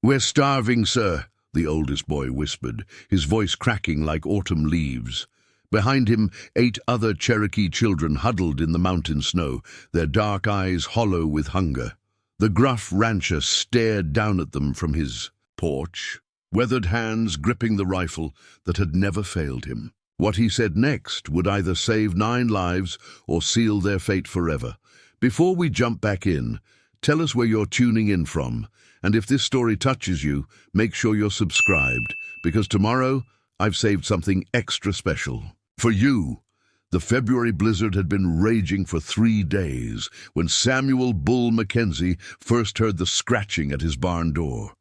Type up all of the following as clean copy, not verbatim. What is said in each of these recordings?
"We're starving, sir," the oldest boy whispered, his voice cracking like autumn leaves. Behind him, 8 other Cherokee children huddled in the mountain snow, their dark eyes hollow with hunger. The gruff rancher stared down at them from his porch, weathered hands gripping the rifle that had never failed him. What he said next would either save 9 lives or seal their fate forever. Before we jump back in, tell us where you're tuning in from, and if this story touches you, make sure you're subscribed, because tomorrow I've saved something extra special. For you, the February blizzard had been raging for 3 days when Samuel Bull Mackenzie first heard the scratching at his barn door.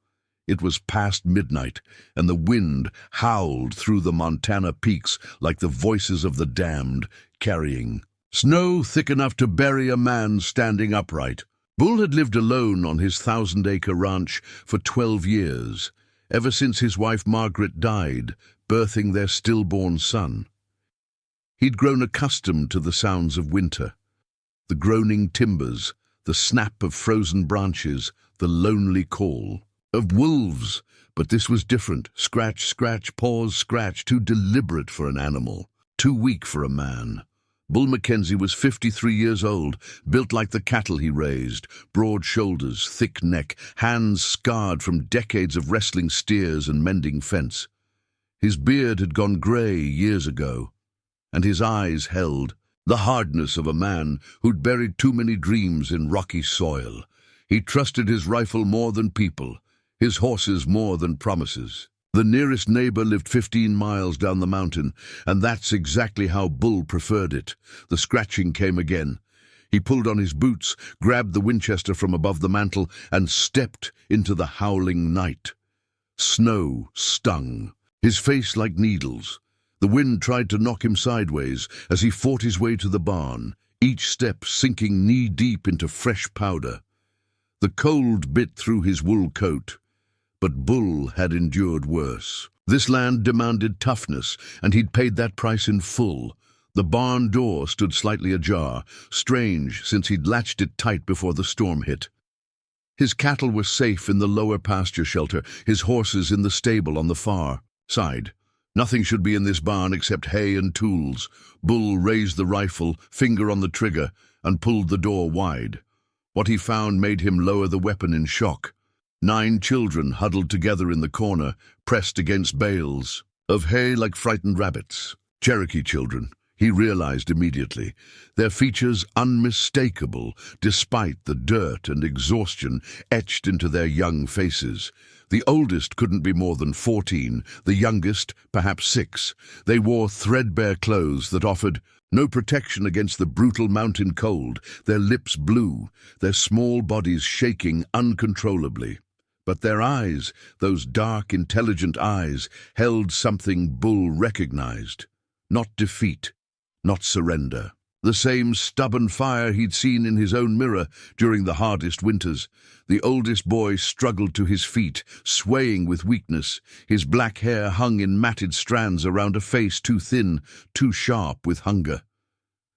It was past midnight, and the wind howled through the Montana peaks like the voices of the damned, carrying snow thick enough to bury a man standing upright. Bull had lived alone on his 1,000-acre ranch for 12 years, ever since his wife Margaret died, birthing their stillborn son. He'd grown accustomed to the sounds of winter, the groaning timbers, the snap of frozen branches, the lonely call of wolves. But this was different. Scratch, scratch, pause, scratch, too deliberate for an animal, too weak for a man. Bull Mackenzie was 53 years old, built like the cattle he raised, broad shoulders, thick neck, hands scarred from decades of wrestling steers and mending fence. His beard had gone gray years ago, and his eyes held the hardness of a man who'd buried too many dreams in rocky soil. He trusted his rifle more than people, his horses more than promises. The nearest neighbor lived 15 miles down the mountain, and that's exactly how Bull preferred it. The scratching came again. He pulled on his boots, grabbed the Winchester from above the mantel, and stepped into the howling night. Snow stung, his face like needles. The wind tried to knock him sideways as he fought his way to the barn, each step sinking knee-deep into fresh powder. The cold bit through his wool coat, but Bull had endured worse. This land demanded toughness, and he'd paid that price in full. The barn door stood slightly ajar, strange since he'd latched it tight before the storm hit. His cattle were safe in the lower pasture shelter, his horses in the stable on the far side. Nothing should be in this barn except hay and tools. Bull raised the rifle, finger on the trigger, and pulled the door wide. What he found made him lower the weapon in shock. 9 children huddled together in the corner, pressed against bales of hay like frightened rabbits. Cherokee children, he realized immediately, their features unmistakable despite the dirt and exhaustion etched into their young faces. The oldest couldn't be more than 14, the youngest perhaps 6. They wore threadbare clothes that offered no protection against the brutal mountain cold, their lips blue, their small bodies shaking uncontrollably. But their eyes, those dark, intelligent eyes, held something Bull recognized. Not defeat, not surrender. The same stubborn fire he'd seen in his own mirror during the hardest winters. The oldest boy struggled to his feet, swaying with weakness. His black hair hung in matted strands around a face too thin, too sharp with hunger.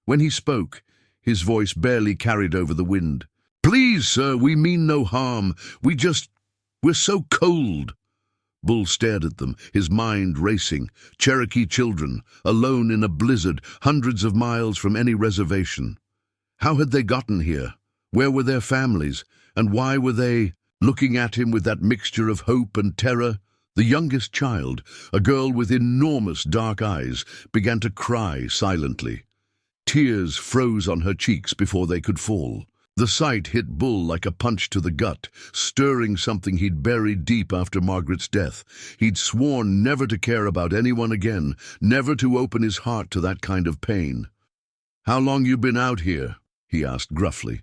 When he spoke, his voice barely carried over the wind. "Please, sir, we mean no harm. We're so cold." Bull stared at them, his mind racing. Cherokee children, alone in a blizzard, hundreds of miles from any reservation. How had they gotten here? Where were their families? And why were they looking at him with that mixture of hope and terror? The youngest child, a girl with enormous dark eyes, began to cry silently. Tears froze on her cheeks before they could fall. The sight hit Bull like a punch to the gut, stirring something he'd buried deep after Margaret's death. He'd sworn never to care about anyone again, never to open his heart to that kind of pain. "How long you been out here?" he asked gruffly.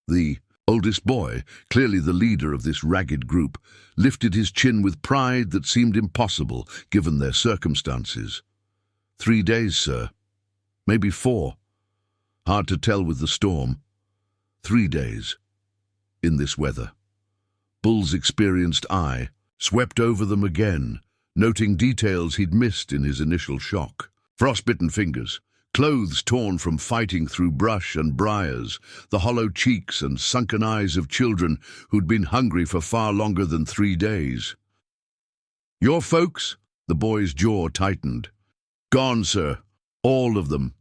The oldest boy, clearly the leader of this ragged group, lifted his chin with pride that seemed impossible given their circumstances. 3 days, sir. Maybe 4. Hard to tell with the storm. 3 days. In this weather. Bull's experienced eye swept over them again, noting details he'd missed in his initial shock. Frostbitten fingers, clothes torn from fighting through brush and briars, the hollow cheeks and sunken eyes of children who'd been hungry for far longer than 3 days. "Your folks?" The boy's jaw tightened. "Gone, sir. All of them."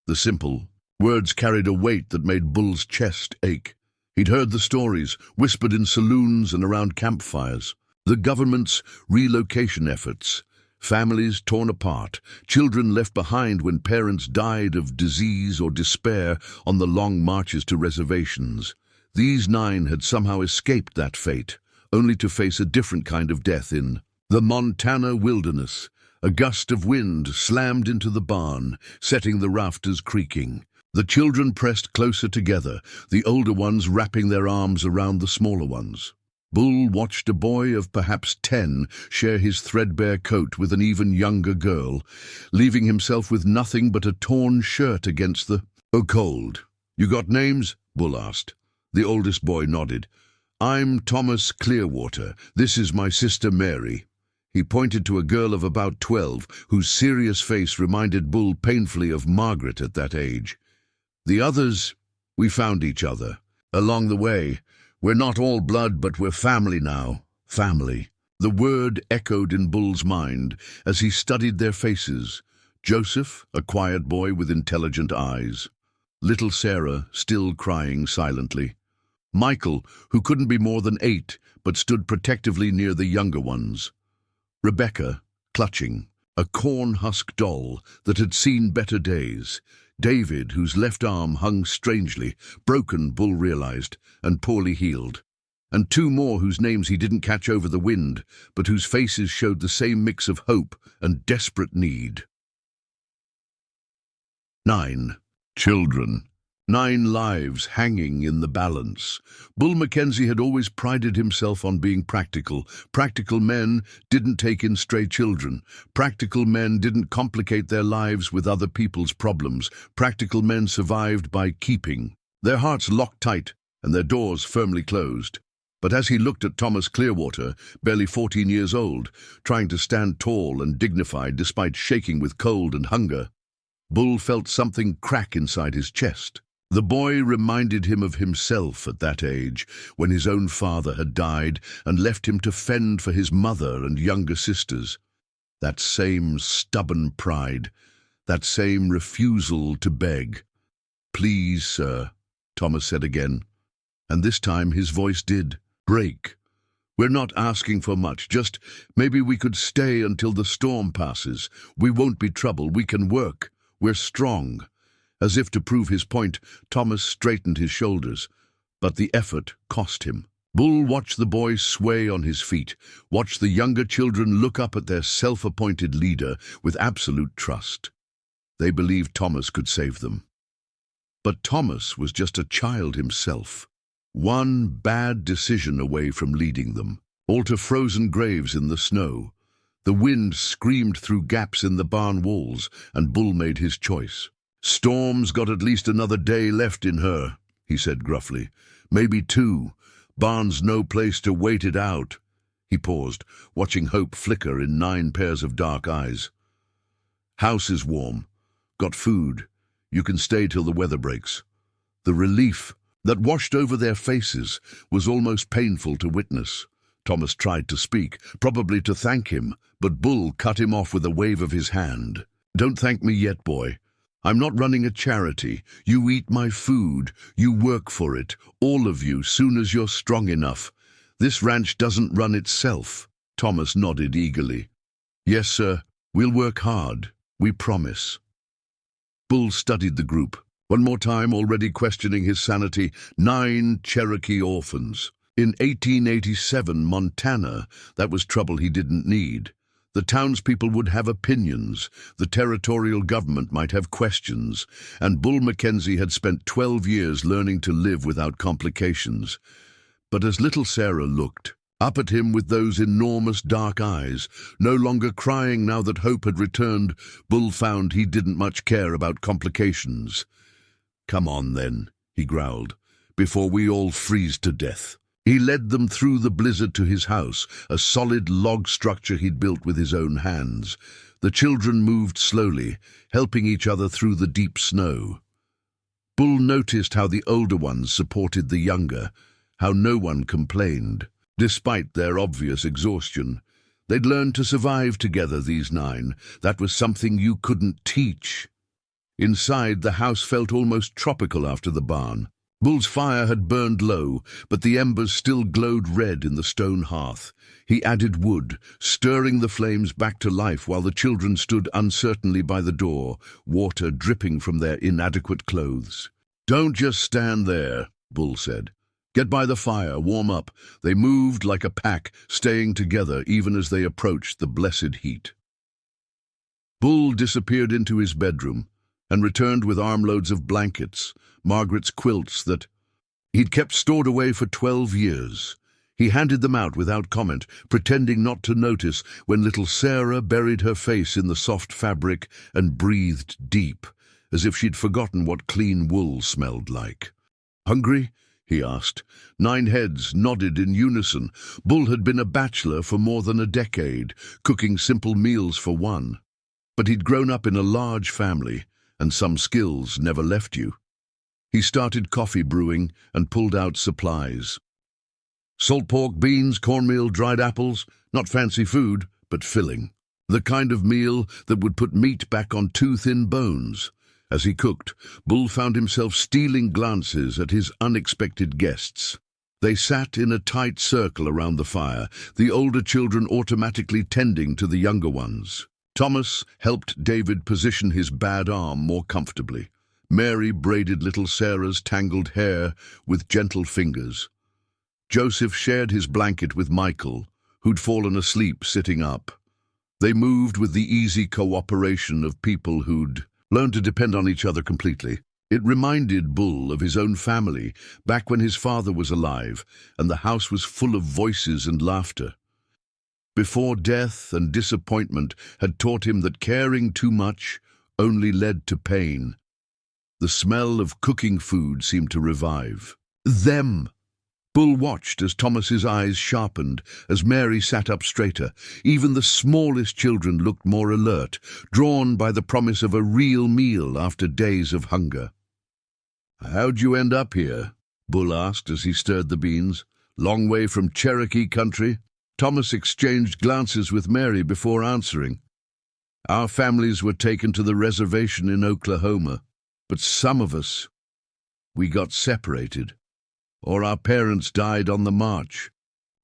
The simple words carried a weight that made Bull's chest ache. He'd heard the stories, whispered in saloons and around campfires. The government's relocation efforts, families torn apart, children left behind when parents died of disease or despair on the long marches to reservations. These 9 had somehow escaped that fate, only to face a different kind of death in the Montana wilderness. A gust of wind slammed into the barn, setting the rafters creaking. The children pressed closer together, the older ones wrapping their arms around the smaller ones. Bull watched a boy of perhaps 10 share his threadbare coat with an even younger girl, leaving himself with nothing but a torn shirt against the cold. "You got names?" Bull asked. The oldest boy nodded. "I'm Thomas Clearwater. This is my sister Mary." He pointed to a girl of about 12, whose serious face reminded Bull painfully of Margaret at that age. "The others, we found each other. Along the way, we're not all blood, but we're family now. Family." The word echoed in Bull's mind as he studied their faces. Joseph, a quiet boy with intelligent eyes. Little Sarah, still crying silently. Michael, who couldn't be more than 8, but stood protectively near the younger ones. Rebecca, clutching, a corn-husk doll that had seen better days. David, whose left arm hung strangely, broken, Bull realized, and poorly healed. And 2 more whose names he didn't catch over the wind, but whose faces showed the same mix of hope and desperate need. 9 children. 9 lives hanging in the balance. Bull Mackenzie had always prided himself on being practical. Practical men didn't take in stray children. Practical men didn't complicate their lives with other people's problems. Practical men survived by keeping. Their hearts locked tight and their doors firmly closed. But as he looked at Thomas Clearwater, barely 14 years old, trying to stand tall and dignified despite shaking with cold and hunger, Bull felt something crack inside his chest. The boy reminded him of himself at that age, when his own father had died and left him to fend for his mother and younger sisters. That same stubborn pride, that same refusal to beg. "Please, sir," Thomas said again, and this time his voice did break. "We're not asking for much, just maybe we could stay until the storm passes. We won't be trouble, we can work, we're strong." As if to prove his point, Thomas straightened his shoulders, but the effort cost him. Bull watched the boy sway on his feet, watched the younger children look up at their self-appointed leader with absolute trust. They believed Thomas could save them. But Thomas was just a child himself, one bad decision away from leading them, all to frozen graves in the snow. The wind screamed through gaps in the barn walls, and Bull made his choice. "Storm's got at least another day left in her," he said gruffly. "Maybe 2. Barn's no place to wait it out." He paused, watching hope flicker in 9 pairs of dark eyes. "House is warm. Got food. You can stay till the weather breaks." The relief that washed over their faces was almost painful to witness. Thomas tried to speak, probably to thank him, but Bull cut him off with a wave of his hand. "Don't thank me yet, boy. I'm not running a charity. You eat my food. You work for it, all of you, soon as you're strong enough. This ranch doesn't run itself." Thomas nodded eagerly. "Yes, sir. We'll work hard. We promise." Bull studied the group. One more time, already questioning his sanity. 9 Cherokee Orphans. In 1887, Montana, that was trouble he didn't need. The townspeople would have opinions, the territorial government might have questions, and Bull Mackenzie had spent 12 years learning to live without complications. But as little Sarah looked up at him with those enormous dark eyes, no longer crying now that hope had returned, Bull found he didn't much care about complications. "Come on then," he growled, "before we all freeze to death." He led them through the blizzard to his house, a solid log structure he'd built with his own hands. The children moved slowly, helping each other through the deep snow. Bull noticed how the older ones supported the younger, how no one complained. Despite their obvious exhaustion, they'd learned to survive together, these 9. That was something you couldn't teach. Inside, the house felt almost tropical after the barn. Bull's fire had burned low, but the embers still glowed red in the stone hearth. He added wood, stirring the flames back to life while the children stood uncertainly by the door, water dripping from their inadequate clothes. "Don't just stand there," Bull said. "Get by the fire, warm up." They moved like a pack, staying together even as they approached the blessed heat. Bull disappeared into his bedroom and returned with armloads of blankets, Margaret's quilts that he'd kept stored away for 12 years. He handed them out without comment, pretending not to notice when little Sarah buried her face in the soft fabric and breathed deep, as if she'd forgotten what clean wool smelled like. "Hungry?" he asked. 9 heads nodded in unison. Bull had been a bachelor for more than a decade, cooking simple meals for one. But he'd grown up in a large family, and some skills never left you. He started coffee brewing and pulled out supplies. Salt pork, beans, cornmeal, dried apples, not fancy food, but filling. The kind of meal that would put meat back on too thin bones. As he cooked, Bull found himself stealing glances at his unexpected guests. They sat in a tight circle around the fire, the older children automatically tending to the younger ones. Thomas helped David position his bad arm more comfortably. Mary braided little Sarah's tangled hair with gentle fingers. Joseph shared his blanket with Michael, who'd fallen asleep sitting up. They moved with the easy cooperation of people who'd learned to depend on each other completely. It reminded Bull of his own family, back when his father was alive, and the house was full of voices and laughter. Before death and disappointment had taught him that caring too much only led to pain. The smell of cooking food seemed to revive them. Bull watched as Thomas's eyes sharpened, as Mary sat up straighter. Even the smallest children looked more alert, drawn by the promise of a real meal after days of hunger. "How'd you end up here?" Bull asked as he stirred the beans. "Long way from Cherokee country?" Thomas exchanged glances with Mary before answering. "Our families were taken to the reservation in Oklahoma, but some of us, we got separated, or our parents died on the march.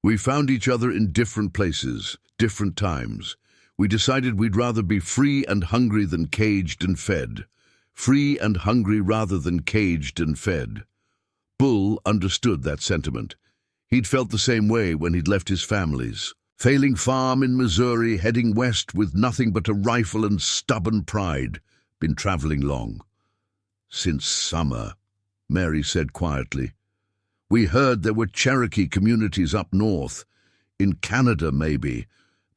We found each other in different places, different times. We decided we'd rather be free and hungry than caged and fed. Free and hungry rather than caged and fed." Bull understood that sentiment. He'd felt the same way when he'd left his family's failing farm in Missouri, heading west with nothing but a rifle and stubborn pride. "Been traveling long." "Since summer," Mary said quietly. "We heard there were Cherokee communities up north. In Canada, maybe.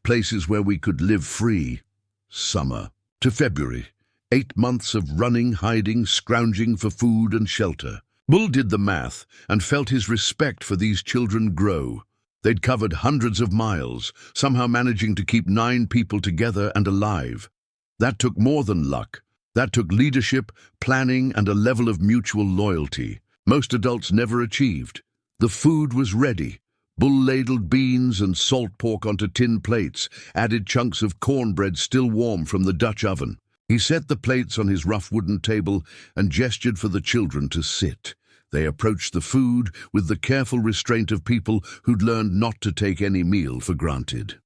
Places where we could live free." Summer to February. 8 months of running, hiding, scrounging for food and shelter. Bull did the math and felt his respect for these children grow. They'd covered hundreds of miles, somehow managing to keep 9 people together and alive. That took more than luck. That took leadership, planning, and a level of mutual loyalty most adults never achieved. The food was ready. Bull ladled beans and salt pork onto tin plates, added chunks of cornbread still warm from the Dutch oven. He set the plates on his rough wooden table and gestured for the children to sit. They approached the food with the careful restraint of people who'd learned not to take any meal for granted.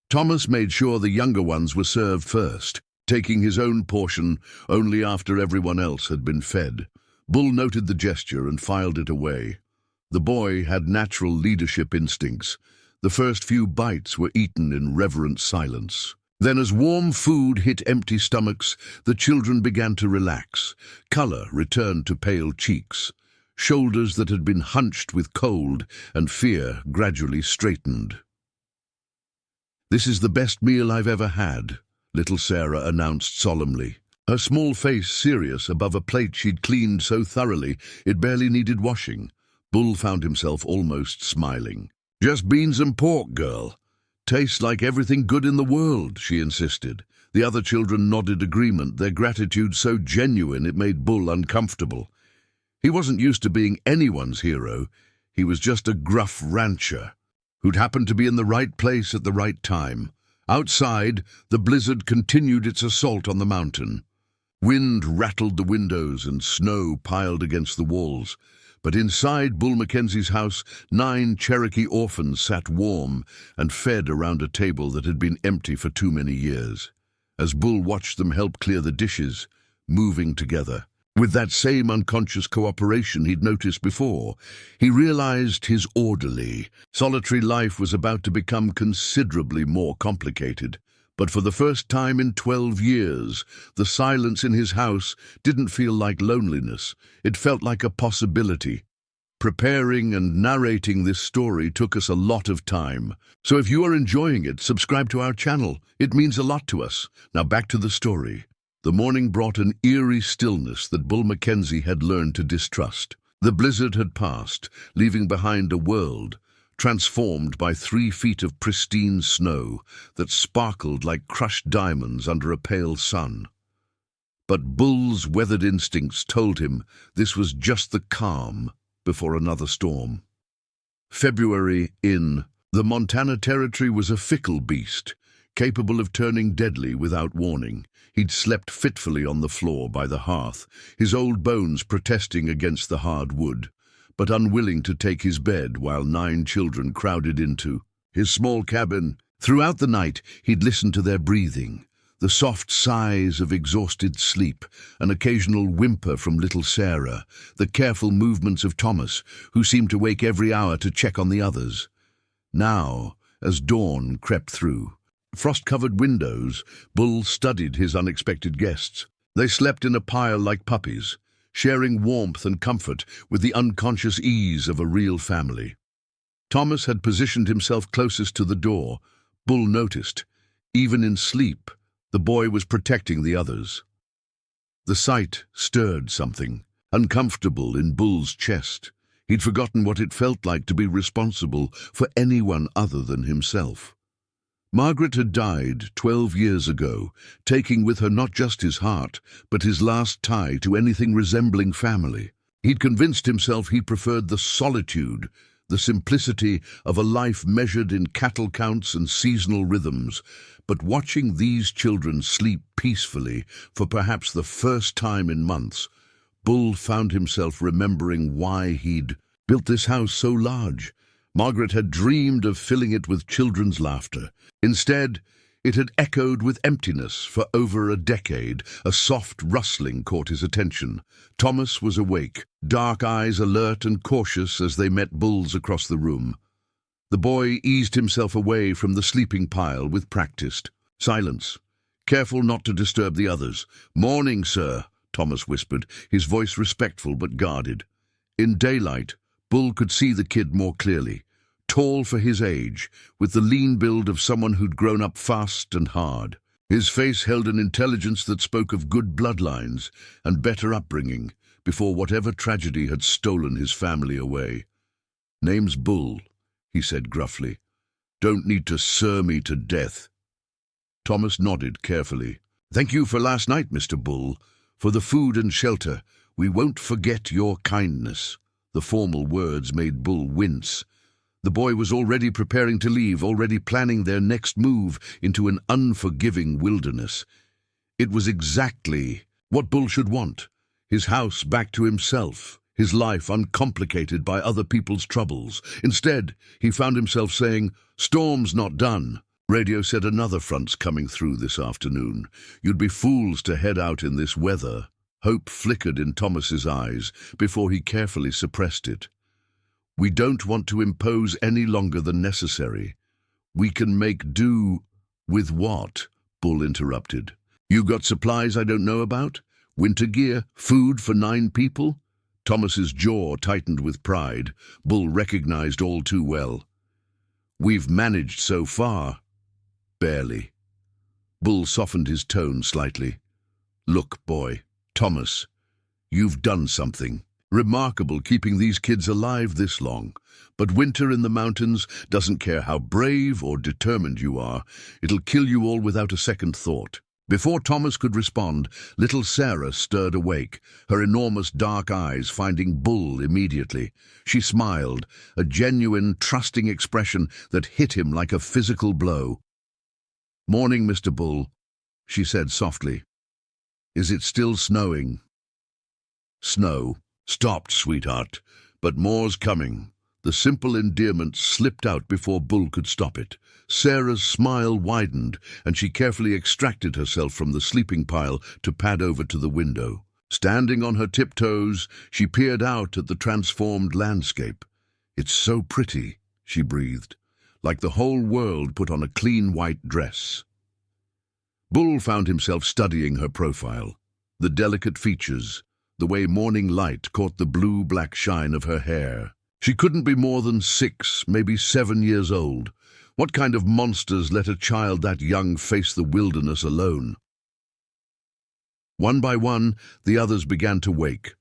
Thomas made sure the younger ones were served first, taking his own portion only after everyone else had been fed. Bull noted the gesture and filed it away. The boy had natural leadership instincts. The first few bites were eaten in reverent silence. Then, as warm food hit empty stomachs, the children began to relax. Color returned to pale cheeks. Shoulders that had been hunched with cold and fear gradually straightened. "This is the best meal I've ever had," little Sarah announced solemnly. Her small face serious above a plate she'd cleaned so thoroughly it barely needed washing. Bull found himself almost smiling. "Just beans and pork, girl. Tastes like everything good in the world," she insisted. The other children nodded agreement, their gratitude so genuine it made Bull uncomfortable. He wasn't used to being anyone's hero. He was just a gruff rancher who'd happened to be in the right place at the right time. Outside, the blizzard continued its assault on the mountain. Wind rattled the windows and snow piled against the walls. But inside Bull Mackenzie's house, 9 Cherokee orphans sat warm and fed around a table that had been empty for too many years. As Bull watched them help clear the dishes, moving together, with that same unconscious cooperation he'd noticed before, he realized his orderly, solitary life was about to become considerably more complicated. But for the first time in 12 years, the silence in his house didn't feel like loneliness. It felt like a possibility. Preparing and narrating this story took us a lot of time. So if you are enjoying it, subscribe to our channel. It means a lot to us. Now back to the story. The morning brought an eerie stillness that Bull Mackenzie had learned to distrust. The blizzard had passed, leaving behind a world transformed by 3 feet of pristine snow that sparkled like crushed diamonds under a pale sun. But Bull's weathered instincts told him this was just the calm before another storm. February in the Montana Territory was a fickle beast, capable of turning deadly without warning. He'd slept fitfully on the floor by the hearth, his old bones protesting against the hard wood, but unwilling to take his bed while 9 children crowded into his small cabin. Throughout the night, he'd listened to their breathing, the soft sighs of exhausted sleep, an occasional whimper from little Sarah, the careful movements of Thomas, who seemed to wake every hour to check on the others. Now, as dawn crept through frost-covered windows, Bull studied his unexpected guests. They slept in a pile like puppies, sharing warmth and comfort with the unconscious ease of a real family. Thomas had positioned himself closest to the door. Bull noticed, even in sleep, the boy was protecting the others. The sight stirred something, uncomfortable in Bull's chest. He'd forgotten what it felt like to be responsible for anyone other than himself. Margaret had died 12 years ago, taking with her not just his heart, but his last tie to anything resembling family. He'd convinced himself he preferred the solitude, the simplicity of a life measured in cattle counts and seasonal rhythms. But watching these children sleep peacefully for perhaps the first time in months, Bull found himself remembering why he'd built this house so large. Margaret had dreamed of filling it with children's laughter. Instead, it had echoed with emptiness for over a decade. A soft rustling caught his attention. Thomas was awake, dark eyes alert and cautious as they met Bull's across the room. The boy eased himself away from the sleeping pile with practiced silence, careful not to disturb the others. "Morning, sir," Thomas whispered, his voice respectful but guarded. In daylight, Bull could see the kid more clearly. Tall for his age, with the lean build of someone who'd grown up fast and hard. His face held an intelligence that spoke of good bloodlines and better upbringing before whatever tragedy had stolen his family away. "Name's Bull," he said gruffly. "Don't need to sir me to death." Thomas nodded carefully. "Thank you for last night, Mr. Bull, for the food and shelter. We won't forget your kindness." The formal words made Bull wince. The boy was already preparing to leave, already planning their next move into an unforgiving wilderness. It was exactly what Bull should want. His house back to himself, his life uncomplicated by other people's troubles. Instead, he found himself saying, "Storm's not done. Radio said another front's coming through this afternoon. You'd be fools to head out in this weather." Hope flickered in Thomas's eyes before he carefully suppressed it. "We don't want to impose any longer than necessary. We can make do." "With what?" Bull interrupted. "You got supplies I don't know about? Winter gear? Food for 9 people?" Thomas's jaw tightened with pride. Bull recognized all too well. "We've managed so far." "Barely." Bull softened his tone slightly. "Look, boy, Thomas, you've done something. Remarkable keeping these kids alive this long. But winter in the mountains doesn't care how brave or determined you are. It'll kill you all without a second thought. Before Thomas could respond, little Sarah stirred awake, her enormous dark eyes finding Bull immediately. She smiled, a genuine, trusting expression that hit him like a physical blow. "Morning, Mr. Bull," she said softly. "Is it still snowing?" Snow stopped, sweetheart, but more's coming. The simple endearment slipped out before Bull could stop it. Sarah's smile widened, and she carefully extracted herself from the sleeping pile to pad over to the window. Standing on her tiptoes, she peered out at the transformed landscape. "It's so pretty," she breathed, "like the whole world put on a clean white dress." Bull found himself studying her profile. The delicate features, the way morning light caught the blue-black shine of her hair. She couldn't be more than 6, maybe 7 years old. What kind of monsters let a child that young face the wilderness alone? One by one, the others began to wake.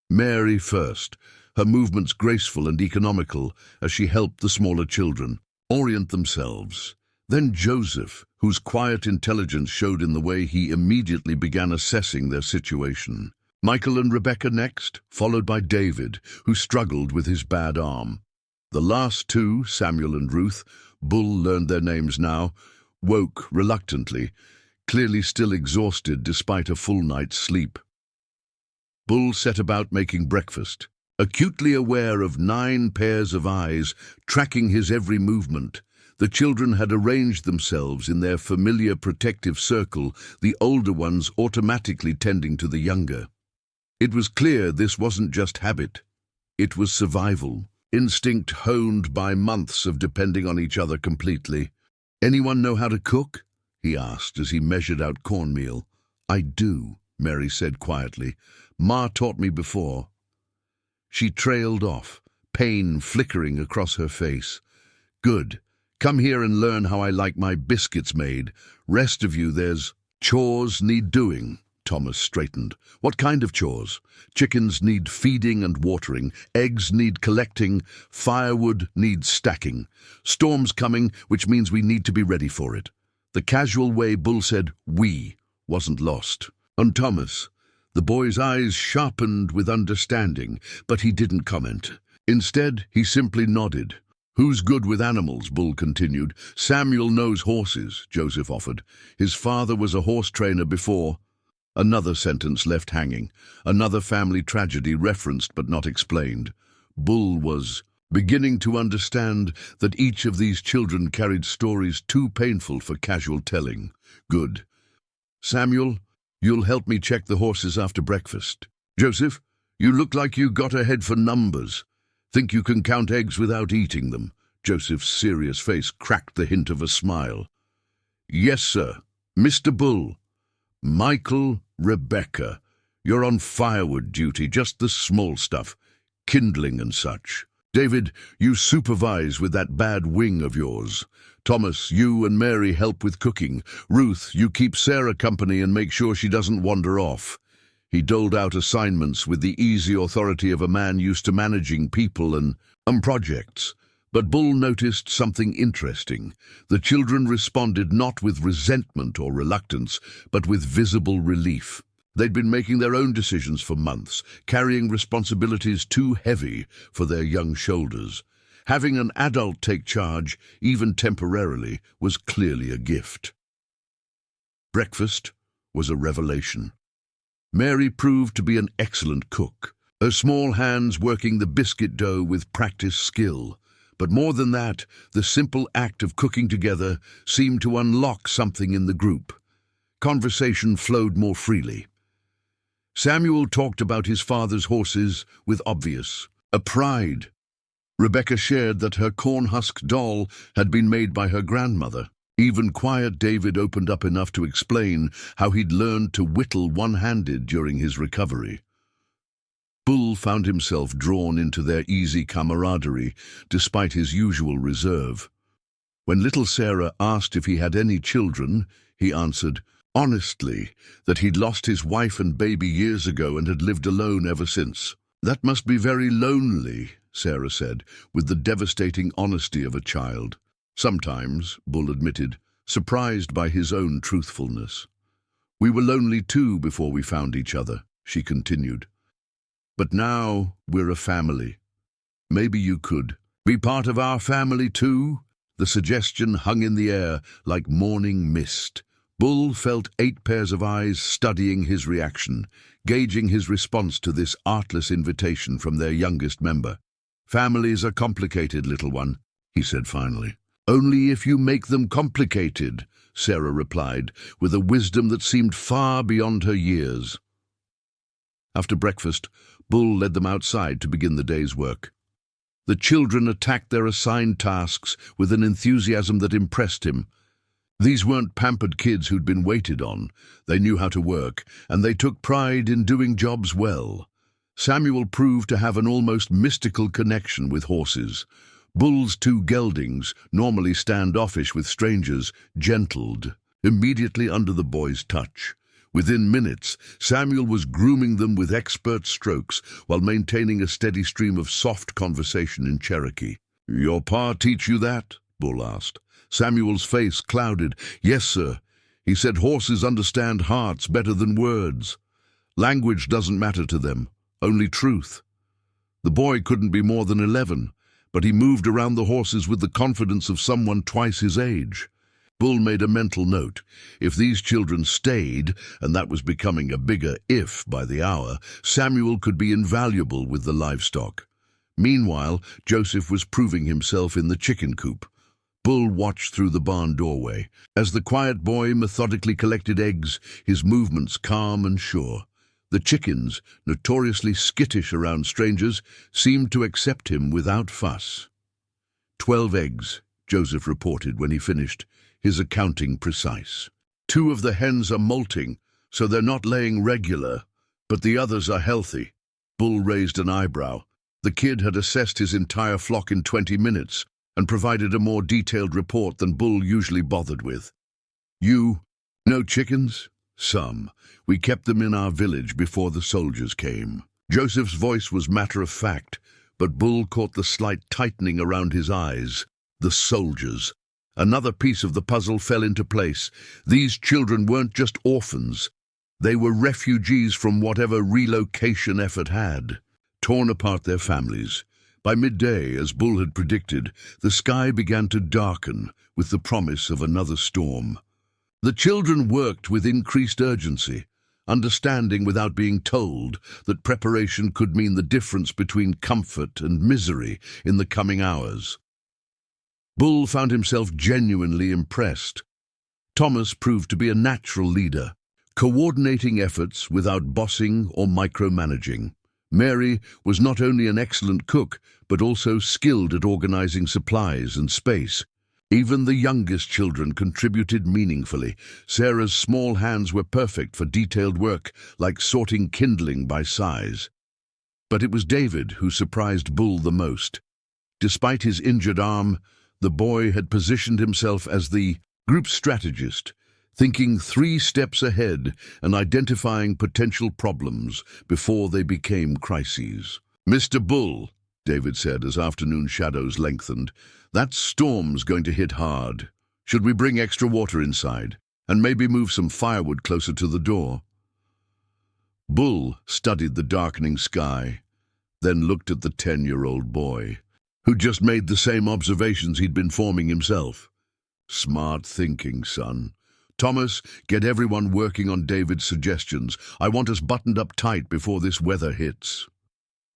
Mary first, her movements graceful and economical as she helped the smaller children orient themselves. Then Joseph, whose quiet intelligence showed in the way he immediately began assessing their situation. Michael and Rebecca next, followed by David, who struggled with his bad arm. The last two, Samuel and Ruth, Bull learned their names now, woke reluctantly, clearly still exhausted despite a full night's sleep. Bull set about making breakfast, acutely aware of 9 pairs of eyes tracking his every movement. The children had arranged themselves in their familiar protective circle, the older ones automatically tending to the younger. It was clear this wasn't just habit. It was survival, instinct honed by months of depending on each other completely. "Anyone know how to cook?" he asked as he measured out cornmeal. "I do," Mary said quietly. "Ma taught me before." She trailed off, pain flickering across her face. "Good. Come here and learn how I like my biscuits made. Rest of you, there's chores need doing." Thomas straightened. "What kind of chores?" "Chickens need feeding and watering. Eggs need collecting. Firewood needs stacking. Storm's coming, which means we need to be ready for it." The casual way Bull said "we" wasn't lost on Thomas. The boy's eyes sharpened with understanding, but he didn't comment. Instead, he simply nodded. "Who's good with animals?" Bull continued. "Samuel knows horses," Joseph offered. "His father was a horse trainer before." Another sentence left hanging, another family tragedy referenced but not explained. Bull was beginning to understand that each of these children carried stories too painful for casual telling. "Good. Samuel, you'll help me check the horses after breakfast. Joseph, you look like you got a head for numbers. Think you can count eggs without eating them?" Joseph's serious face cracked the hint of a smile. "Yes, sir. Mr. Bull. Michael, Rebecca, you're on firewood duty, just the small stuff, kindling and such. David, you supervise with that bad wing of yours. Thomas, you and Mary help with cooking. Ruth, you keep Sarah company and make sure she doesn't wander off." He doled out assignments with the easy authority of a man used to managing people and projects. But Bull noticed something interesting. The children responded not with resentment or reluctance, but with visible relief. They'd been making their own decisions for months, carrying responsibilities too heavy for their young shoulders. Having an adult take charge, even temporarily, was clearly a gift. Breakfast was a revelation. Mary proved to be an excellent cook, her small hands working the biscuit dough with practiced skill. But more than that, the simple act of cooking together seemed to unlock something in the group. Conversation flowed more freely. Samuel talked about his father's horses with obvious pride. Rebecca shared that her corn-husk doll had been made by her grandmother. Even quiet David opened up enough to explain how he'd learned to whittle one-handed during his recovery. Bull found himself drawn into their easy camaraderie, despite his usual reserve. When little Sarah asked if he had any children, he answered, honestly, that he'd lost his wife and baby years ago and had lived alone ever since. "That must be very lonely," Sarah said, with the devastating honesty of a child. "Sometimes," Bull admitted, surprised by his own truthfulness. "We were lonely too before we found each other," she continued. "But now we're a family. Maybe you could be part of our family too?" The suggestion hung in the air like morning mist. Bull felt 8 pairs of eyes studying his reaction, gauging his response to this artless invitation from their youngest member. "Families are complicated, little one," he said finally. "Only if you make them complicated," Sarah replied, with a wisdom that seemed far beyond her years. After breakfast, Bull led them outside to begin the day's work. The children attacked their assigned tasks with an enthusiasm that impressed him. These weren't pampered kids who'd been waited on. They knew how to work, and they took pride in doing jobs well. Samuel proved to have an almost mystical connection with horses. Bull's 2 geldings, normally standoffish with strangers, gentled, immediately under the boy's touch. Within minutes, Samuel was grooming them with expert strokes while maintaining a steady stream of soft conversation in Cherokee. "Your pa teach you that?" Bull asked. Samuel's face clouded. "Yes, sir. He said horses understand hearts better than words. Language doesn't matter to them, only truth." The boy couldn't be more than 11, but he moved around the horses with the confidence of someone twice his age. Bull made a mental note. If these children stayed, and that was becoming a bigger if by the hour, Samuel could be invaluable with the livestock. Meanwhile, Joseph was proving himself in the chicken coop. Bull watched through the barn doorway. As the quiet boy methodically collected eggs, his movements calm and sure. The chickens, notoriously skittish around strangers, seemed to accept him without fuss. 12 eggs, Joseph reported when he finished, his accounting precise. 2 of the hens are molting, so they're not laying regular, but the others are healthy. Bull raised an eyebrow. The kid had assessed his entire flock in 20 minutes and provided a more detailed report than Bull usually bothered with. "You, no chickens?" "Some. We kept them in our village before the soldiers came." Joseph's voice was matter-of-fact, but Bull caught the slight tightening around his eyes. The soldiers. Another piece of the puzzle fell into place. These children weren't just orphans. They were refugees from whatever relocation effort had torn apart their families. By midday, as Bull had predicted, the sky began to darken with the promise of another storm. The children worked with increased urgency, understanding without being told that preparation could mean the difference between comfort and misery in the coming hours. Bull found himself genuinely impressed. Thomas proved to be a natural leader, coordinating efforts without bossing or micromanaging. Mary was not only an excellent cook, but also skilled at organizing supplies and space. Even the youngest children contributed meaningfully. Sarah's small hands were perfect for detailed work, like sorting kindling by size. But it was David who surprised Bull the most. Despite his injured arm, the boy had positioned himself as the group strategist, thinking 3 steps ahead and identifying potential problems before they became crises. "Mr. Bull," David said as afternoon shadows lengthened, "that storm's going to hit hard. Should we bring extra water inside and maybe move some firewood closer to the door?" Bull studied the darkening sky, then looked at the 10-year-old boy, who just made the same observations he'd been forming himself. "Smart thinking, son. Thomas, get everyone working on David's suggestions. I want us buttoned up tight before this weather hits."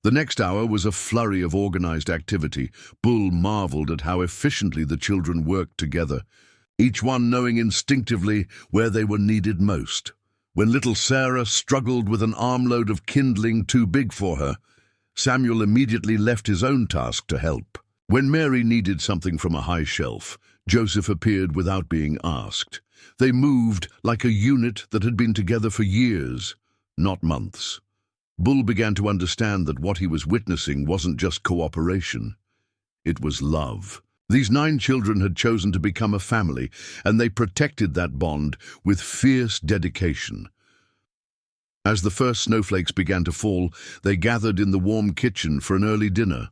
The next hour was a flurry of organized activity. Bull marveled at how efficiently the children worked together, each one knowing instinctively where they were needed most. When little Sarah struggled with an armload of kindling too big for her, Samuel immediately left his own task to help. When Mary needed something from a high shelf, Joseph appeared without being asked. They moved like a unit that had been together for years, not months. Bull began to understand that what he was witnessing wasn't just cooperation. It was love. These 9 children had chosen to become a family, and they protected that bond with fierce dedication. As the first snowflakes began to fall, they gathered in the warm kitchen for an early dinner.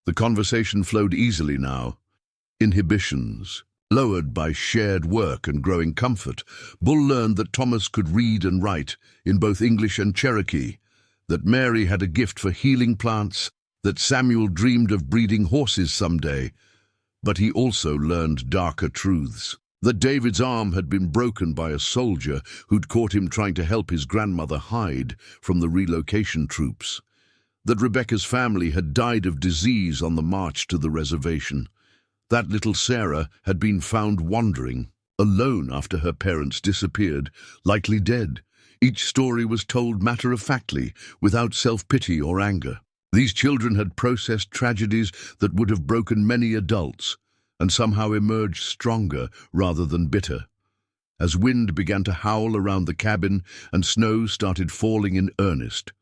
The conversation flowed easily now. Inhibitions lowered by shared work and growing comfort. Bull learned that Thomas could read and write in both English and Cherokee, that Mary had a gift for healing plants, that Samuel dreamed of breeding horses someday. But he also learned darker truths. That David's arm had been broken by a soldier who'd caught him trying to help his grandmother hide from the relocation troops. That Rebecca's family had died of disease on the march to the reservation. That little Sarah had been found wandering, alone after her parents disappeared, likely dead. Each story was told matter-of-factly, without self-pity or anger. These children had processed tragedies that would have broken many adults, and somehow emerged stronger rather than bitter. As wind began to howl around the cabin and snow started falling in earnest,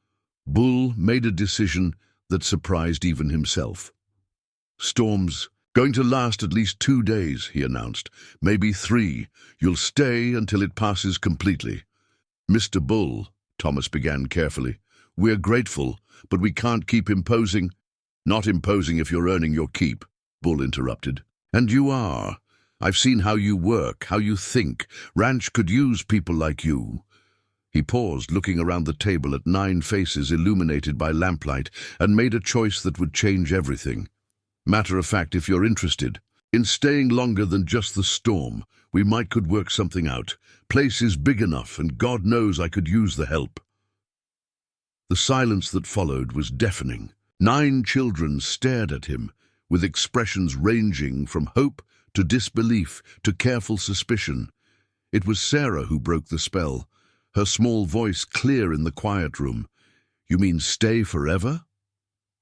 Bull made a decision that surprised even himself. "Storm's going to last at least 2 days," he announced. "Maybe 3. You'll stay until it passes completely." "Mr. Bull," Thomas began carefully, "we're grateful, but we can't keep imposing—" "Not imposing if you're earning your keep," Bull interrupted. "And you are. I've seen how you work, how you think. Ranch could use people like you." He paused, looking around the table at 9 faces illuminated by lamplight, and made a choice that would change everything. "Matter of fact, if you're interested in staying longer than just the storm, we could work something out. Place is big enough, and God knows I could use the help." The silence that followed was deafening. 9 children stared at him, with expressions ranging from hope to disbelief to careful suspicion. It was Sarah who broke the spell, her small voice clear in the quiet room. "You mean stay forever?"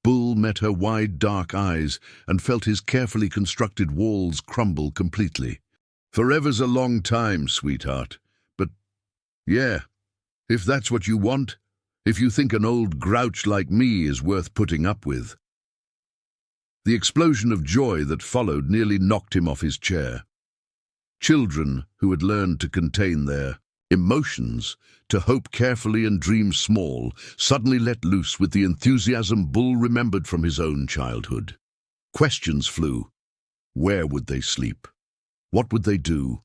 Bull met her wide, dark eyes and felt his carefully constructed walls crumble completely. "Forever's a long time, sweetheart. But, yeah, if that's what you want, if you think an old grouch like me is worth putting up with." The explosion of joy that followed nearly knocked him off his chair. Children who had learned to contain their emotions, to hope carefully and dream small, suddenly let loose with the enthusiasm Bull remembered from his own childhood. Questions flew. Where would they sleep? What would they do?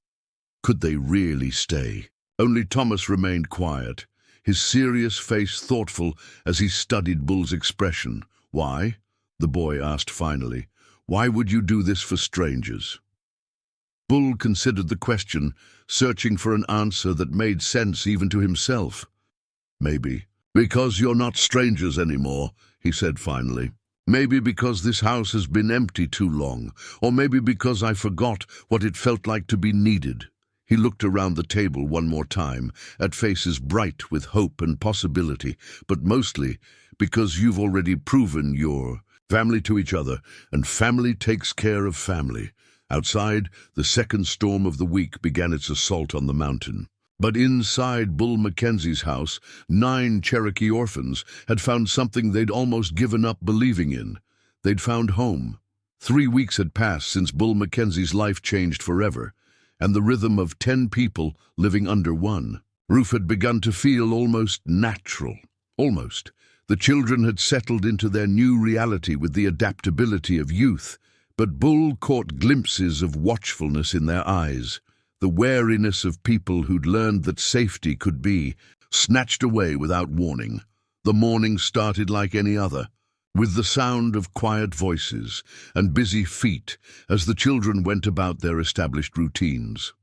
Could they really stay? Only Thomas remained quiet, his serious face thoughtful as he studied Bull's expression. "Why?" the boy asked finally. "Why would you do this for strangers?" Bull considered the question, searching for an answer that made sense even to himself. "Maybe because you're not strangers anymore," he said finally. "Maybe because this house has been empty too long, or maybe because I forgot what it felt like to be needed." He looked around the table one more time, at faces bright with hope and possibility, but mostly because you've already proven you're family to each other, and family takes care of family. Outside, the second storm of the week began its assault on the mountain. But inside Bull Mackenzie's house, 9 Cherokee orphans had found something they'd almost given up believing in. They'd found home. 3 weeks had passed since Bull Mackenzie's life changed forever, and the rhythm of 10 people living under one roof had begun to feel almost natural. Almost. The children had settled into their new reality with the adaptability of youth, but Bull caught glimpses of watchfulness in their eyes, the wariness of people who'd learned that safety could be snatched away without warning. The morning started like any other, with the sound of quiet voices and busy feet as the children went about their established routines.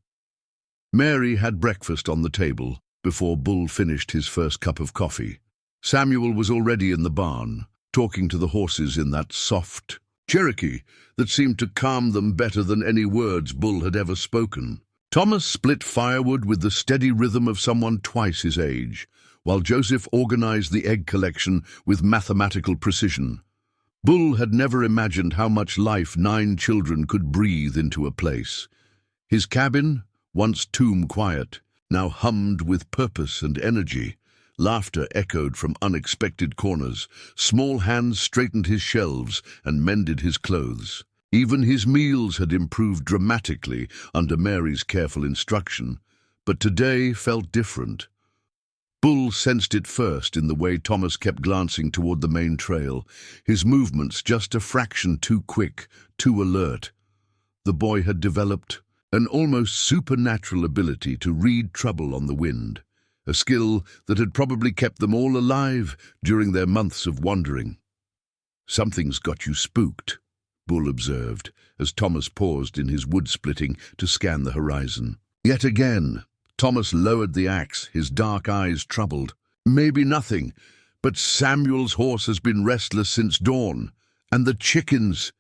Mary had breakfast on the table before Bull finished his first cup of coffee. Samuel was already in the barn, talking to the horses in that soft Cherokee that seemed to calm them better than any words Bull had ever spoken. Thomas split firewood with the steady rhythm of someone twice his age, while Joseph organized the egg collection with mathematical precision. Bull had never imagined how much life 9 children could breathe into a place. His cabin, once tomb quiet, now hummed with purpose and energy. Laughter echoed from unexpected corners. Small hands straightened his shelves and mended his clothes. Even his meals had improved dramatically under Mary's careful instruction, but today felt different. Bull sensed it first in the way Thomas kept glancing toward the main trail, his movements just a fraction too quick, too alert. The boy had developed an almost supernatural ability to read trouble on the wind, a skill that had probably kept them all alive during their months of wandering. "Something's got you spooked," Bull observed, as Thomas paused in his wood-splitting to scan the horizon. Yet again, Thomas lowered the axe, his dark eyes troubled. "Maybe nothing, but Samuel's horse has been restless since dawn. And the chickens—"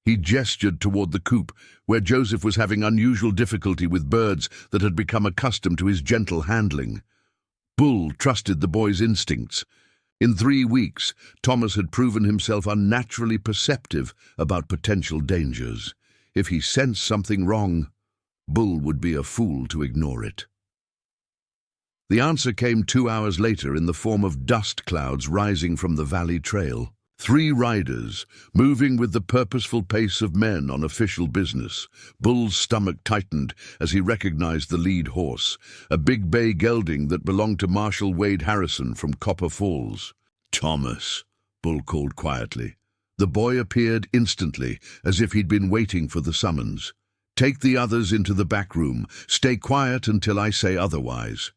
He gestured toward the coop, where Joseph was having unusual difficulty with birds that had become accustomed to his gentle handling. Bull trusted the boy's instincts. In 3 weeks, Thomas had proven himself unnaturally perceptive about potential dangers. If he sensed something wrong, Bull would be a fool to ignore it. The answer came 2 hours later in the form of dust clouds rising from the valley trail. 3 riders, moving with the purposeful pace of men on official business. Bull's stomach tightened as he recognized the lead horse, a big bay gelding that belonged to Marshal Wade Harrison from Copper Falls. "Thomas," Bull called quietly. The boy appeared instantly, as if he'd been waiting for the summons. "Take the others into the back room. Stay quiet until I say otherwise."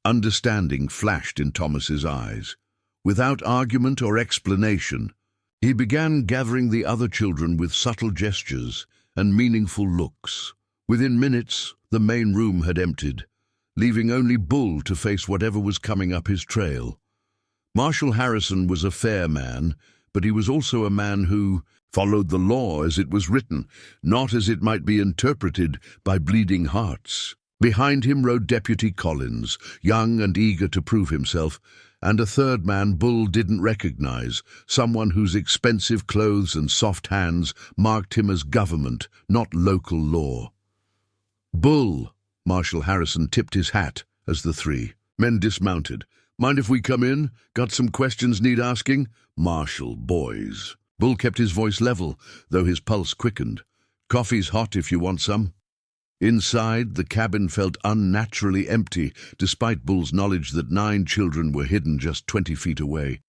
Understanding flashed in Thomas's eyes. Without argument or explanation, he began gathering the other children with subtle gestures and meaningful looks. Within minutes, the main room had emptied, leaving only Bull to face whatever was coming up his trail. Marshal Harrison was a fair man, but he was also a man who followed the law as it was written, not as it might be interpreted by bleeding hearts. Behind him rode Deputy Collins, young and eager to prove himself, and a third man Bull didn't recognize, someone whose expensive clothes and soft hands marked him as government, not local law. "Bull," Marshal Harrison tipped his hat as the 3 men dismounted. "Mind if we come in? Got some questions need asking?" "Marshal, boys." Bull kept his voice level, though his pulse quickened. "Coffee's hot if you want some." Inside, the cabin felt unnaturally empty, despite Bull's knowledge that 9 children were hidden just 20 feet away.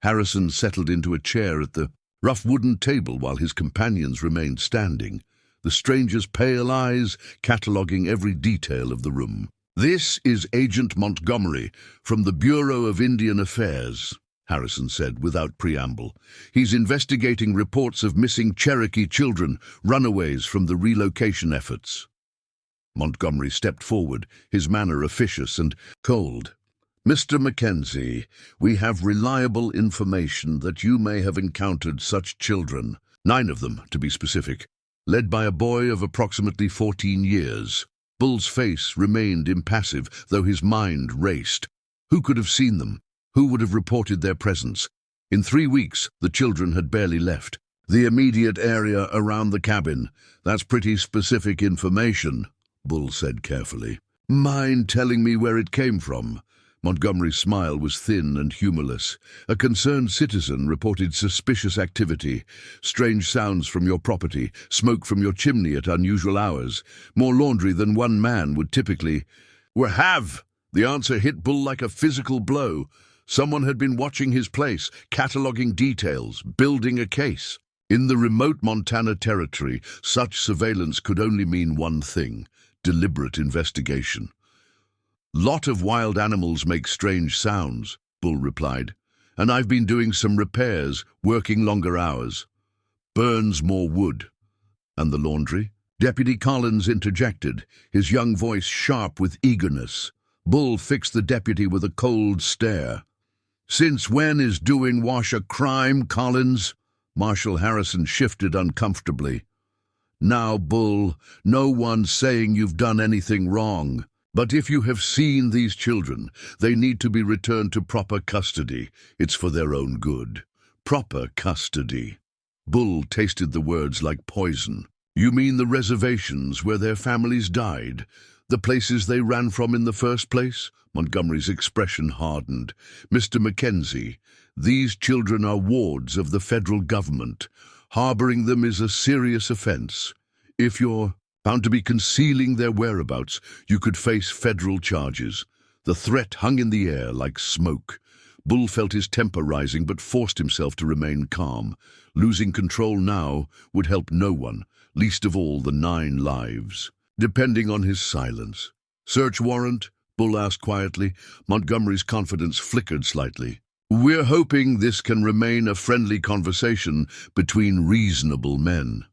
Harrison settled into a chair at the rough wooden table while his companions remained standing, the stranger's pale eyes cataloguing every detail of the room. "This is Agent Montgomery from the Bureau of Indian Affairs," Harrison said without preamble. "He's investigating reports of missing Cherokee children, runaways from the relocation efforts." Montgomery stepped forward, his manner officious and cold. "Mr. Mackenzie, we have reliable information that you may have encountered such children, 9 of them, to be specific, led by a boy of approximately 14 years. Bull's face remained impassive, though his mind raced. Who could have seen them? Who would have reported their presence? In 3 weeks, the children had barely left. "The immediate area around the cabin. That's pretty specific information," Bull said carefully. "Mind telling me where it came from?" Montgomery's smile was thin and humorless. "A concerned citizen reported suspicious activity, strange sounds from your property, smoke from your chimney at unusual hours, more laundry than one man would typically—" "Have!" The answer hit Bull like a physical blow. Someone had been watching his place, cataloging details, building a case. In the remote Montana territory, such surveillance could only mean one thing: deliberate investigation. "Lot of wild animals make strange sounds," Bull replied, "and I've been doing some repairs, working longer hours. Burns more wood." "And the laundry?" Deputy Collins interjected, his young voice sharp with eagerness. Bull fixed the deputy with a cold stare. "Since when is doing wash a crime, Collins?" Marshal Harrison shifted uncomfortably. "Now, Bull, no one's saying you've done anything wrong. But if you have seen these children, they need to be returned to proper custody. It's for their own good." Proper custody. Bull tasted the words like poison. "You mean the reservations where their families died? The places they ran from in the first place?" Montgomery's expression hardened. "Mr. Mackenzie, these children are wards of the federal government. Harboring them is a serious offense. If you're found to be concealing their whereabouts, you could face federal charges. The threat hung in the air like smoke. Bull felt his temper rising but forced himself to remain calm. Losing control now would help no one, least of all the 9 lives. Depending on his silence. "Search warrant?" Bull asked quietly. Montgomery's confidence flickered slightly. "We're hoping this can remain a friendly conversation between reasonable men.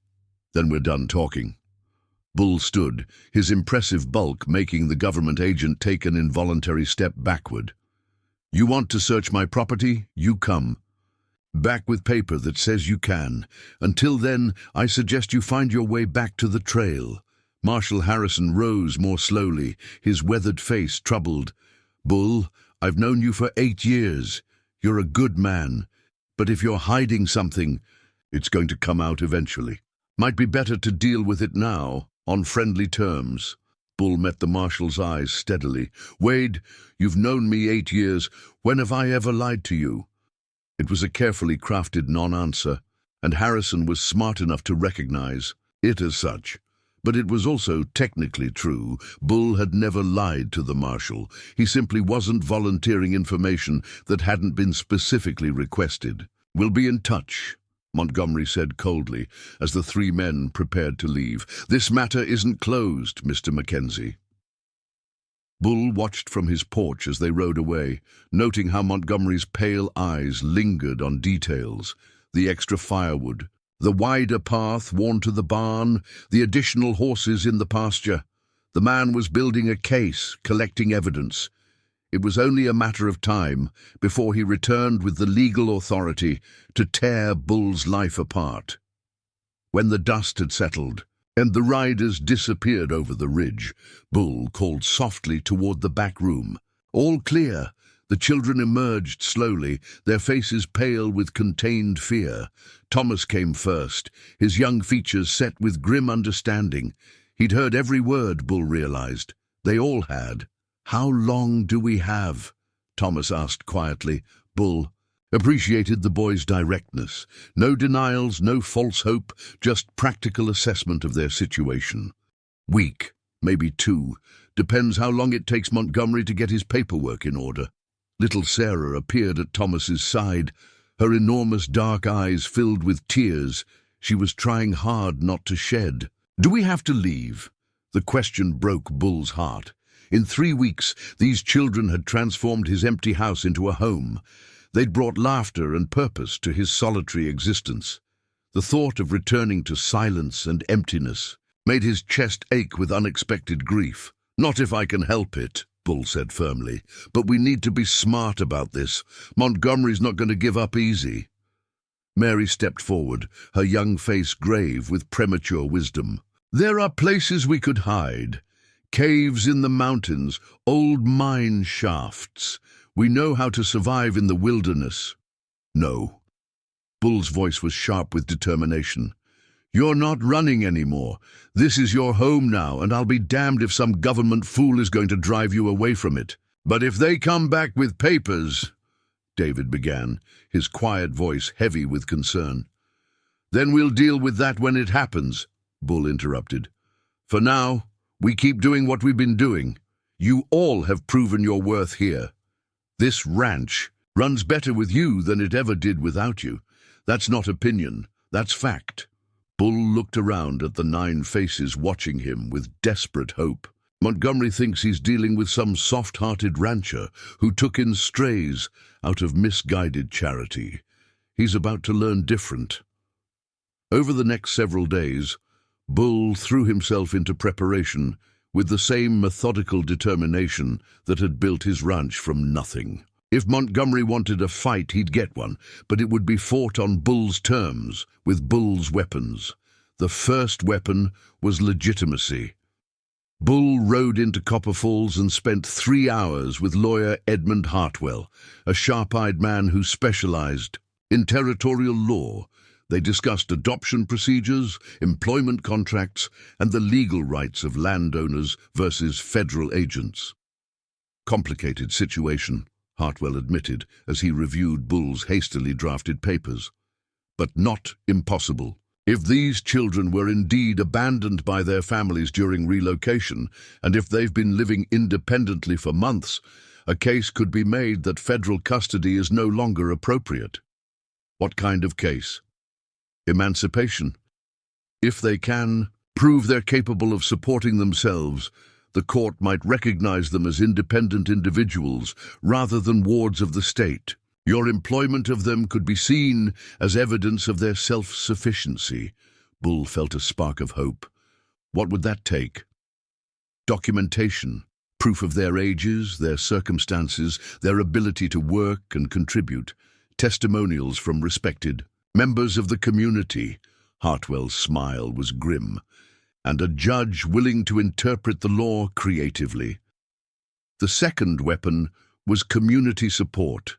Then we're done talking." Bull stood, his impressive bulk making the government agent take an involuntary step backward. "You want to search my property? You come. Back with paper that says you can. Until then, I suggest you find your way back to the trail." Marshal Harrison rose more slowly, his weathered face troubled. "Bull, I've known you for 8 years. You're a good man. But if you're hiding something, it's going to come out eventually. Might be better to deal with it now, on friendly terms." Bull met the marshal's eyes steadily. "Wade, you've known me 8 years. When have I ever lied to you?" It was a carefully crafted non-answer, and Harrison was smart enough to recognize it as such. But it was also technically true. Bull had never lied to the marshal. He simply wasn't volunteering information that hadn't been specifically requested. "We'll be in touch," Montgomery said coldly, as the 3 men prepared to leave. "This matter isn't closed, Mr. Mackenzie." Bull watched from his porch as they rode away, noting how Montgomery's pale eyes lingered on details: the extra firewood, the wider path worn to the barn, the additional horses in the pasture. The man was building a case, collecting evidence. It was only a matter of time before he returned with the legal authority to tear Bull's life apart. When the dust had settled and the riders disappeared over the ridge, Bull called softly toward the back room. "All clear." The children emerged slowly, their faces pale with contained fear. Thomas came first, his young features set with grim understanding. He'd heard every word, Bull realized. They all had. "How long do we have?" Thomas asked quietly. Bull appreciated the boy's directness. No denials, no false hope, just practical assessment of their situation. "Week, maybe 2. Depends how long it takes Montgomery to get his paperwork in order." Little Sarah appeared at Thomas's side, her enormous dark eyes filled with tears. She was trying hard not to shed. "Do we have to leave?" The question broke Bull's heart. In 3 weeks, these children had transformed his empty house into a home. They'd brought laughter and purpose to his solitary existence. The thought of returning to silence and emptiness made his chest ache with unexpected grief. "Not if I can help it," Bull said firmly. "But we need to be smart about this. Montgomery's not going to give up easy." Mary stepped forward, her young face grave with premature wisdom. "There are places we could hide. Caves in the mountains, old mine shafts. We know how to survive in the wilderness." "No." Bull's voice was sharp with determination. "You're not running anymore. This is your home now, and I'll be damned if some government fool is going to drive you away from it. But if they come back with papers," David began, his quiet voice heavy with concern. "Then we'll deal with that when it happens," Bull interrupted. "For now, we keep doing what we've been doing. You all have proven your worth here. This ranch runs better with you than it ever did without you. That's not opinion, that's fact." Bull looked around at the 9 faces watching him with desperate hope. Montgomery thinks he's dealing with some soft-hearted rancher who took in strays out of misguided charity. He's about to learn different. Over the next several days, Bull threw himself into preparation with the same methodical determination that had built his ranch from nothing. If Montgomery wanted a fight, he'd get one, but it would be fought on Bull's terms, with Bull's weapons. The first weapon was legitimacy. Bull rode into Copper Falls and spent 3 hours with lawyer Edmund Hartwell, a sharp-eyed man who specialized in territorial law. They discussed adoption procedures, employment contracts, and the legal rights of landowners versus federal agents. "Complicated situation," Hartwell admitted as he reviewed Bull's hastily drafted papers. "But not impossible." If these children were indeed abandoned by their families during relocation, and if they've been living independently for months, a case could be made that federal custody is no longer appropriate. What kind of case? Emancipation. If they can prove they're capable of supporting themselves, the court might recognize them as independent individuals rather than wards of the state. Your employment of them could be seen as evidence of their self-sufficiency. Bull felt a spark of hope. What would that take? Documentation, proof of their ages, their circumstances, their ability to work and contribute, testimonials from respected members of the community. Hartwell's smile was grim, and a judge willing to interpret the law creatively. The second weapon was community support.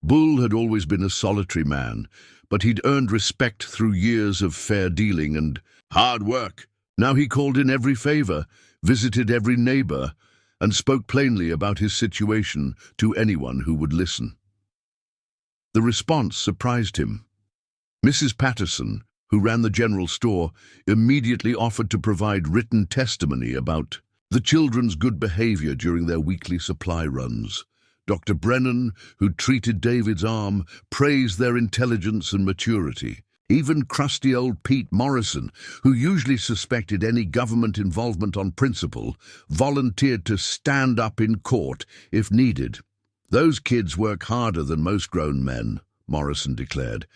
Bull had always been a solitary man, but he'd earned respect through years of fair dealing and hard work. Now he called in every favor, visited every neighbor, and spoke plainly about his situation to anyone who would listen. The response surprised him. Mrs. Patterson, who ran the general store, immediately offered to provide written testimony about the children's good behavior during their weekly supply runs. Dr. Brennan, who treated David's arm, praised their intelligence and maturity. Even crusty old Pete Morrison, who usually suspected any government involvement on principle, volunteered to stand up in court if needed. "Those kids work harder than most grown men," Morrison declared.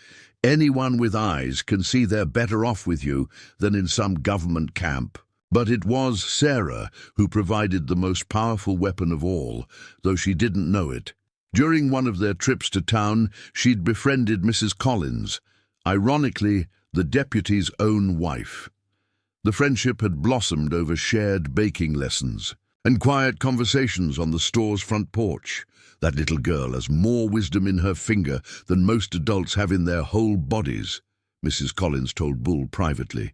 "Anyone with eyes can see they're better off with you than in some government camp." But it was Sarah who provided the most powerful weapon of all, though she didn't know it. During one of their trips to town, she'd befriended Mrs. Collins, ironically, the deputy's own wife. The friendship had blossomed over shared baking lessons and quiet conversations on the store's front porch. "That little girl has more wisdom in her finger than most adults have in their whole bodies," Mrs. Collins told Bull privately.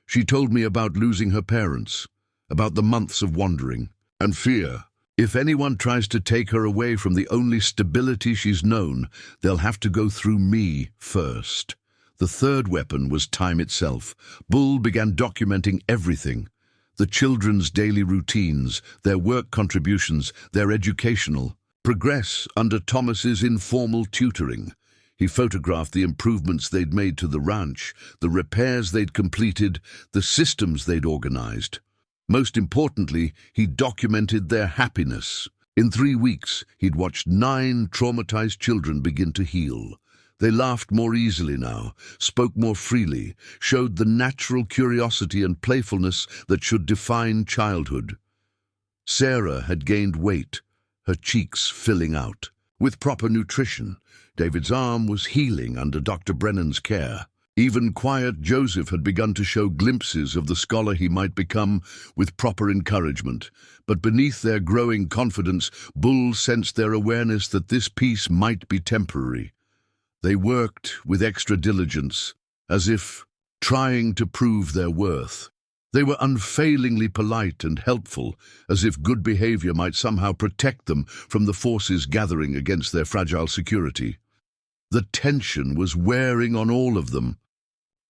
"She told me about losing her parents, about the months of wandering and fear. If anyone tries to take her away from the only stability she's known, they'll have to go through me first." The third weapon was time itself. Bull began documenting everything: the children's daily routines, their work contributions, their educational progress under Thomas's informal tutoring. He photographed the improvements they'd made to the ranch, the repairs they'd completed, the systems they'd organized. Most importantly, he documented their happiness. In 3 weeks, he'd watched 9 traumatized children begin to heal. They laughed more easily now, spoke more freely, showed the natural curiosity and playfulness that should define childhood. Sarah had gained weight, her cheeks filling out. With proper nutrition, David's arm was healing under Dr. Brennan's care. Even quiet Joseph had begun to show glimpses of the scholar he might become with proper encouragement. But beneath their growing confidence, Bull sensed their awareness that this peace might be temporary. They worked with extra diligence, as if trying to prove their worth. They were unfailingly polite and helpful, as if good behavior might somehow protect them from the forces gathering against their fragile security. The tension was wearing on all of them.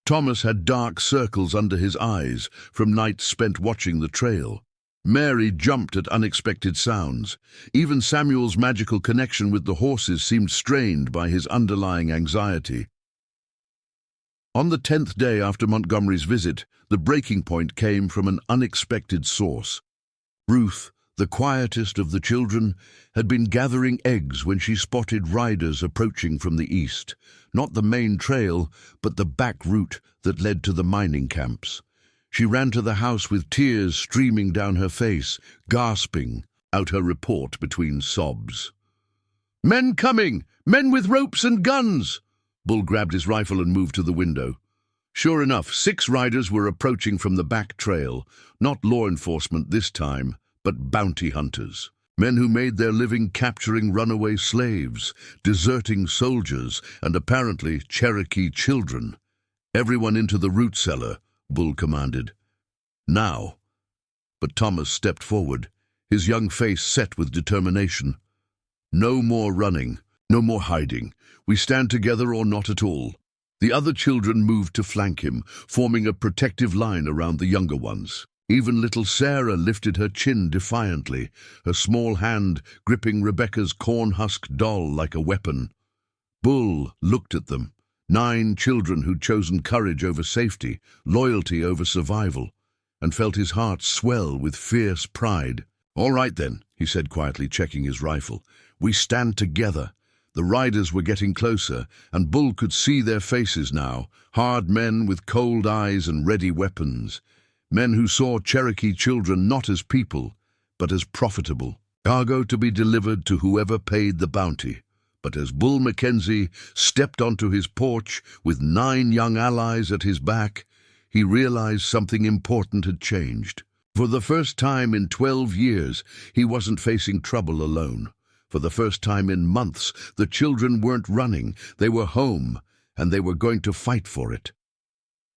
Thomas had dark circles under his eyes from nights spent watching the trail. Mary jumped at unexpected sounds. Even Samuel's magical connection with the horses seemed strained by his underlying anxiety. On the 10th day after Montgomery's visit, the breaking point came from an unexpected source. Ruth, the quietest of the children, had been gathering eggs when she spotted riders approaching from the east. Not the main trail, but the back route that led to the mining camps. She ran to the house with tears streaming down her face, gasping out her report between sobs. "Men coming! Men with ropes and guns!" Bull grabbed his rifle and moved to the window. Sure enough, 6 riders were approaching from the back trail, not law enforcement this time, but bounty hunters. Men who made their living capturing runaway slaves, deserting soldiers, and apparently Cherokee children. "Everyone into the root cellar," Bull commanded. "Now." But Thomas stepped forward, his young face set with determination. "No more running, no more hiding. We stand together or not at all. The other children moved to flank him, forming a protective line around the younger ones. Even little Sarah lifted her chin defiantly, her small hand gripping Rebecca's corn-husk doll like a weapon. Bull looked at them, 9 children who'd chosen courage over safety, loyalty over survival, and felt his heart swell with fierce pride. "All right then," he said quietly, checking his rifle. "We stand together." The riders were getting closer, and Bull could see their faces now, hard men with cold eyes and ready weapons. Men who saw Cherokee children not as people, but as profitable, cargo to be delivered to whoever paid the bounty. But as Bull Mackenzie stepped onto his porch with 9 young allies at his back, he realized something important had changed. For the first time in 12 years, he wasn't facing trouble alone. For the first time in months, the children weren't running, they were home, and they were going to fight for it.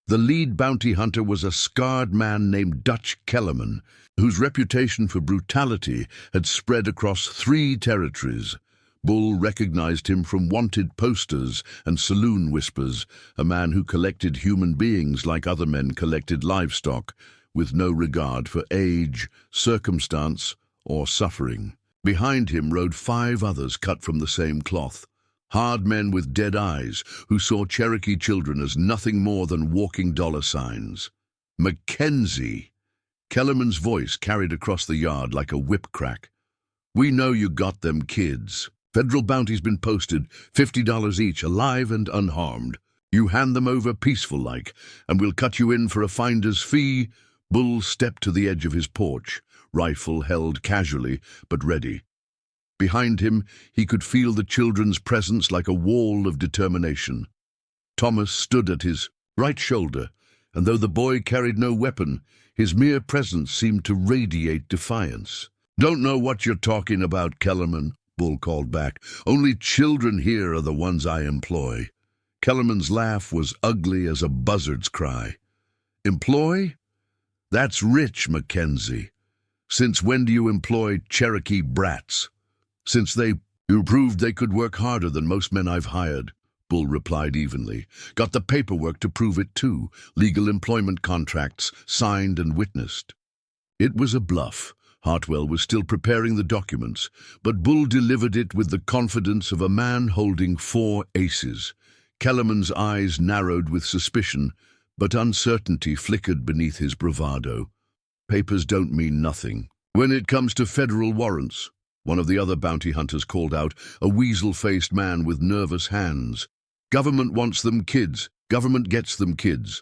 The lead bounty hunter was a scarred man named Dutch Kellerman, whose reputation for brutality had spread across 3 territories. Bull recognized him from wanted posters and saloon whispers, a man who collected human beings like other men collected livestock, with no regard for age, circumstance, or suffering. Behind him rode 5 others cut from the same cloth, hard men with dead eyes who saw Cherokee children as nothing more than walking dollar signs. "Mackenzie!" Kellerman's voice carried across the yard like a whip crack. "We know you got them kids. Federal bounty's been posted, $50 each, alive and unharmed. You hand them over peaceful-like, and we'll cut you in for a finder's fee." Bull stepped to the edge of his porch, rifle held casually but ready. Behind him, he could feel the children's presence like a wall of determination. Thomas stood at his right shoulder, and though the boy carried no weapon, his mere presence seemed to radiate defiance. "Don't know what you're talking about, Kellerman," Bull called back. "Only children here are the ones I employ." Kellerman's laugh was ugly as a buzzard's cry. "Employ? That's rich, Mackenzie. Since when do you employ Cherokee brats?" "Since you proved they could work harder than most men I've hired," Bull replied evenly. "Got the paperwork to prove it too, legal employment contracts, signed and witnessed." It was a bluff. Hartwell was still preparing the documents, but Bull delivered it with the confidence of a man holding 4 aces. Kellerman's eyes narrowed with suspicion, but uncertainty flickered beneath his bravado. "Papers don't mean nothing. When it comes to federal warrants," one of the other bounty hunters called out, a weasel-faced man with nervous hands. "Government wants them kids. Government gets them kids."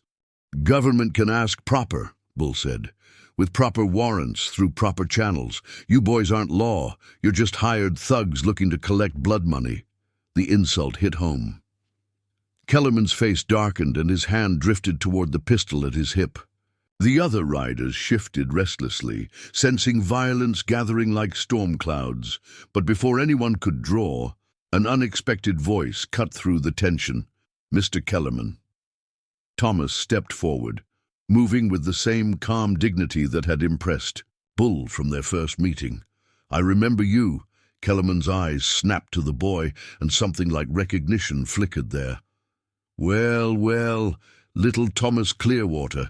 "Government can ask proper," Bull said. "With proper warrants, through proper channels. You boys aren't law. You're just hired thugs looking to collect blood money." The insult hit home. Kellerman's face darkened and his hand drifted toward the pistol at his hip. The other riders shifted restlessly, sensing violence gathering like storm clouds. But before anyone could draw, an unexpected voice cut through the tension. "Mr. Kellerman." Thomas stepped forward, moving with the same calm dignity that had impressed Bull from their first meeting. "I remember you." Kellerman's eyes snapped to the boy, and something like recognition flickered there. "Well, well, little Thomas Clearwater.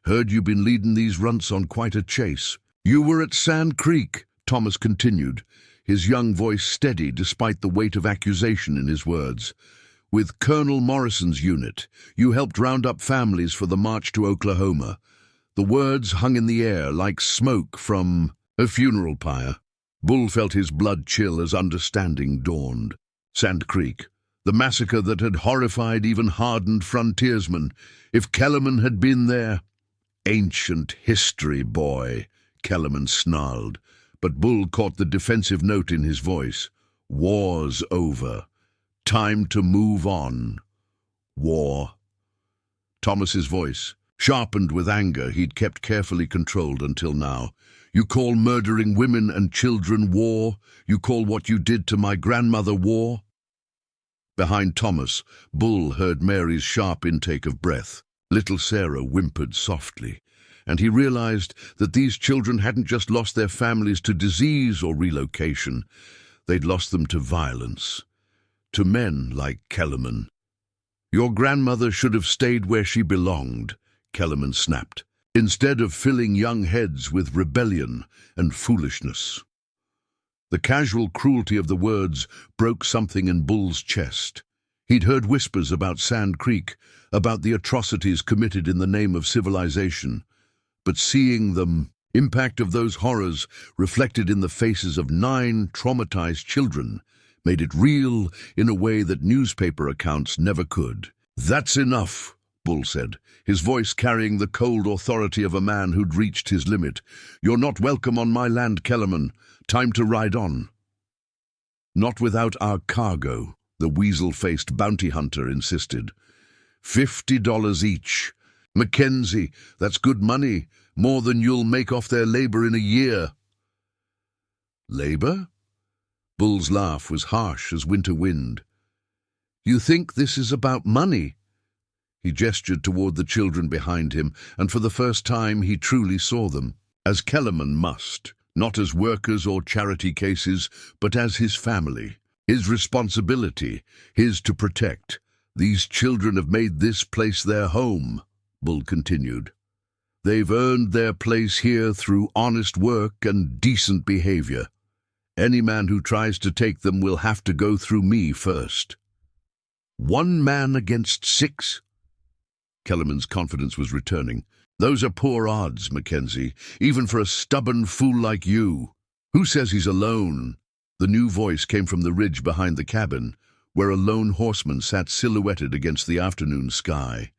Heard you been leading these runts on quite a chase." "You were at Sand Creek," Thomas continued, his young voice steady despite the weight of accusation in his words. "With Colonel Morrison's unit, you helped round up families for the march to Oklahoma." The words hung in the air like smoke from a funeral pyre. Bull felt his blood chill as understanding dawned. Sand Creek, the massacre that had horrified even hardened frontiersmen. If Kellerman had been there— "Ancient history, boy," Kellerman snarled, but Bull caught the defensive note in his voice. "War's over. Time to move on. War." Thomas's voice, sharpened with anger he'd kept carefully controlled until now. "You call murdering women and children war? You call what you did to my grandmother war?" Behind Thomas, Bull heard Mary's sharp intake of breath. Little Sarah whimpered softly, and he realized that these children hadn't just lost their families to disease or relocation. They'd lost them to violence, to men like Kellerman. Your grandmother should have stayed where she belonged, Kellerman snapped, instead of filling young heads with rebellion and foolishness. The casual cruelty of the words broke something in Bull's chest. He'd heard whispers about Sand Creek, about the atrocities committed in the name of civilization, but seeing the impact of those horrors reflected in the faces of 9 traumatized children made it real in a way that newspaper accounts never could. "That's enough," Bull said, his voice carrying the cold authority of a man who'd reached his limit. "You're not welcome on my land, Kellerman. Time to ride on." "Not without our cargo," the weasel-faced bounty hunter insisted. $50 each. Mackenzie, that's good money, more than you'll make off their labor in a year." "Labor?" Bull's laugh was harsh as winter wind. "You think this is about money?" He gestured toward the children behind him, and for the first time he truly saw them, as Kellerman must, not as workers or charity cases, but as his family, his responsibility, his to protect. "These children have made this place their home," Bull continued. "They've earned their place here through honest work and decent behavior. Any man who tries to take them will have to go through me first." "1 man against 6? Kellerman's confidence was returning. "Those are poor odds, Mackenzie, even for a stubborn fool like you. Who says he's alone?" The new voice came from the ridge behind the cabin, where a lone horseman sat silhouetted against the afternoon sky.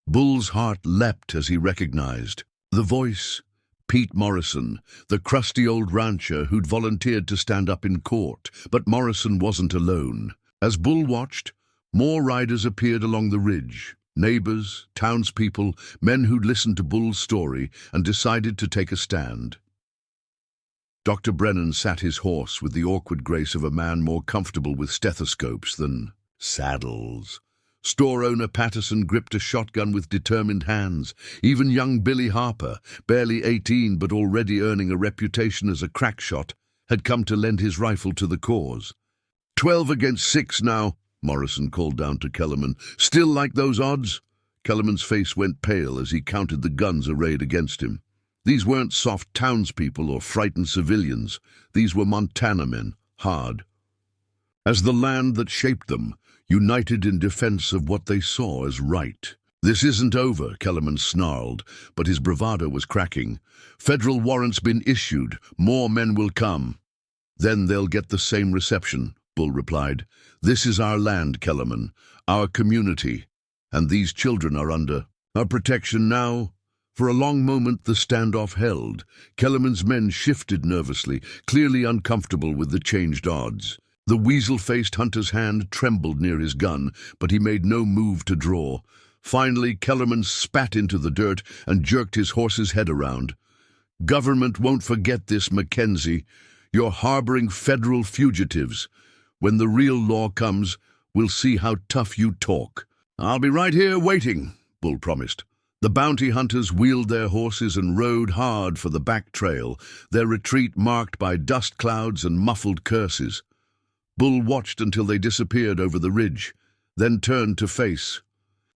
Bull's heart leapt as he recognized the voice. Pete Morrison, the crusty old rancher who'd volunteered to stand up in court. But Morrison wasn't alone. As Bull watched, more riders appeared along the ridge. Neighbors, townspeople, men who'd listened to Bull's story and decided to take a stand. Dr. Brennan sat his horse with the awkward grace of a man more comfortable with stethoscopes than saddles. Store owner Patterson gripped a shotgun with determined hands. Even young Billy Harper, barely 18 but already earning a reputation as a crack shot, had come to lend his rifle to the cause. 12 against 6 now," Morrison called down to Kellerman. "Still like those odds?" Kellerman's face went pale as he counted the guns arrayed against him. These weren't soft townspeople or frightened civilians. These were Montana men, hard as the land that shaped them, united in defense of what they saw as right. "This isn't over," Kellerman snarled, but his bravado was cracking. "Federal warrants been issued. More men will come." "Then they'll get the same reception," Bull replied. "This is our land, Kellerman, our community, and these children are under our protection now." For a long moment the standoff held. Kellerman's men shifted nervously, clearly uncomfortable with the changed odds. The weasel-faced hunter's hand trembled near his gun, but he made no move to draw. Finally, Kellerman spat into the dirt and jerked his horse's head around. "Government won't forget this, Mackenzie. You're harboring federal fugitives. When the real law comes, we'll see how tough you talk." "I'll be right here waiting," Bull promised. The bounty hunters wheeled their horses and rode hard for the back trail, their retreat marked by dust clouds and muffled curses. Bull watched until they disappeared over the ridge, then turned to face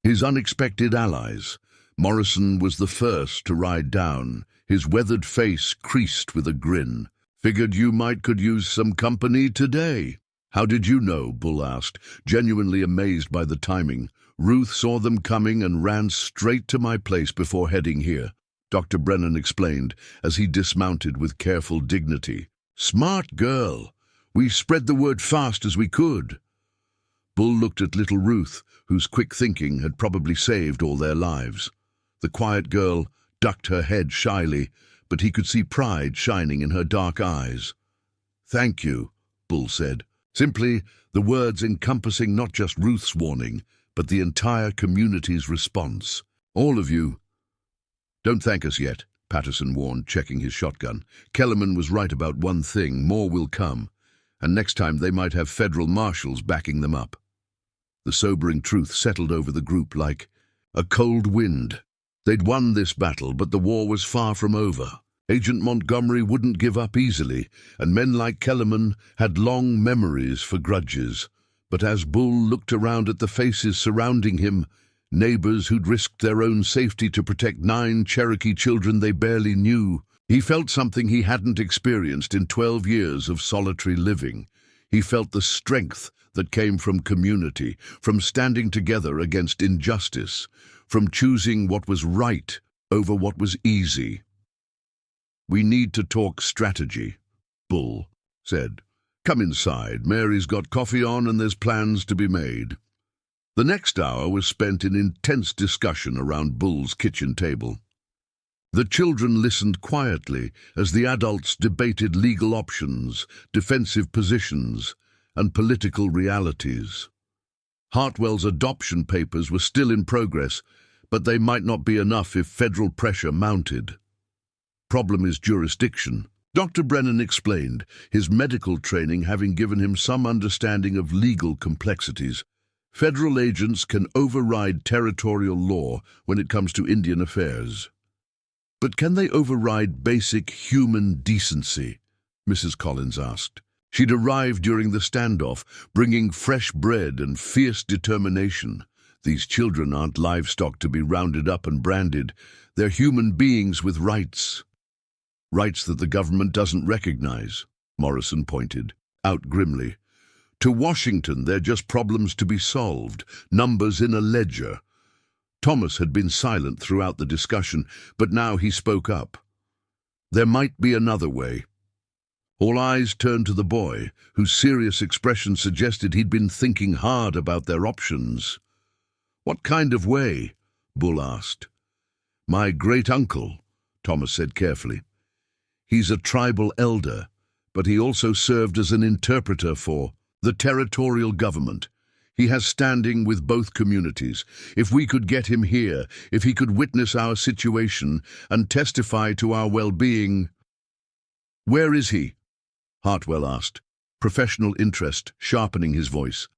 his unexpected allies. Morrison was the first to ride down, his weathered face creased with a grin. "Figured you could use some company today." "How did you know?" Bull asked, genuinely amazed by the timing. "Ruth saw them coming and ran straight to my place before heading here," Dr. Brennan explained as he dismounted with careful dignity. "Smart girl. We spread the word fast as we could." Bull looked at little Ruth, whose quick thinking had probably saved all their lives. The quiet girl ducked her head shyly, but he could see pride shining in her dark eyes. "Thank you," Bull said, simply the words encompassing not just Ruth's warning, but the entire community's response. "All of you." "Don't thank us yet," Patterson warned, checking his shotgun. "Kellerman was right about one thing: more will come. And next time they might have federal marshals backing them up." The sobering truth settled over the group like a cold wind. They'd won this battle, but the war was far from over. Agent Montgomery wouldn't give up easily, and men like Kellerman had long memories for grudges. But as Bull looked around at the faces surrounding him, neighbors who'd risked their own safety to protect 9 Cherokee children they barely knew, he felt something he hadn't experienced in 12 years of solitary living. He felt the strength that came from community, from standing together against injustice, from choosing what was right over what was easy. "We need to talk strategy," Bull said. "Come inside. Mary's got coffee on and there's plans to be made." The next hour was spent in intense discussion around Bull's kitchen table. The children listened quietly as the adults debated legal options, defensive positions, and political realities. Hartwell's adoption papers were still in progress, but they might not be enough if federal pressure mounted. "Problem is jurisdiction," Dr. Brennan explained, his medical training having given him some understanding of legal complexities. "Federal agents can override territorial law when it comes to Indian affairs. But can they override basic human decency?" Mrs. Collins asked. She'd arrived during the standoff, bringing fresh bread and fierce determination. "These children aren't livestock to be rounded up and branded. They're human beings with rights. Rights that the government doesn't recognize," Morrison pointed out grimly. "To Washington, they're just problems to be solved, numbers in a ledger." Thomas had been silent throughout the discussion, but now he spoke up. "There might be another way." All eyes turned to the boy, whose serious expression suggested he'd been thinking hard about their options. "What kind of way?" Bull asked. "My great-uncle," Thomas said carefully. "He's a tribal elder, but he also served as an interpreter for the territorial government. He has standing with both communities. If we could get him here, if he could witness our situation and testify to our well-being—" "Where is he?" Hartwell asked, professional interest sharpening his voice.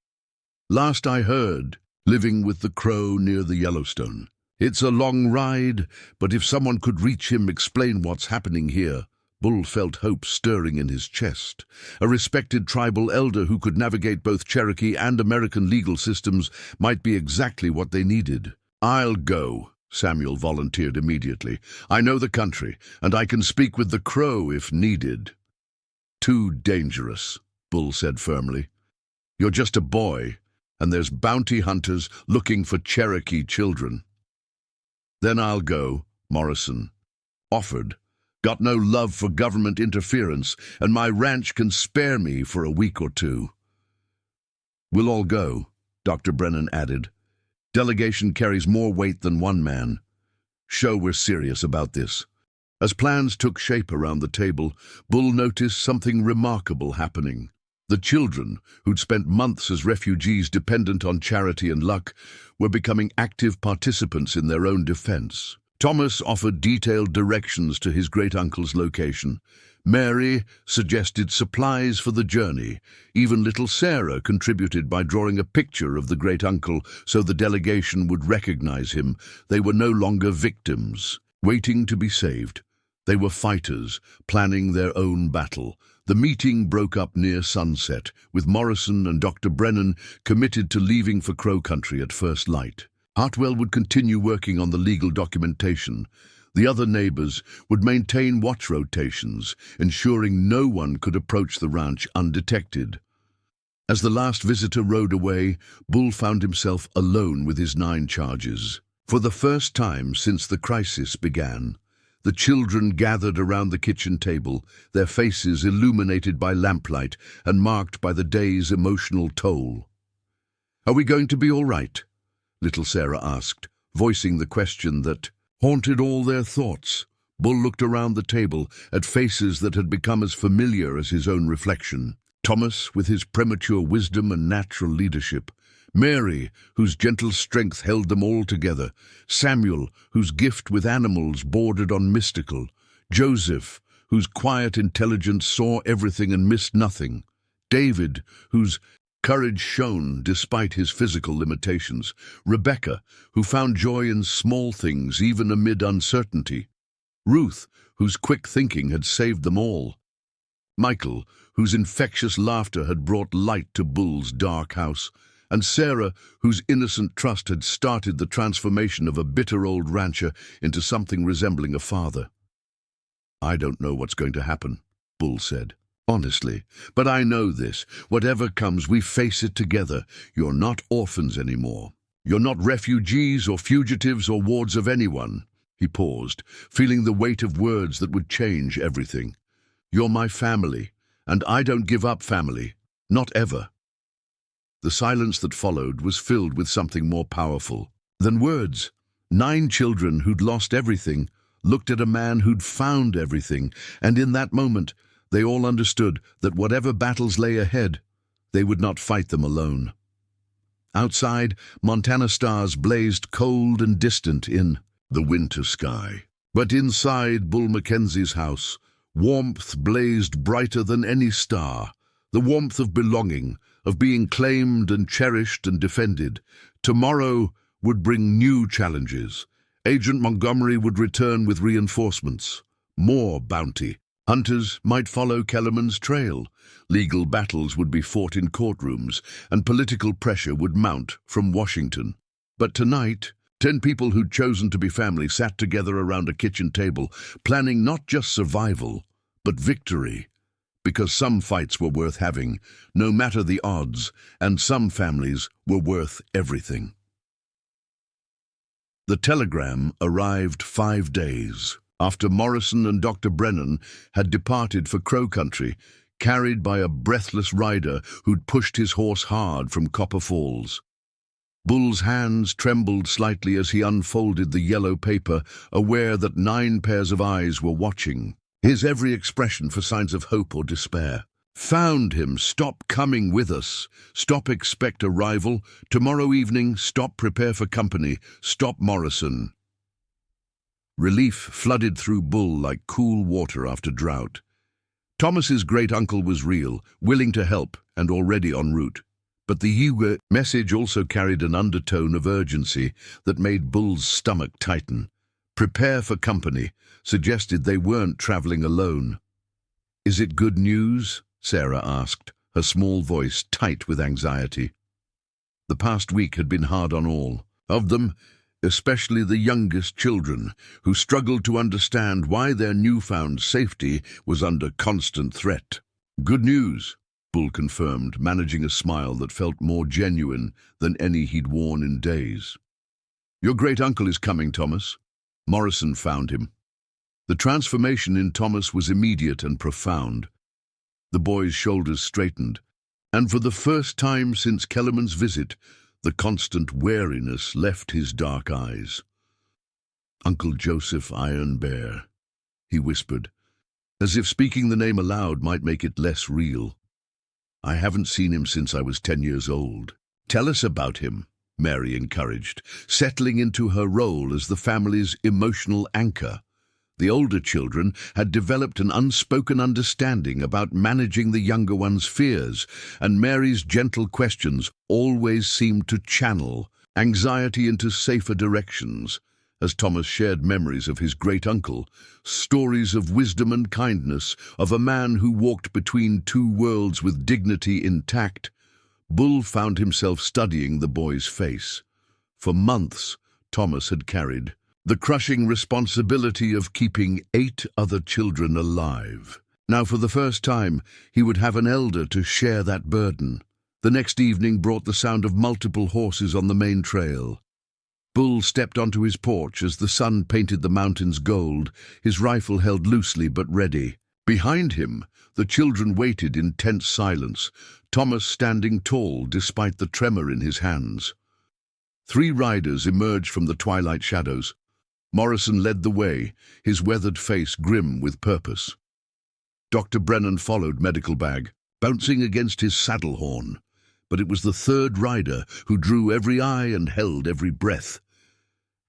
"Last I heard, living with the Crow near the Yellowstone. It's a long ride, but if someone could reach him, explain what's happening here." Bull felt hope stirring in his chest. A respected tribal elder who could navigate both Cherokee and American legal systems might be exactly what they needed. "I'll go," Samuel volunteered immediately. "I know the country, and I can speak with the Crow if needed." "Too dangerous," Bull said firmly. "You're just a boy, and there's bounty hunters looking for Cherokee children." "Then I'll go," Morrison offered. "Got no love for government interference, and my ranch can spare me for a week or 2. "We'll all go," Dr. Brennan added. "Delegation carries more weight than one man. Show we're serious about this." As plans took shape around the table, Bull noticed something remarkable happening. The children, who'd spent months as refugees dependent on charity and luck, were becoming active participants in their own defense. Thomas offered detailed directions to his great-uncle's location. Mary suggested supplies for the journey. Even little Sarah contributed by drawing a picture of the great-uncle so the delegation would recognize him. They were no longer victims, waiting to be saved. They were fighters, planning their own battle. The meeting broke up near sunset, with Morrison and Dr. Brennan committed to leaving for Crow Country at first light. Hartwell would continue working on the legal documentation. The other neighbors would maintain watch rotations, ensuring no one could approach the ranch undetected. As the last visitor rode away, Bull found himself alone with his 9 charges. For the first time since the crisis began, the children gathered around the kitchen table, their faces illuminated by lamplight and marked by the day's emotional toll. "Are we going to be all right?" little Sarah asked, voicing the question that haunted all their thoughts. Bull looked around the table at faces that had become as familiar as his own reflection. Thomas, with his premature wisdom and natural leadership. Mary, whose gentle strength held them all together. Samuel, whose gift with animals bordered on mystical. Joseph, whose quiet intelligence saw everything and missed nothing. David, whose courage shone despite his physical limitations. Rebecca, who found joy in small things even amid uncertainty. Ruth, whose quick thinking had saved them all. Michael, whose infectious laughter had brought light to Bull's dark house, and Sarah, whose innocent trust had started the transformation of a bitter old rancher into something resembling a father. "I don't know what's going to happen," Bull said, honestly, "but I know this. Whatever comes, we face it together. You're not orphans anymore. You're not refugees or fugitives or wards of anyone." He paused, feeling the weight of words that would change everything. "You're my family, and I don't give up family. Not ever." The silence that followed was filled with something more powerful than words. 9 children who'd lost everything looked at a man who'd found everything, and in that moment, they all understood that whatever battles lay ahead, they would not fight them alone. Outside, Montana stars blazed cold and distant in the winter sky. But inside Bull Mackenzie's house, warmth blazed brighter than any star, the warmth of belonging, of being claimed and cherished and defended. Tomorrow would bring new challenges. Agent Montgomery would return with reinforcements, more bounty. Hunters might follow Kellerman's trail. Legal battles would be fought in courtrooms, and political pressure would mount from Washington. But tonight, 10 people who'd chosen to be family sat together around a kitchen table, planning not just survival, but victory. Because some fights were worth having, no matter the odds, and some families were worth everything. The telegram arrived 5 days after Morrison and Dr. Brennan had departed for Crow Country, carried by a breathless rider who'd pushed his horse hard from Copper Falls. Bull's hands trembled slightly as he unfolded the yellow paper, aware that 9 pairs of eyes were watching, his every expression for signs of hope or despair. "Found him. Stop coming with us. Stop expect arrival. Tomorrow evening, stop prepare for company. Stop Morrison." Relief flooded through Bull like cool water after drought. Thomas's great-uncle was real, willing to help, and already en route. But the Yuga message also carried an undertone of urgency that made Bull's stomach tighten. "Prepare for company" suggested they weren't traveling alone. "Is it good news?" Sarah asked, her small voice tight with anxiety. The past week had been hard on all of them, especially the youngest children, who struggled to understand why their newfound safety was under constant threat. "Good news," Bull confirmed, managing a smile that felt more genuine than any he'd worn in days. "Your great-uncle is coming, Thomas." Morrison found him. The transformation in Thomas was immediate and profound. The boy's shoulders straightened, and for the first time since Kellerman's visit, the constant wariness left his dark eyes. "Uncle Joseph Iron Bear," he whispered, as if speaking the name aloud might make it less real. "I haven't seen him since I was 10 years old." "Tell us about him," Mary encouraged, settling into her role as the family's emotional anchor. The older children had developed an unspoken understanding about managing the younger one's fears, and Mary's gentle questions always seemed to channel anxiety into safer directions. As Thomas shared memories of his great-uncle, stories of wisdom and kindness, of a man who walked between 2 worlds with dignity intact, Bull found himself studying the boy's face. For months, Thomas had carried the crushing responsibility of keeping 8 other children alive. Now, for the first time, he would have an elder to share that burden. The next evening brought the sound of multiple horses on the main trail. Bull stepped onto his porch as the sun painted the mountains gold, his rifle held loosely but ready. Behind him, the children waited in tense silence, Thomas standing tall despite the tremor in his hands. 3 riders emerged from the twilight shadows. Morrison led the way, his weathered face grim with purpose. Dr. Brennan followed, medical bag, bouncing against his saddle horn. But it was the 3rd rider who drew every eye and held every breath.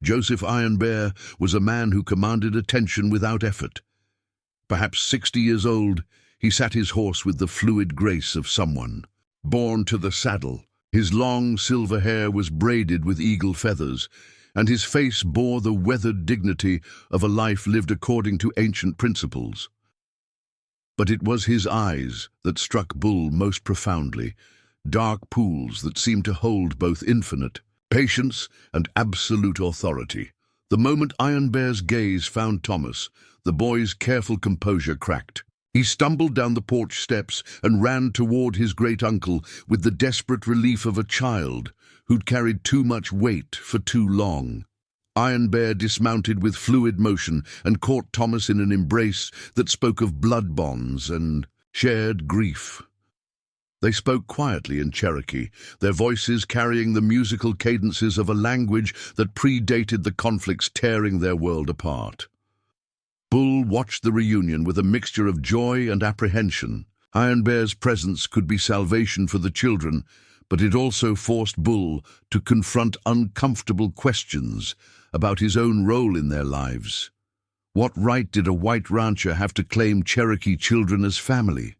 Joseph Iron Bear was a man who commanded attention without effort. Perhaps 60 years old, he sat his horse with the fluid grace of someone born to the saddle. His long silver hair was braided with eagle feathers, and his face bore the weathered dignity of a life lived according to ancient principles. But it was his eyes that struck Bull most profoundly, dark pools that seemed to hold both infinite patience and absolute authority. The moment Iron Bear's gaze found Thomas, the boy's careful composure cracked. He stumbled down the porch steps and ran toward his great-uncle with the desperate relief of a child who'd carried too much weight for too long. Iron Bear dismounted with fluid motion and caught Thomas in an embrace that spoke of blood bonds and shared grief. They spoke quietly in Cherokee, their voices carrying the musical cadences of a language that predated the conflicts tearing their world apart. Bull watched the reunion with a mixture of joy and apprehension. Iron Bear's presence could be salvation for the children, but it also forced Bull to confront uncomfortable questions about his own role in their lives. What right did a white rancher have to claim Cherokee children as family?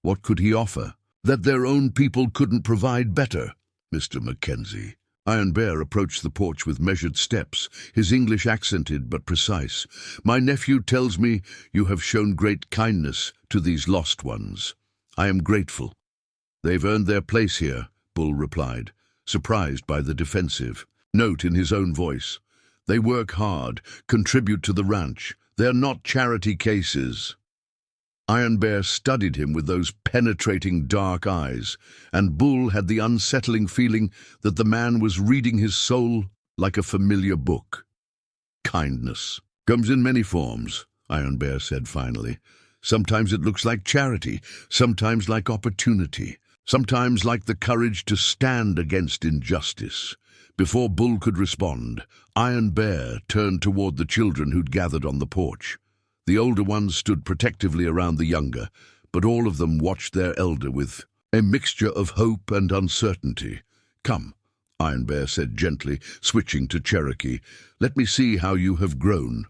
What could he offer that their own people couldn't provide better? Mr. Mackenzie. Iron Bear approached the porch with measured steps, his English accented but precise. My nephew tells me you have shown great kindness to these lost ones. I am grateful. They've earned their place here, Bull replied, surprised by the defensive note in his own voice. They work hard, contribute to the ranch. They're not charity cases. Iron Bear studied him with those penetrating dark eyes, and Bull had the unsettling feeling that the man was reading his soul like a familiar book. Kindness comes in many forms, Iron Bear said finally. Sometimes it looks like charity, sometimes like opportunity, sometimes like the courage to stand against injustice. Before Bull could respond, Iron Bear turned toward the children who'd gathered on the porch. The older ones stood protectively around the younger, but all of them watched their elder with a mixture of hope and uncertainty. Come, Iron Bear said gently, switching to Cherokee. Let me see how you have grown.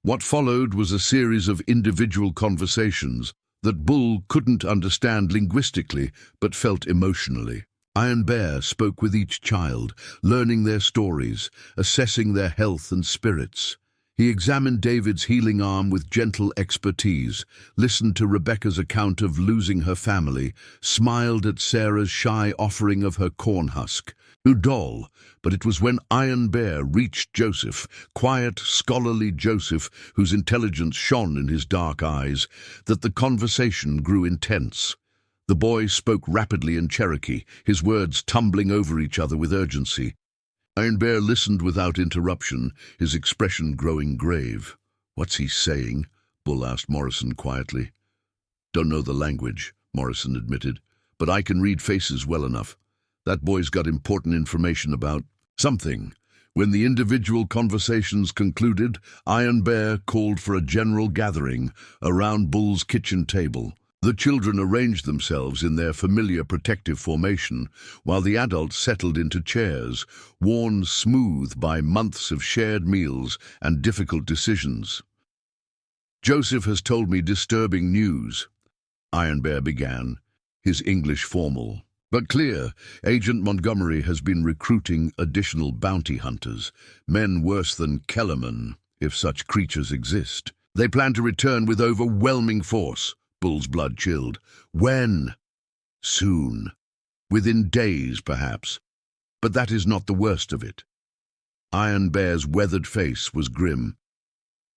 What followed was a series of individual conversations that Bull couldn't understand linguistically, but felt emotionally. Iron Bear spoke with each child, learning their stories, assessing their health and spirits. He examined David's healing arm with gentle expertise, listened to Rebecca's account of losing her family, smiled at Sarah's shy offering of her corn husk. Udall, but it was when Iron Bear reached Joseph, quiet, scholarly Joseph, whose intelligence shone in his dark eyes, that the conversation grew intense. The boy spoke rapidly in Cherokee, his words tumbling over each other with urgency. Iron Bear listened without interruption, his expression growing grave. What's he saying? Bull asked Morrison quietly. Don't know the language, Morrison admitted, but I can read faces well enough. That boy's got important information about something. When the individual conversations concluded, Iron Bear called for a general gathering around Bull's kitchen table. The children arranged themselves in their familiar protective formation, while the adults settled into chairs, worn smooth by months of shared meals and difficult decisions. Joseph has told me disturbing news, Iron Bear began, his English formal. But clear, Agent Montgomery has been recruiting additional bounty hunters, men worse than Kellerman, if such creatures exist. They plan to return with overwhelming force. Bull's blood chilled. When? Soon. Within days, perhaps. But that is not the worst of it. Iron Bear's weathered face was grim.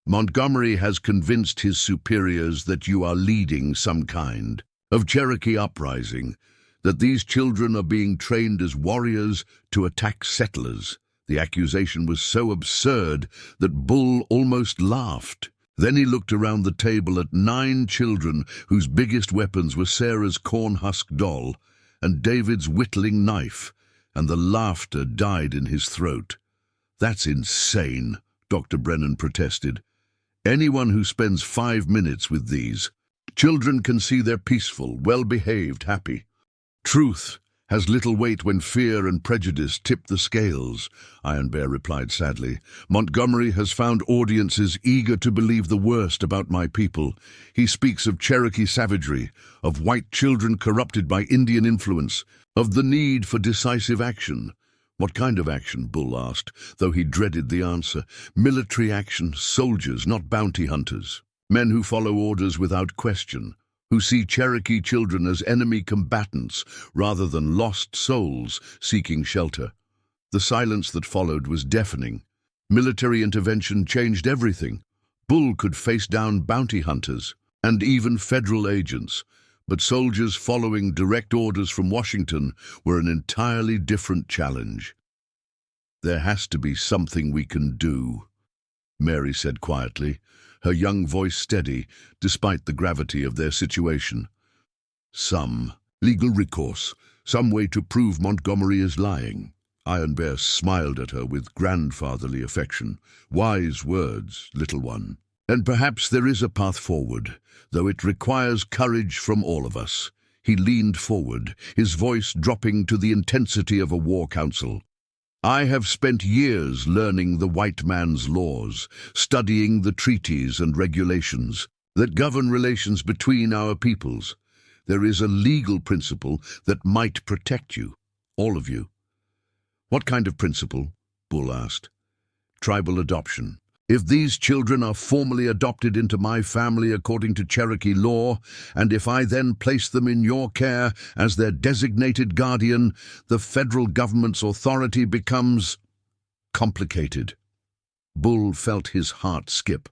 Montgomery has convinced his superiors that you are leading some kind of Cherokee uprising, that these children are being trained as warriors to attack settlers. The accusation was so absurd that Bull almost laughed. Then he looked around the table at 9 children whose biggest weapons were Sarah's corn-husk doll and David's whittling knife, and the laughter died in his throat. That's insane, Dr. Brennan protested. Anyone who spends 5 minutes with these children can see they're peaceful, well-behaved, happy. Truth has little weight when fear and prejudice tip the scales, Iron Bear replied sadly. Montgomery has found audiences eager to believe the worst about my people. He speaks of Cherokee savagery, of white children corrupted by Indian influence, of the need for decisive action. What kind of action? Bull asked, though he dreaded the answer. Military action, soldiers, not bounty hunters. Men who follow orders without question. who see Cherokee children as enemy combatants rather than lost souls seeking shelter. The silence that followed was deafening. Military intervention changed everything. Bull could face down bounty hunters and even federal agents, but soldiers following direct orders from Washington were an entirely different challenge. "There has to be something we can do," Mary said quietly, her young voice steady despite the gravity of their situation. "Some legal recourse, some way to prove Montgomery is lying." Iron Bear smiled at her with grandfatherly affection. "Wise words, little one. And perhaps there is a path forward, though it requires courage from all of us." He leaned forward, his voice dropping to the intensity of a war council. "I have spent years learning the white man's laws, studying the treaties and regulations that govern relations between our peoples. There is a legal principle that might protect you, all of you." "What kind of principle?" Bull asked. "Tribal adoption. If these children are formally adopted into my family according to Cherokee law, and if I then place them in your care as their designated guardian, the federal government's authority becomes complicated." Bull felt his heart skip.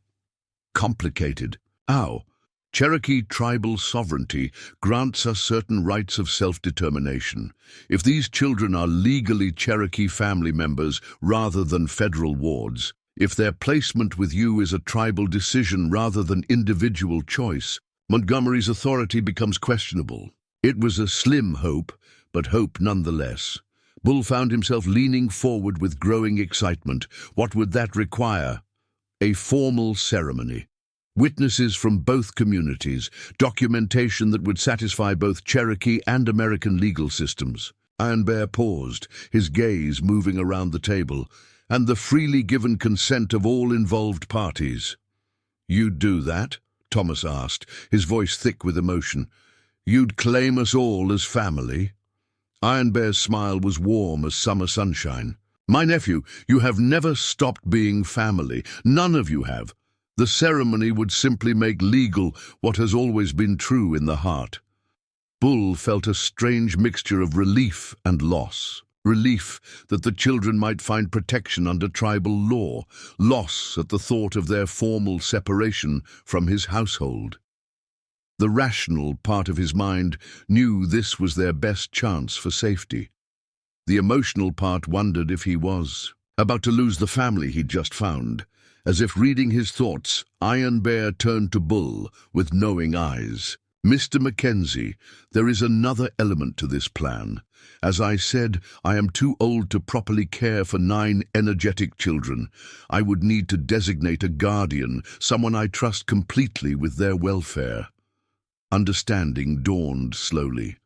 Complicated. How? Cherokee tribal sovereignty grants us certain rights of self-determination. If these children are legally Cherokee family members rather than federal wards, if their placement with you is a tribal decision rather than individual choice, Montgomery's authority becomes questionable. It was a slim hope, but hope nonetheless. Bull found himself leaning forward with growing excitement. What would that require? A formal ceremony. Witnesses from both communities, documentation that would satisfy both Cherokee and American legal systems. Iron Bear paused, his gaze moving around the table, and the freely given consent of all involved parties. "You'd do that?" Thomas asked, his voice thick with emotion. "You'd claim us all as family?" Iron Bear's smile was warm as summer sunshine. "My nephew, you have never stopped being family. None of you have. The ceremony would simply make legal what has always been true in the heart." Bull felt a strange mixture of relief and loss. Relief that the children might find protection under tribal law, loss at the thought of their formal separation from his household. The rational part of his mind knew this was their best chance for safety. The emotional part wondered if he was about to lose the family he'd just found. As if reading his thoughts, Iron Bear turned to Bull with knowing eyes. "Mr. Mackenzie, there is another element to this plan. As I said, I am too old to properly care for 9 energetic children. I would need to designate a guardian, someone I trust completely with their welfare." Understanding dawned slowly.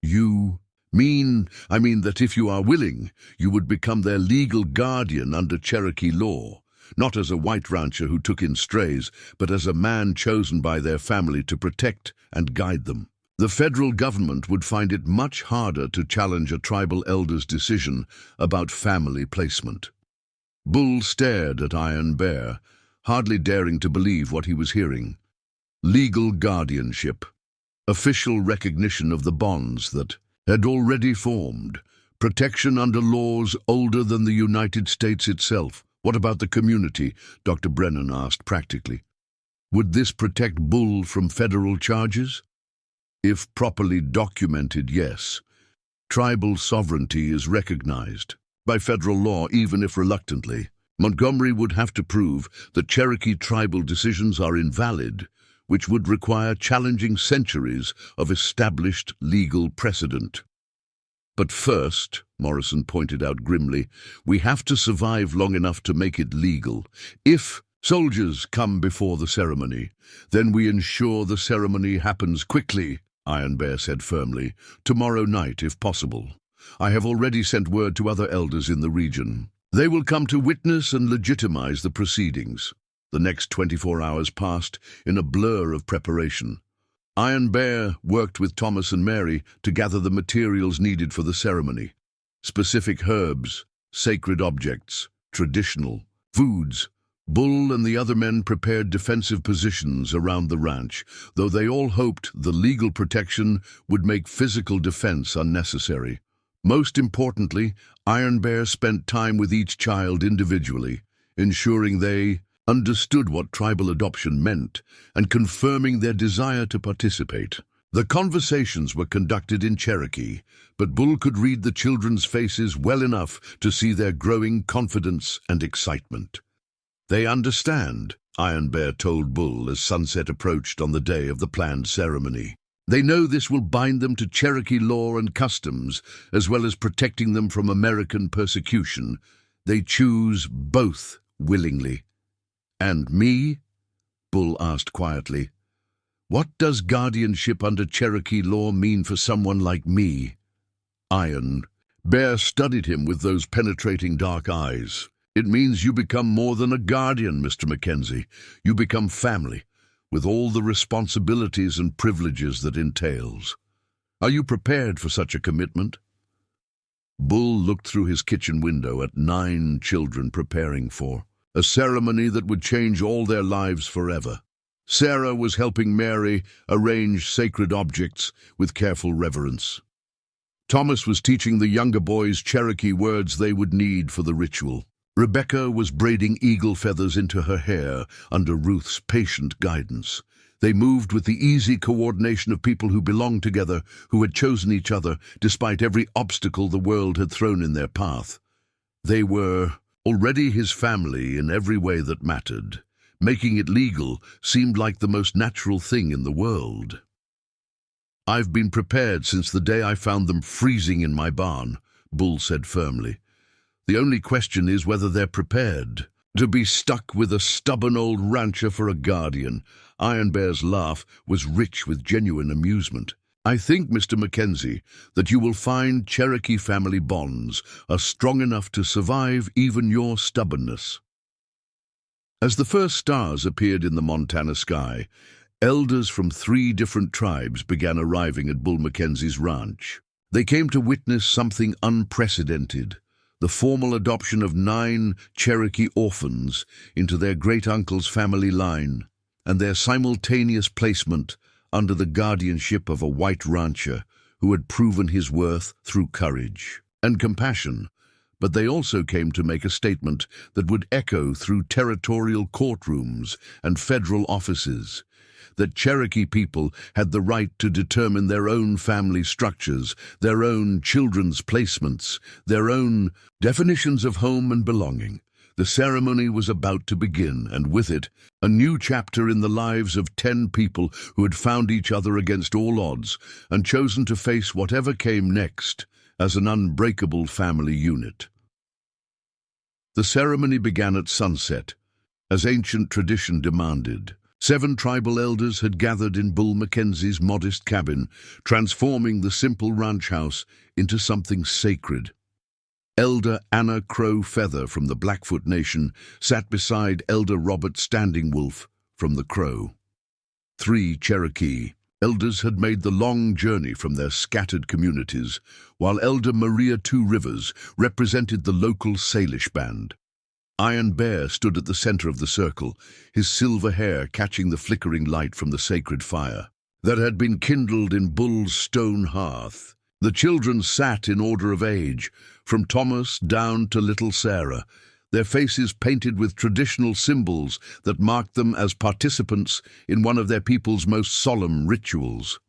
"You I mean that if you are willing, you would become their legal guardian under Cherokee law. Not as a white rancher who took in strays, but as a man chosen by their family to protect and guide them. The federal government would find it much harder to challenge a tribal elder's decision about family placement." Bull stared at Iron Bear, hardly daring to believe what he was hearing. Legal guardianship. Official recognition of the bonds that had already formed. Protection under laws older than the United States itself. "What about the community?" Dr. Brennan asked practically. "Would this protect Bull from federal charges?" "If properly documented, yes. Tribal sovereignty is recognized by federal law, even if reluctantly. Montgomery would have to prove that Cherokee tribal decisions are invalid, which would require challenging centuries of established legal precedent. But first," Morrison pointed out grimly, "we have to survive long enough to make it legal. If soldiers come before the ceremony, then we ensure the ceremony happens quickly," Iron Bear said firmly. "Tomorrow night, if possible. I have already sent word to other elders in the region. They will come to witness and legitimize the proceedings." The next 24 hours passed in a blur of preparation. Iron Bear worked with Thomas and Mary to gather the materials needed for the ceremony. Specific herbs, sacred objects, traditional foods, Bull and the other men prepared defensive positions around the ranch, though they all hoped the legal protection would make physical defense unnecessary. Most importantly, Iron Bear spent time with each child individually, ensuring they understood what tribal adoption meant and confirming their desire to participate. The conversations were conducted in Cherokee, but Bull could read the children's faces well enough to see their growing confidence and excitement. "They understand," Iron Bear told Bull as sunset approached on the day of the planned ceremony. "They know this will bind them to Cherokee law and customs, as well as protecting them from American persecution. They choose both willingly." "And me?" Bull asked quietly. "What does guardianship under Cherokee law mean for someone like me?" Iron Bear studied him with those penetrating dark eyes. "It means you become more than a guardian, Mr. Mackenzie. You become family, with all the responsibilities and privileges that entails. Are you prepared for such a commitment?" Bull looked through his kitchen window at 9 children preparing for a ceremony that would change all their lives forever. Sarah was helping Mary arrange sacred objects with careful reverence. Thomas was teaching the younger boys Cherokee words they would need for the ritual. Rebecca was braiding eagle feathers into her hair under Ruth's patient guidance. They moved with the easy coordination of people who belonged together, who had chosen each other despite every obstacle the world had thrown in their path. They were already his family in every way that mattered. Making it legal seemed like the most natural thing in the world. "I've been prepared since the day I found them freezing in my barn," Bull said firmly. "The only question is whether they're prepared to be stuck with a stubborn old rancher for a guardian." Iron Bear's laugh was rich with genuine amusement. "I think, Mr. Mackenzie, that you will find Cherokee family bonds are strong enough to survive even your stubbornness." As the first stars appeared in the Montana sky, elders from 3 different tribes began arriving at Bull Mackenzie's ranch. They came to witness something unprecedented: the formal adoption of 9 Cherokee orphans into their great-uncle's family line, and their simultaneous placement under the guardianship of a white rancher who had proven his worth through courage and compassion. But they also came to make a statement that would echo through territorial courtrooms and federal offices: that Cherokee people had the right to determine their own family structures, their own children's placements, their own definitions of home and belonging. The ceremony was about to begin, and with it, a new chapter in the lives of 10 people who had found each other against all odds and chosen to face whatever came next as an unbreakable family unit. The ceremony began at sunset, as ancient tradition demanded. 7 tribal elders had gathered in Bull Mackenzie's modest cabin, transforming the simple ranch house into something sacred. Elder Anna Crow Feather from the Blackfoot Nation sat beside Elder Robert Standing Wolf from the Crow. 3 Cherokee elders had made the long journey from their scattered communities, while Elder Maria Two Rivers represented the local Salish band. Iron Bear stood at the center of the circle, his silver hair catching the flickering light from the sacred fire that had been kindled in Bull's stone hearth. The children sat in order of age, from Thomas down to little Sarah, their faces painted with traditional symbols that marked them as participants in one of their people's most solemn rituals.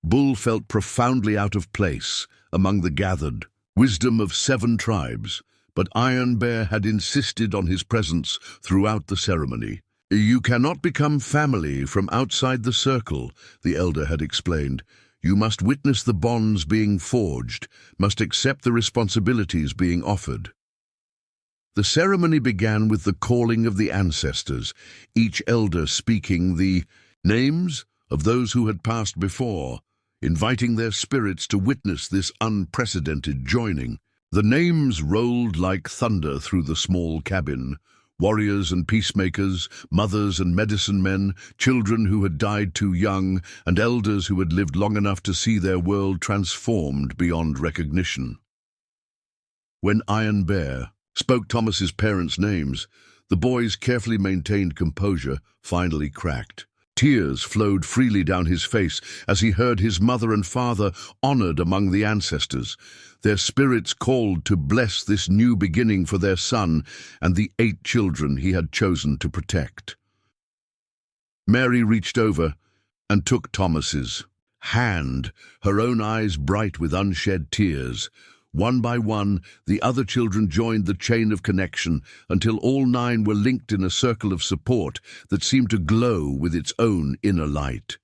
Bull felt profoundly out of place among the gathered wisdom of 7 tribes, but Iron Bear had insisted on his presence throughout the ceremony. "You cannot become family from outside the circle," the elder had explained. "You must witness the bonds being forged, must accept the responsibilities being offered." The ceremony began with the calling of the ancestors, each elder speaking the names of those who had passed before, inviting their spirits to witness this unprecedented joining. The names rolled like thunder through the small cabin: warriors and peacemakers, mothers and medicine men, children who had died too young, and elders who had lived long enough to see their world transformed beyond recognition. When Iron Bear spoke Thomas's parents' names, The boy's carefully maintained composure finally cracked. Tears flowed freely down his face as he heard his mother and father honored among the ancestors, their spirits called to bless this new beginning for their son and the 8 children he had chosen to protect. Mary reached over and took Thomas's hand, her own eyes bright with unshed tears. One by one, the other children joined the chain of connection until all 9 were linked in a circle of support that seemed to glow with its own inner light.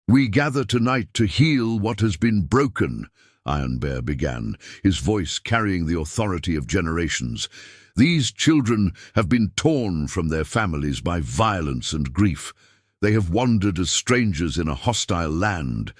"We gather tonight to heal what has been broken," Iron Bear began, his voice carrying the authority of generations. "These children have been torn from their families by violence and grief. They have wandered as strangers in a hostile land.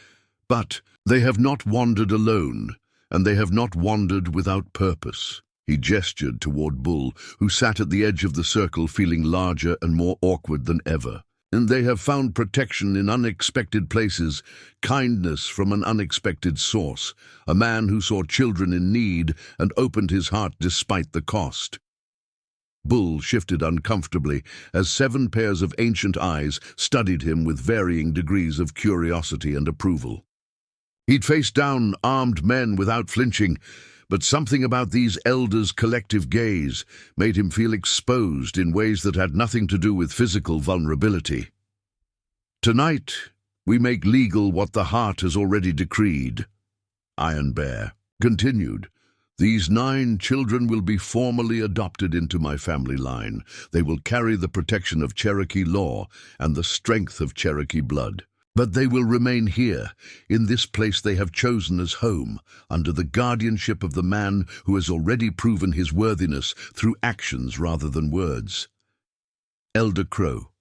But they have not wandered alone, and they have not wandered without purpose." He gestured toward Bull, who sat at the edge of the circle feeling larger and more awkward than ever. "And they have found protection in unexpected places, kindness from an unexpected source, a man who saw children in need and opened his heart despite the cost." Bull shifted uncomfortably as 7 pairs of ancient eyes studied him with varying degrees of curiosity and approval. He'd faced down armed men without flinching, but something about these elders' collective gaze made him feel exposed in ways that had nothing to do with physical vulnerability. "Tonight, we make legal what the heart has already decreed," Iron Bear continued. "These 9 children will be formally adopted into my family line. They will carry the protection of Cherokee law and the strength of Cherokee blood. But they will remain here, in this place they have chosen as home, under the guardianship of the man who has already proven his worthiness through actions rather than words." Elder Crow.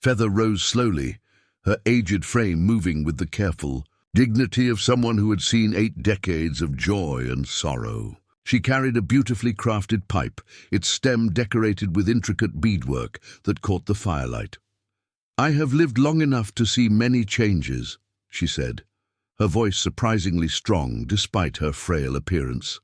Feather rose slowly, her aged frame moving with the careful dignity of someone who had seen 8 decades of joy and sorrow. She carried a beautifully crafted pipe, its stem decorated with intricate beadwork that caught the firelight. "I have lived long enough to see many changes," she said, her voice surprisingly strong despite her frail appearance.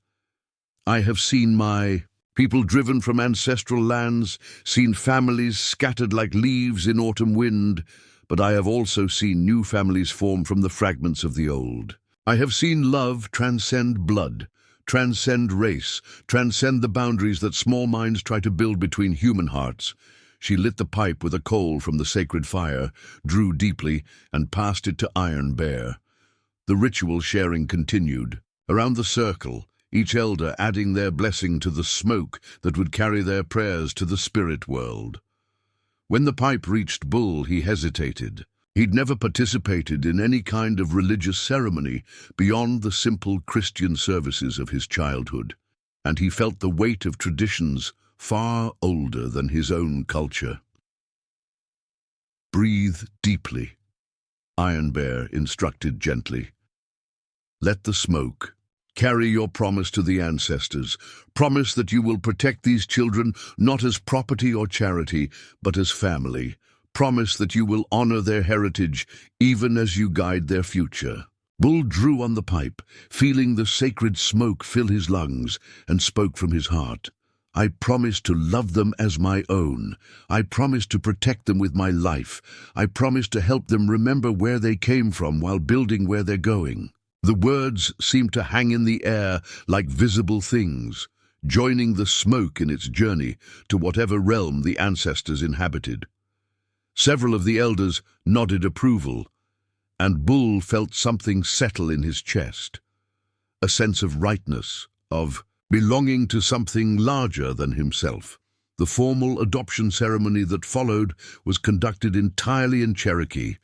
"I have seen my people driven from ancestral lands, seen families scattered like leaves in autumn wind, but I have also seen new families form from the fragments of the old. I have seen love transcend blood, transcend race, transcend the boundaries that small minds try to build between human hearts." She lit the pipe with a coal from the sacred fire, drew deeply, and passed it to Iron Bear. The ritual sharing continued. Around the circle, each elder adding their blessing to the smoke that would carry their prayers to the spirit world. When the pipe reached Bull, he hesitated. He'd never participated in any kind of religious ceremony beyond the simple Christian services of his childhood, and he felt the weight of traditions far older than his own culture. "Breathe deeply," Iron Bear instructed gently. "Let the smoke. Carry your promise to the ancestors. Promise that you will protect these children not as property or charity, but as family. Promise that you will honor their heritage even as you guide their future." Bull drew on the pipe, feeling the sacred smoke fill his lungs, and spoke from his heart. "I promise to love them as my own. I promise to protect them with my life. I promise to help them remember where they came from while building where they're going." The words seemed to hang in the air like visible things, joining the smoke in its journey to whatever realm the ancestors inhabited. Several of the elders nodded approval, and Bull felt something settle in his chest. A sense of rightness, of belonging to something larger than himself. The formal adoption ceremony that followed was conducted entirely in Cherokee,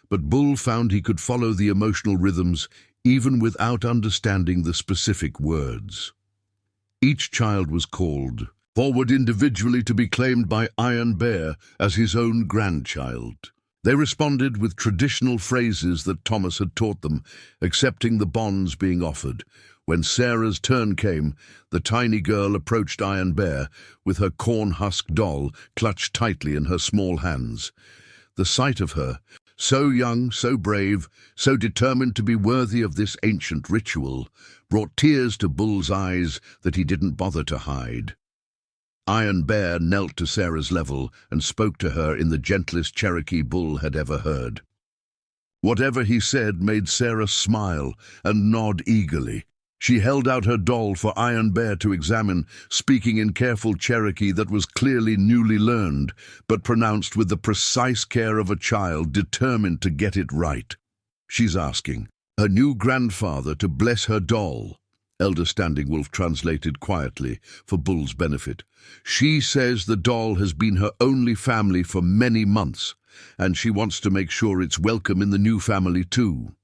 but Bull found he could follow the emotional rhythms even without understanding the specific words. Each child was called forward individually to be claimed by Iron Bear as his own grandchild. They responded with traditional phrases that Thomas had taught them, accepting the bonds being offered. When Sarah's turn came, the tiny girl approached Iron Bear with her corn-husk doll clutched tightly in her small hands. The sight of her, so young, so brave, so determined to be worthy of this ancient ritual, brought tears to Bull's eyes that he didn't bother to hide. Iron Bear knelt to Sarah's level and spoke to her in the gentlest Cherokee bull had ever heard. Whatever he said made Sarah smile and nod eagerly. She held out her doll for Iron Bear to examine, speaking in careful Cherokee that was clearly newly learned, but pronounced with the precise care of a child determined to get it right. "She's asking her new grandfather to bless her doll," Elder Standing Wolf translated quietly for Bull's benefit. "She says the doll has been her only family for many months, and she wants to make sure it's welcome in the new family too."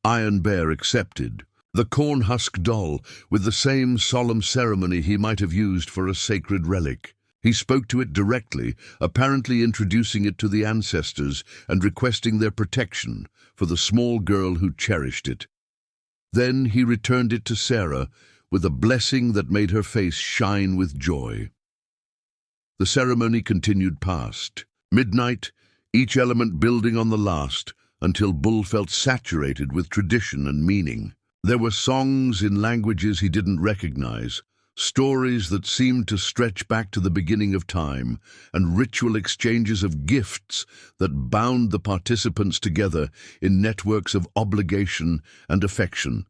Iron Bear accepted. The corn-husk doll, with the same solemn ceremony he might have used for a sacred relic. He spoke to it directly, apparently introducing it to the ancestors and requesting their protection for the small girl who cherished it. Then he returned it to Sarah with a blessing that made her face shine with joy. The ceremony continued past midnight, each element building on the last, until Bull felt saturated with tradition and meaning. There were songs in languages he didn't recognize, stories that seemed to stretch back to the beginning of time, and ritual exchanges of gifts that bound the participants together in networks of obligation and affection.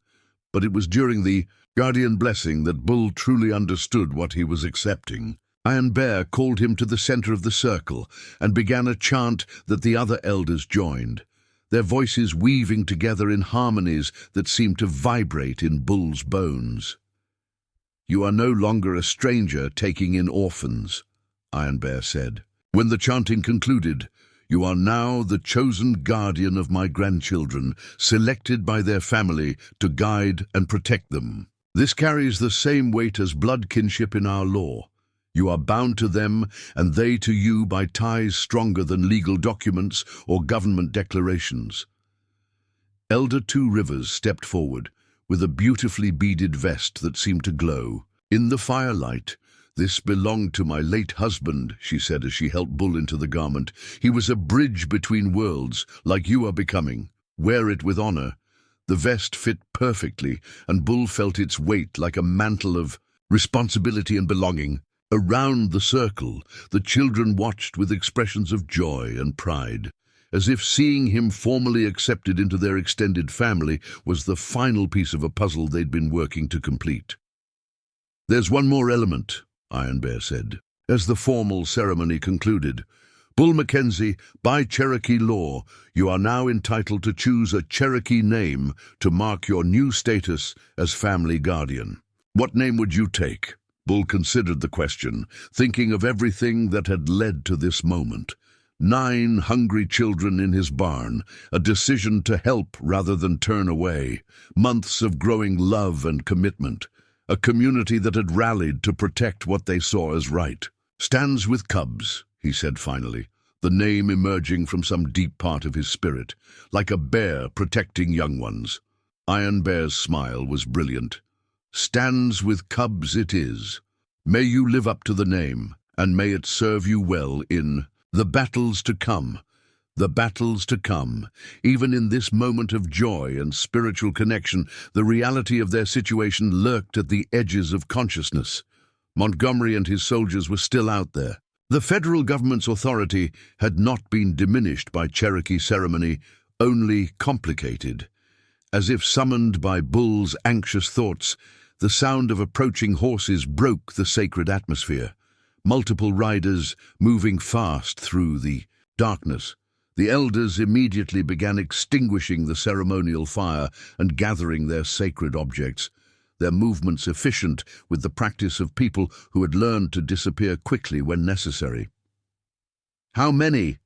But it was during the guardian blessing that Bull truly understood what he was accepting. Iron Bear called him to the center of the circle and began a chant that the other elders joined, their voices weaving together in harmonies that seemed to vibrate in Bull's bones. "You are no longer a stranger taking in orphans," Iron Bear said. When the chanting concluded, "You are now the chosen guardian of my grandchildren, selected by their family to guide and protect them. This carries the same weight as blood kinship in our law. You are bound to them, and they to you by ties stronger than legal documents or government declarations." Elder Two Rivers stepped forward, with a beautifully beaded vest that seemed to glow. "In the firelight, this belonged to my late husband," she said as she helped Bull into the garment. "He was a bridge between worlds, like you are becoming. Wear it with honor." The vest fit perfectly, and Bull felt its weight like a mantle of responsibility and belonging. Around the circle, the children watched with expressions of joy and pride, as if seeing him formally accepted into their extended family was the final piece of a puzzle they'd been working to complete. "There's one more element," Iron Bear said, as the formal ceremony concluded. "Bull Mackenzie, by Cherokee law, you are now entitled to choose a Cherokee name to mark your new status as family guardian. What name would you take?" Bull considered the question, thinking of everything that had led to this moment. 9 hungry children in his barn, a decision to help rather than turn away, months of growing love and commitment, a community that had rallied to protect what they saw as right. "Stands with cubs," he said finally, the name emerging from some deep part of his spirit, like a bear protecting young ones. Iron Bear's smile was brilliant. "Stands with cubs it is. May you live up to the name, and may it serve you well in the battles to come." The battles to come. Even in this moment of joy and spiritual connection, the reality of their situation lurked at the edges of consciousness. Montgomery and his soldiers were still out there. The federal government's authority had not been diminished by Cherokee ceremony, only complicated. As if summoned by Bull's anxious thoughts, the sound of approaching horses broke the sacred atmosphere. Multiple riders moving fast through the darkness. The elders immediately began extinguishing the ceremonial fire and gathering their sacred objects, their movements efficient with the practice of people who had learned to disappear quickly when necessary. "How many?"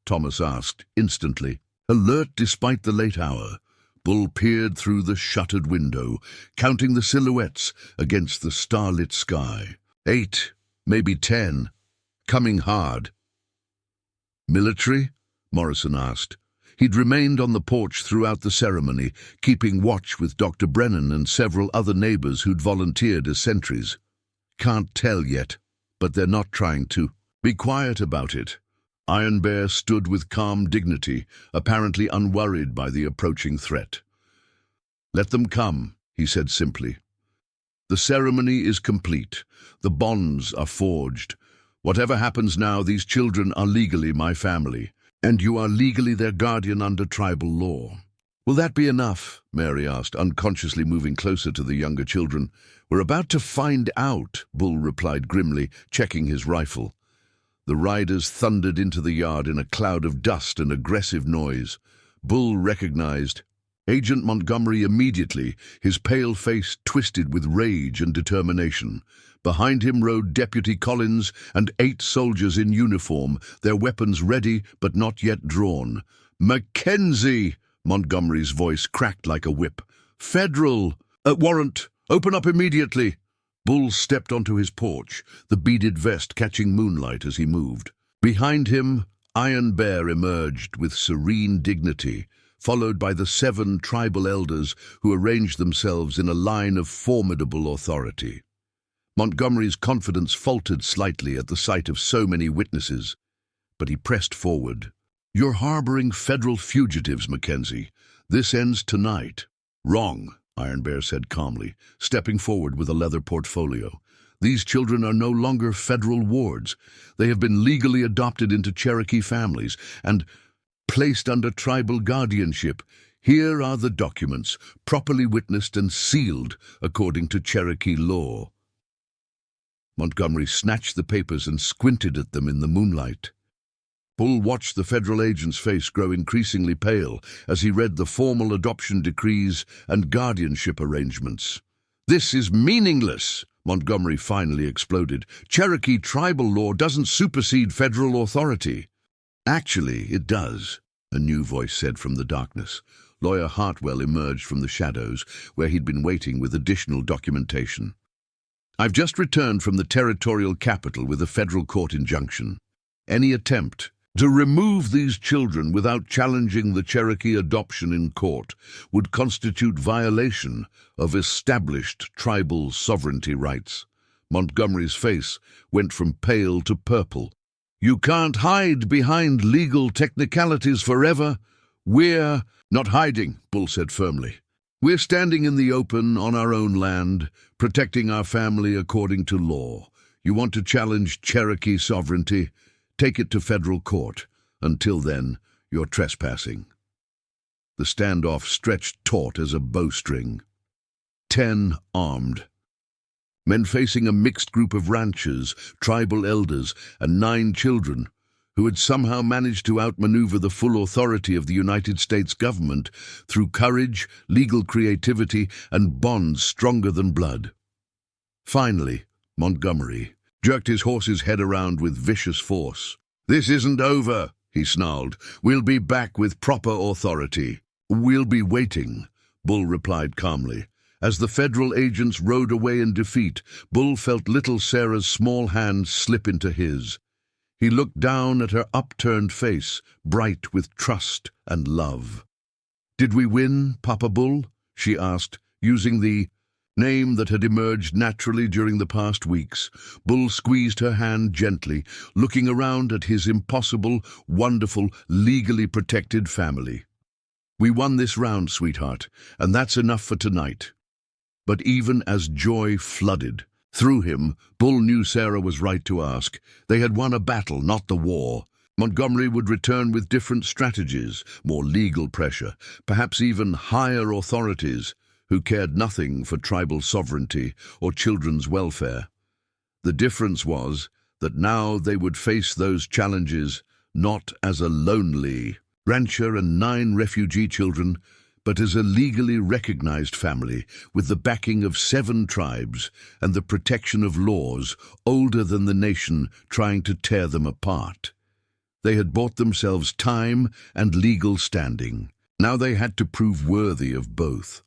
Thomas asked, instantly. Alert despite the late hour, Bull peered through the shuttered window, counting the silhouettes against the starlit sky. 8, maybe 10. Coming hard. "Military?" Morrison asked. He'd remained on the porch throughout the ceremony, keeping watch with Dr. Brennan and several other neighbors who'd volunteered as sentries. "Can't tell yet, but they're not trying to. Be quiet about it." Iron Bear stood with calm dignity, apparently unworried by the approaching threat. "Let them come," he said simply. The ceremony is complete. The bonds are forged. Whatever happens now, these children are legally my family, and you are legally their guardian under tribal law. Will that be enough? Mary asked, unconsciously moving closer to the younger children. We're about to find out, Bull replied grimly, checking his rifle. The riders thundered into the yard in a cloud of dust and aggressive noise. Bull recognized Agent Montgomery immediately, his pale face twisted with rage and determination. Behind him rode Deputy Collins and 8 soldiers in uniform, their weapons ready but not yet drawn. "Mackenzie!" Montgomery's voice cracked like a whip. "Federal! Warrant! Open up immediately!" Bull stepped onto his porch, the beaded vest catching moonlight as he moved. Behind him, Iron Bear emerged with serene dignity, followed by the 7 tribal elders who arranged themselves in a line of formidable authority. Montgomery's confidence faltered slightly at the sight of so many witnesses, but he pressed forward. "You're harboring federal fugitives, Mackenzie. This ends tonight." "Wrong," Iron Bear said calmly, stepping forward with a leather portfolio. "These children are no longer federal wards. They have been legally adopted into Cherokee families and placed under tribal guardianship. Here are the documents, properly witnessed and sealed according to Cherokee law." Montgomery snatched the papers and squinted at them in the moonlight. Bull watched the federal agent's face grow increasingly pale as he read the formal adoption decrees and guardianship arrangements. "This is meaningless," Montgomery finally exploded. "Cherokee tribal law doesn't supersede federal authority." "Actually, it does," a new voice said from the darkness. Lawyer Hartwell emerged from the shadows, where he'd been waiting with additional documentation. "I've just returned from the territorial capital with a federal court injunction. Any attempt to remove these children without challenging the Cherokee adoption in court would constitute violation of established tribal sovereignty rights." Montgomery's face went from pale to purple. "You can't hide behind legal technicalities forever." "We're not hiding," Bull said firmly. "We're standing in the open on our own land, protecting our family according to law. You want to challenge Cherokee sovereignty? Take it to federal court. Until then, you're trespassing." The standoff stretched taut as a bowstring. 10 armed men facing a mixed group of ranchers, tribal elders, and 9 children who had somehow managed to outmaneuver the full authority of the United States government through courage, legal creativity, and bonds stronger than blood. Finally, Montgomery jerked his horse's head around with vicious force. "This isn't over," he snarled. "We'll be back with proper authority." "We'll be waiting," Bull replied calmly. As the federal agents rode away in defeat, Bull felt little Sarah's small hand slip into his. He looked down at her upturned face, bright with trust and love. "Did we win, Papa Bull?" she asked, using the name that had emerged naturally during the past weeks. Bull squeezed her hand gently, looking around at his impossible, wonderful, legally protected family. "We won this round, sweetheart, and that's enough for tonight." But even as joy flooded through him, Bull knew Sarah was right to ask. They had won a battle, not the war. Montgomery would return with different strategies, more legal pressure, perhaps even higher authorities who cared nothing for tribal sovereignty or children's welfare. The difference was that now they would face those challenges not as a lonely rancher and 9 refugee children, but as a legally recognized family with the backing of 7 tribes and the protection of laws older than the nation trying to tear them apart. They had bought themselves time and legal standing. Now they had to prove worthy of both.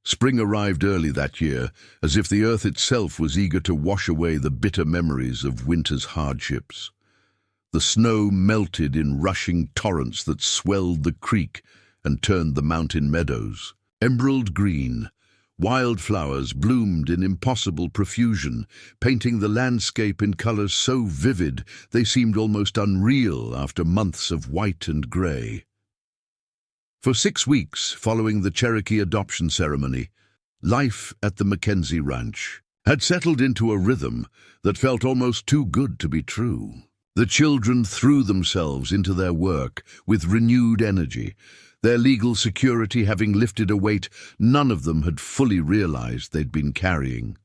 Spring arrived early that year, as if the earth itself was eager to wash away the bitter memories of winter's hardships. The snow melted in rushing torrents that swelled the creek and turned the mountain meadows emerald green. Wildflowers bloomed in impossible profusion, painting the landscape in colors so vivid they seemed almost unreal after months of white and gray. For 6 weeks following the Cherokee adoption ceremony, Life at the Mackenzie Ranch had settled into a rhythm that felt almost too good to be true. The children threw themselves into their work with renewed energy, their legal security having lifted a weight none of them had fully realized they'd been carrying.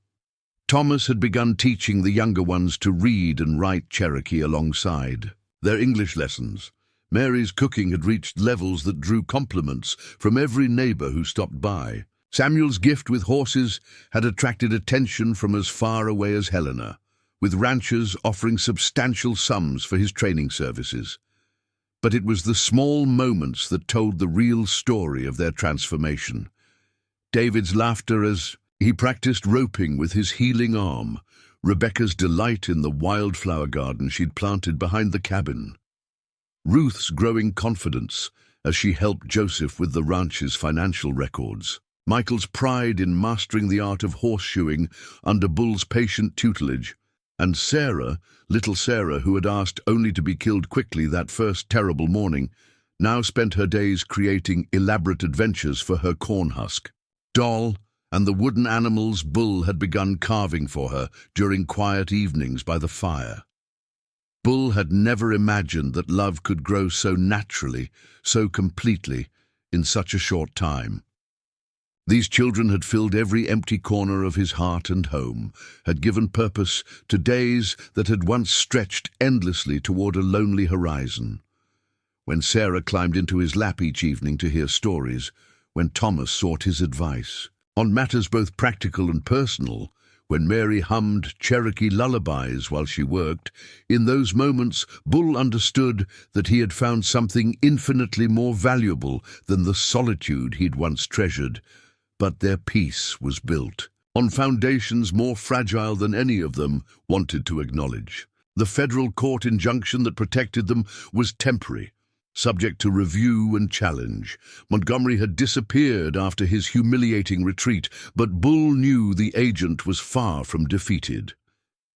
Thomas had begun teaching the younger ones to read and write Cherokee alongside their English lessons. Mary's cooking had reached levels that drew compliments from every neighbor who stopped by. Samuel's gift with horses had attracted attention from as far away as Helena, with ranchers offering substantial sums for his training services. But it was the small moments that told the real story of their transformation. David's laughter as he practiced roping with his healing arm, Rebecca's delight in the wildflower garden she'd planted behind the cabin, Ruth's growing confidence as she helped Joseph with the ranch's financial records, Michael's pride in mastering the art of horseshoeing under Bull's patient tutelage, and Sarah, little Sarah, who had asked only to be killed quickly that first terrible morning, now spent her days creating elaborate adventures for her corn husk. Doll and the wooden animals Bull had begun carving for her during quiet evenings by the fire. Bull had never imagined that love could grow so naturally, so completely, in such a short time. These children had filled every empty corner of his heart and home, had given purpose to days that had once stretched endlessly toward a lonely horizon. When Sarah climbed into his lap each evening to hear stories, when Thomas sought his advice on matters both practical and personal, when Mary hummed Cherokee lullabies while she worked, in those moments Bull understood that he had found something infinitely more valuable than the solitude he'd once treasured. But their peace was built on foundations more fragile than any of them wanted to acknowledge. The federal court injunction that protected them was temporary, subject to review and challenge. Montgomery had disappeared after his humiliating retreat, but Bull knew the agent was far from defeated.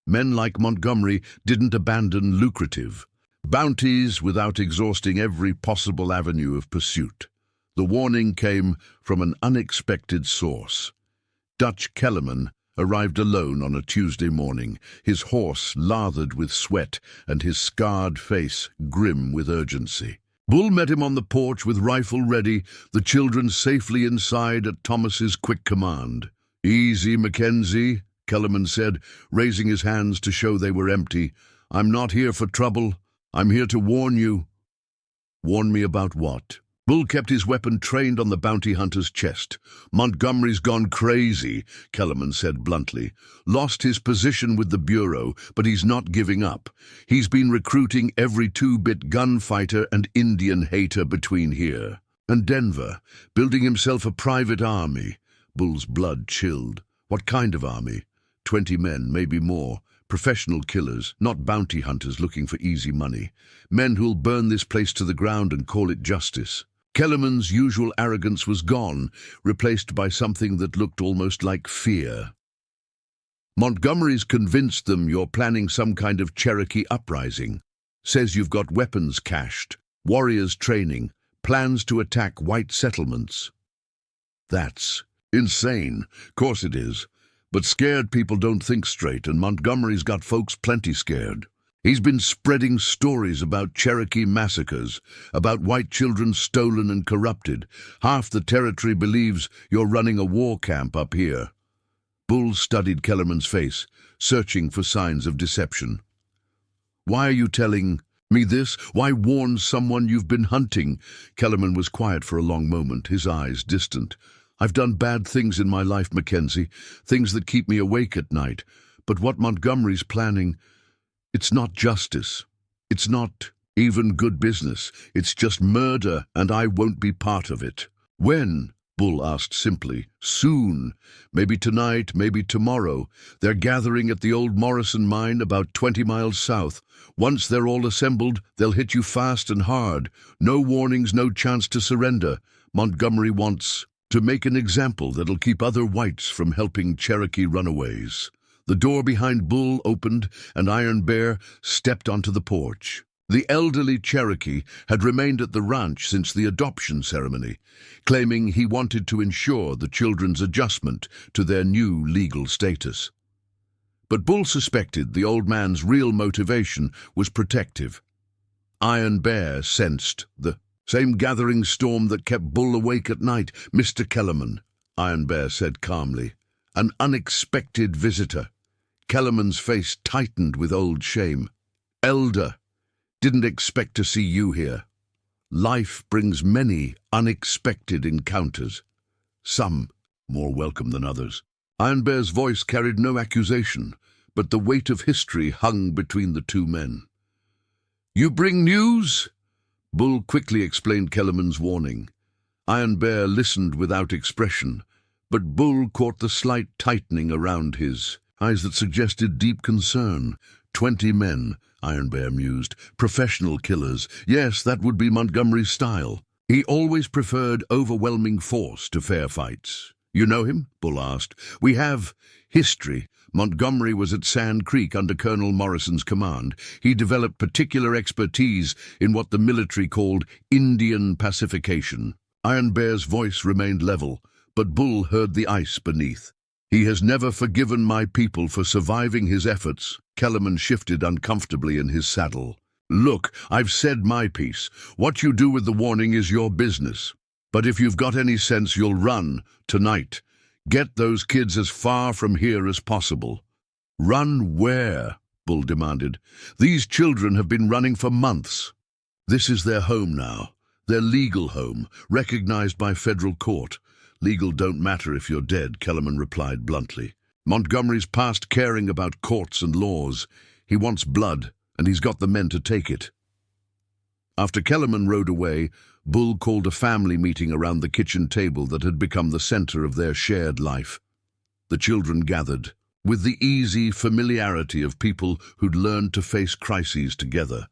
Men like Montgomery didn't abandon lucrative bounties without exhausting every possible avenue of pursuit. The warning came from an unexpected source. Dutch Kellerman arrived alone on a Tuesday morning, his horse lathered with sweat and his scarred face grim with urgency. Bull met him on the porch with rifle ready, the children safely inside at Thomas's quick command. "Easy, Mackenzie," Kellerman said, raising his hands to show they were empty. "I'm not here for trouble. I'm here to warn you." "Warn me about what?" Bull kept his weapon trained on the bounty hunter's chest. "Montgomery's gone crazy," Kellerman said bluntly. "Lost his position with the Bureau, but he's not giving up. He's been recruiting every two-bit gunfighter and Indian hater between here and Denver, building himself a private army." Bull's blood chilled. What kind of army? 20 men, maybe more. Professional killers, not bounty hunters looking for easy money. Men who'll burn this place to the ground and call it justice. Kellerman's usual arrogance was gone, replaced by something that looked almost like fear. "Montgomery's convinced them you're planning some kind of Cherokee uprising. Says you've got weapons cached, warriors training, plans to attack white settlements." "That's insane. Course it is. But scared people don't think straight, and Montgomery's got folks plenty scared. He's been spreading stories about Cherokee massacres, about white children stolen and corrupted. Half the territory believes you're running a war camp up here." Bull studied Kellerman's face, searching for signs of deception. "Why are you telling me this? Why warn someone you've been hunting?" Kellerman was quiet for a long moment, his eyes distant. "I've done bad things in my life, Mackenzie, things that keep me awake at night. But what Montgomery's planning, it's not justice. It's not even good business. It's just murder, and I won't be part of it." "When?" Bull asked simply. "Soon. Maybe tonight, maybe tomorrow. They're gathering at the old Morrison mine about 20 miles south. Once they're all assembled, they'll hit you fast and hard. No warnings, no chance to surrender. Montgomery wants to make an example that'll keep other whites from helping Cherokee runaways." The door behind Bull opened, and Iron Bear stepped onto the porch. The elderly Cherokee had remained at the ranch since the adoption ceremony, claiming he wanted to ensure the children's adjustment to their new legal status. But Bull suspected the old man's real motivation was protective. Iron Bear sensed the same gathering storm that kept Bull awake at night. "Mr. Kellerman," Iron Bear said calmly, "an unexpected visitor." Kellerman's face tightened with old shame. "Elder, didn't expect to see you here. Life brings many unexpected encounters, some more welcome than others." Iron Bear's voice carried no accusation, but the weight of history hung between the two men. "You bring news?" Bull quickly explained Kellerman's warning. Iron Bear listened without expression, but Bull caught the slight tightening around his eyes that suggested deep concern. 20 men, Iron Bear mused. Professional killers. Yes, that would be Montgomery's style. He always preferred overwhelming force to fair fights. "You know him?" Bull asked. "We have history. Montgomery was at Sand Creek under Colonel Morrison's command. He developed particular expertise in what the military called Indian pacification." Iron Bear's voice remained level, but Bull heard the ice beneath. "He has never forgiven my people for surviving his efforts." Kellerman shifted uncomfortably in his saddle. "Look, I've said my piece. What you do with the warning is your business. But if you've got any sense, you'll run tonight. Get those kids as far from here as possible." "Run where?" Bull demanded. "These children have been running for months. This is their home now, their legal home, recognized by federal court." "Legal don't matter if you're dead," Kellerman replied bluntly. "Montgomery's past caring about courts and laws. He wants blood, and he's got the men to take it." After Kellerman rode away, Bull called a family meeting around the kitchen table that had become the center of their shared life. The children gathered, with the easy familiarity of people who'd learned to face crises together,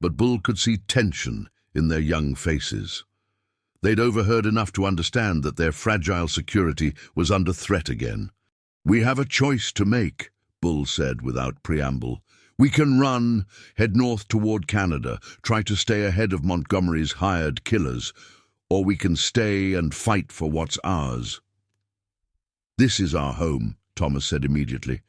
but Bull could see tension in their young faces. They'd overheard enough to understand that their fragile security was under threat again. "We have a choice to make," Bull said without preamble. "We can run, head north toward Canada, try to stay ahead of Montgomery's hired killers, or we can stay and fight for what's ours." "This is our home," Thomas said immediately.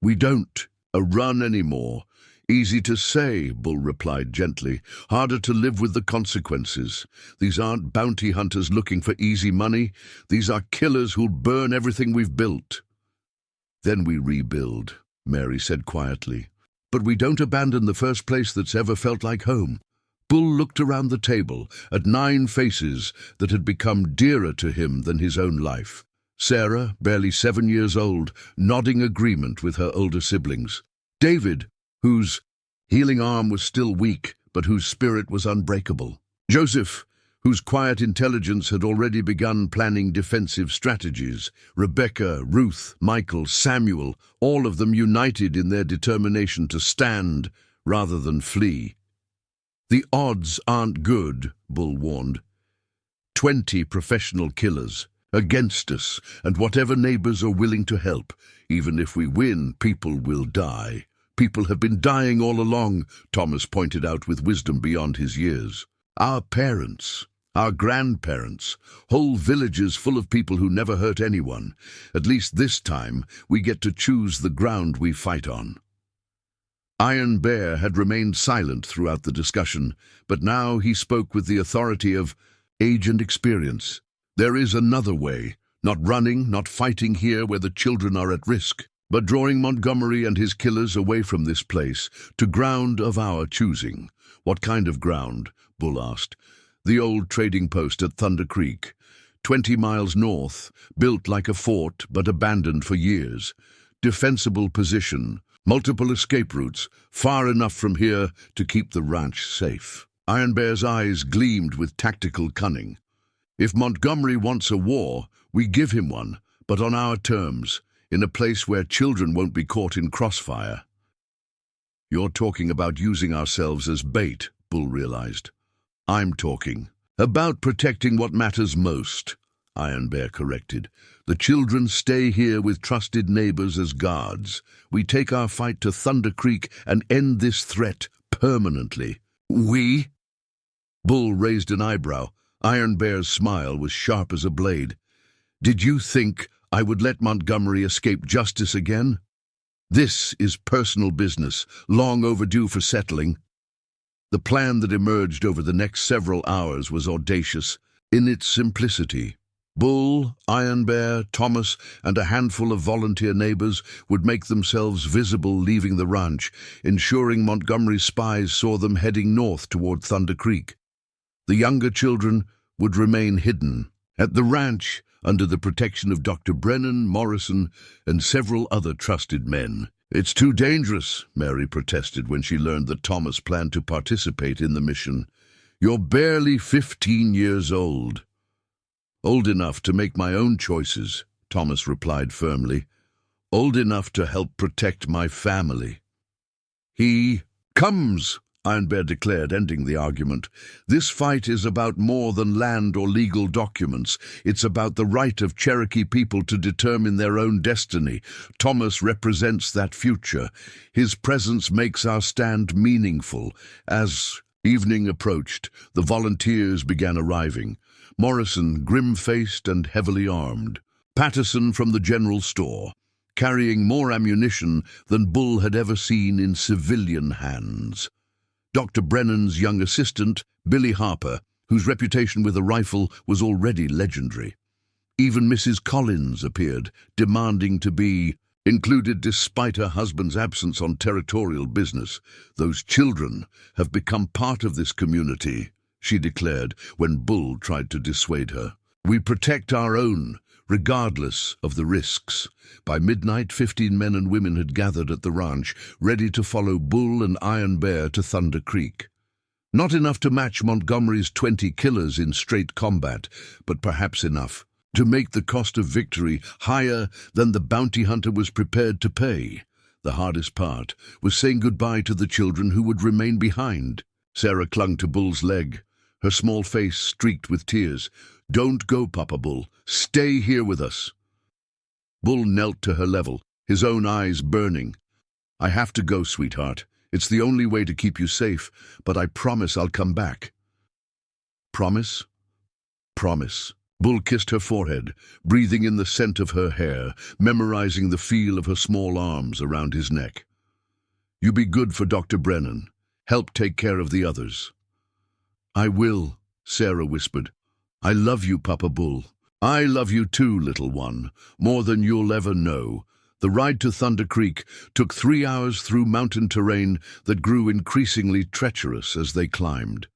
"We don't run anymore." "Easy to say," Bull replied gently. "Harder to live with the consequences. These aren't bounty hunters looking for easy money. These are killers who'll burn everything we've built." "Then we rebuild," Mary said quietly. "But we don't abandon the first place that's ever felt like home." Bull looked around the table at 9 faces that had become dearer to him than his own life. Sarah, barely 7 years old, nodding agreement with her older siblings. David, whose healing arm was still weak, but whose spirit was unbreakable. Joseph, whose quiet intelligence had already begun planning defensive strategies. Rebecca, Ruth, Michael, Samuel, all of them united in their determination to stand rather than flee. "The odds aren't good," Bull warned. 20 professional killers against us, and whatever neighbors are willing to help. Even if we win, people will die. "People have been dying all along," Thomas pointed out with wisdom beyond his years. "Our parents, our grandparents, whole villages full of people who never hurt anyone. At least this time, we get to choose the ground we fight on." Iron Bear had remained silent throughout the discussion, but now he spoke with the authority of age and experience. "There is another way, not running, not fighting here where the children are at risk, but drawing Montgomery and his killers away from this place, to ground of our choosing." "What kind of ground?" Bull asked. "The old trading post at Thunder Creek, 20 miles north, built like a fort but abandoned for years. Defensible position, multiple escape routes, far enough from here to keep the ranch safe." Iron Bear's eyes gleamed with tactical cunning. "If Montgomery wants a war, we give him one, but on our terms, in a place where children won't be caught in crossfire." "You're talking about using ourselves as bait," Bull realized. "I'm talking about protecting what matters most," Iron Bear corrected. "The children stay here with trusted neighbors as guards. We take our fight to Thunder Creek and end this threat permanently." We? Bull raised an eyebrow. Iron Bear's smile was sharp as a blade. Did you think I would let Montgomery escape justice again? This is personal business, long overdue for settling. The plan that emerged over the next several hours was audacious in its simplicity. Bull, Iron Bear, Thomas, and a handful of volunteer neighbors would make themselves visible leaving the ranch, ensuring Montgomery's spies saw them heading north toward Thunder Creek. The younger children would remain hidden at the ranch under the protection of Dr. Brennan, Morrison, and several other trusted men. It's too dangerous, Mary protested when she learned that Thomas planned to participate in the mission. You're barely 15 years old. Old enough to make my own choices, Thomas replied firmly. Old enough to help protect my family. He comes, Iron Bear declared, ending the argument. This fight is about more than land or legal documents. It's about the right of Cherokee people to determine their own destiny. Thomas represents that future. His presence makes our stand meaningful. As evening approached, the volunteers began arriving. Morrison, grim-faced and heavily armed. Patterson from the general store, carrying more ammunition than Bull had ever seen in civilian hands. Dr. Brennan's young assistant, Billy Harper, whose reputation with a rifle was already legendary. Even Mrs. Collins appeared, demanding to be included despite her husband's absence on territorial business. Those children have become part of this community, she declared when Bull tried to dissuade her. We protect our own, regardless of the risks. By midnight, 15 men and women had gathered at the ranch, ready to follow Bull and Iron Bear to Thunder Creek. Not enough to match Montgomery's 20 killers in straight combat, but perhaps enough to make the cost of victory higher than the bounty hunter was prepared to pay. The hardest part was saying goodbye to the children who would remain behind. Sarah clung to Bull's leg, her small face streaked with tears. Don't go, Papa Bull. Stay here with us. Bull knelt to her level, his own eyes burning. I have to go, sweetheart. It's the only way to keep you safe, but I promise I'll come back. Promise? Promise. Bull kissed her forehead, breathing in the scent of her hair, memorizing the feel of her small arms around his neck. You be good for Dr. Brennan. Help take care of the others. I will, Sarah whispered. I love you, Papa Bull. I love you too, little one, more than you'll ever know. The ride to Thunder Creek took 3 hours through mountain terrain that grew increasingly treacherous as they climbed.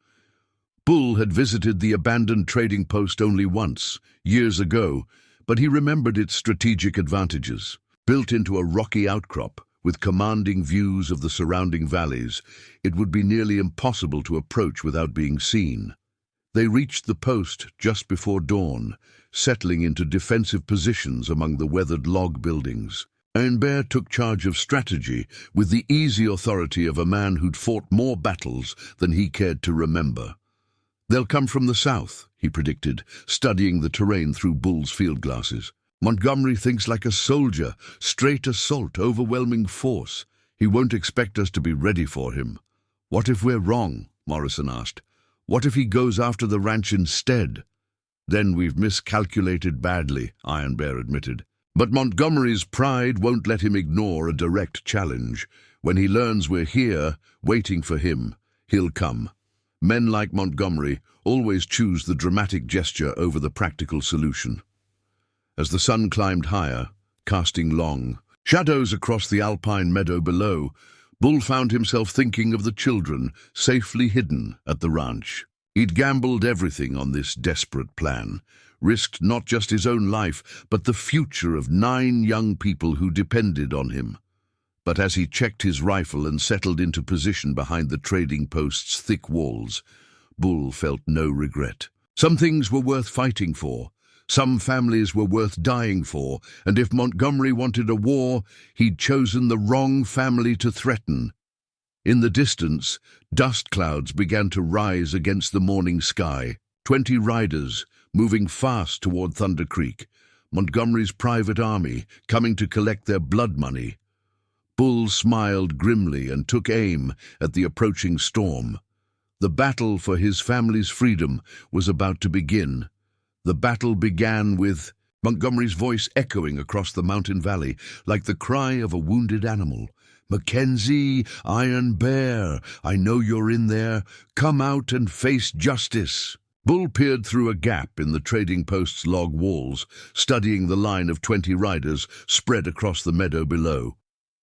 Bull had visited the abandoned trading post only once, years ago, but he remembered its strategic advantages. Built into a rocky outcrop, with commanding views of the surrounding valleys, it would be nearly impossible to approach without being seen. They reached the post just before dawn, settling into defensive positions among the weathered log buildings. Iron Bear took charge of strategy with the easy authority of a man who'd fought more battles than he cared to remember. They'll come from the south, he predicted, studying the terrain through Bull's field glasses. Montgomery thinks like a soldier, straight assault, overwhelming force. He won't expect us to be ready for him. What if we're wrong? Morrison asked. What if he goes after the ranch instead? Then we've miscalculated badly, Iron Bear admitted. But Montgomery's pride won't let him ignore a direct challenge. When he learns we're here, waiting for him, he'll come. Men like Montgomery always choose the dramatic gesture over the practical solution. As the sun climbed higher, casting long shadows across the alpine meadow below, Bull found himself thinking of the children safely hidden at the ranch. He'd gambled everything on this desperate plan, risked not just his own life, but the future of 9 young people who depended on him. But as he checked his rifle and settled into position behind the trading post's thick walls, Bull felt no regret. Some things were worth fighting for. Some families were worth dying for, and if Montgomery wanted a war, he'd chosen the wrong family to threaten. In the distance, dust clouds began to rise against the morning sky. 20 riders, moving fast toward Thunder Creek, Montgomery's private army, coming to collect their blood money. Bull smiled grimly and took aim at the approaching storm. The battle for his family's freedom was about to begin. The battle began with Montgomery's voice echoing across the mountain valley like the cry of a wounded animal. "Mackenzie, Iron Bear, I know you're in there. Come out and face justice." Bull peered through a gap in the trading post's log walls, studying the line of 20 riders spread across the meadow below.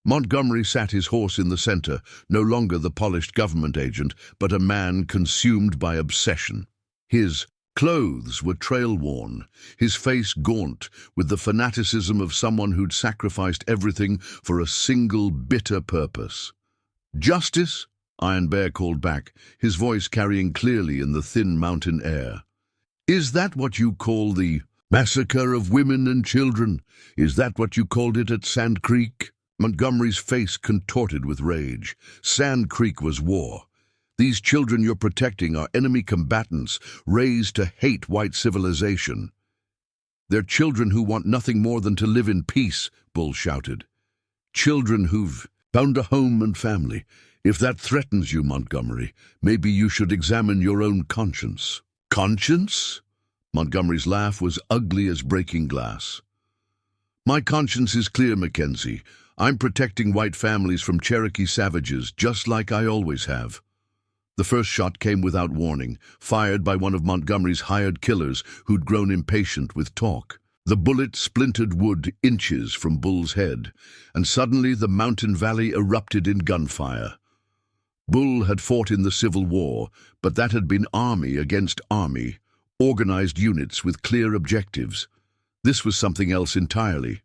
Montgomery sat his horse in the center, no longer the polished government agent, but a man consumed by obsession. His clothes were trail-worn, his face gaunt with the fanaticism of someone who'd sacrificed everything for a single bitter purpose. "Justice?" Iron Bear called back, his voice carrying clearly in the thin mountain air. "Is that what you call the massacre of women and children? Is that what you called it at Sand Creek?" Montgomery's face contorted with rage. Sand Creek was war. These children you're protecting are enemy combatants, raised to hate white civilization. "They're children who want nothing more than to live in peace," Bull shouted. "Children who've found a home and family. If that threatens you, Montgomery, maybe you should examine your own conscience." "Conscience?" Montgomery's laugh was ugly as breaking glass. "My conscience is clear, Mackenzie. I'm protecting white families from Cherokee savages, just like I always have." The first shot came without warning, fired by one of Montgomery's hired killers who'd grown impatient with talk. The bullet splintered wood inches from Bull's head, and suddenly the mountain valley erupted in gunfire. Bull had fought in the Civil War, but that had been army against army, organized units with clear objectives. This was something else entirely.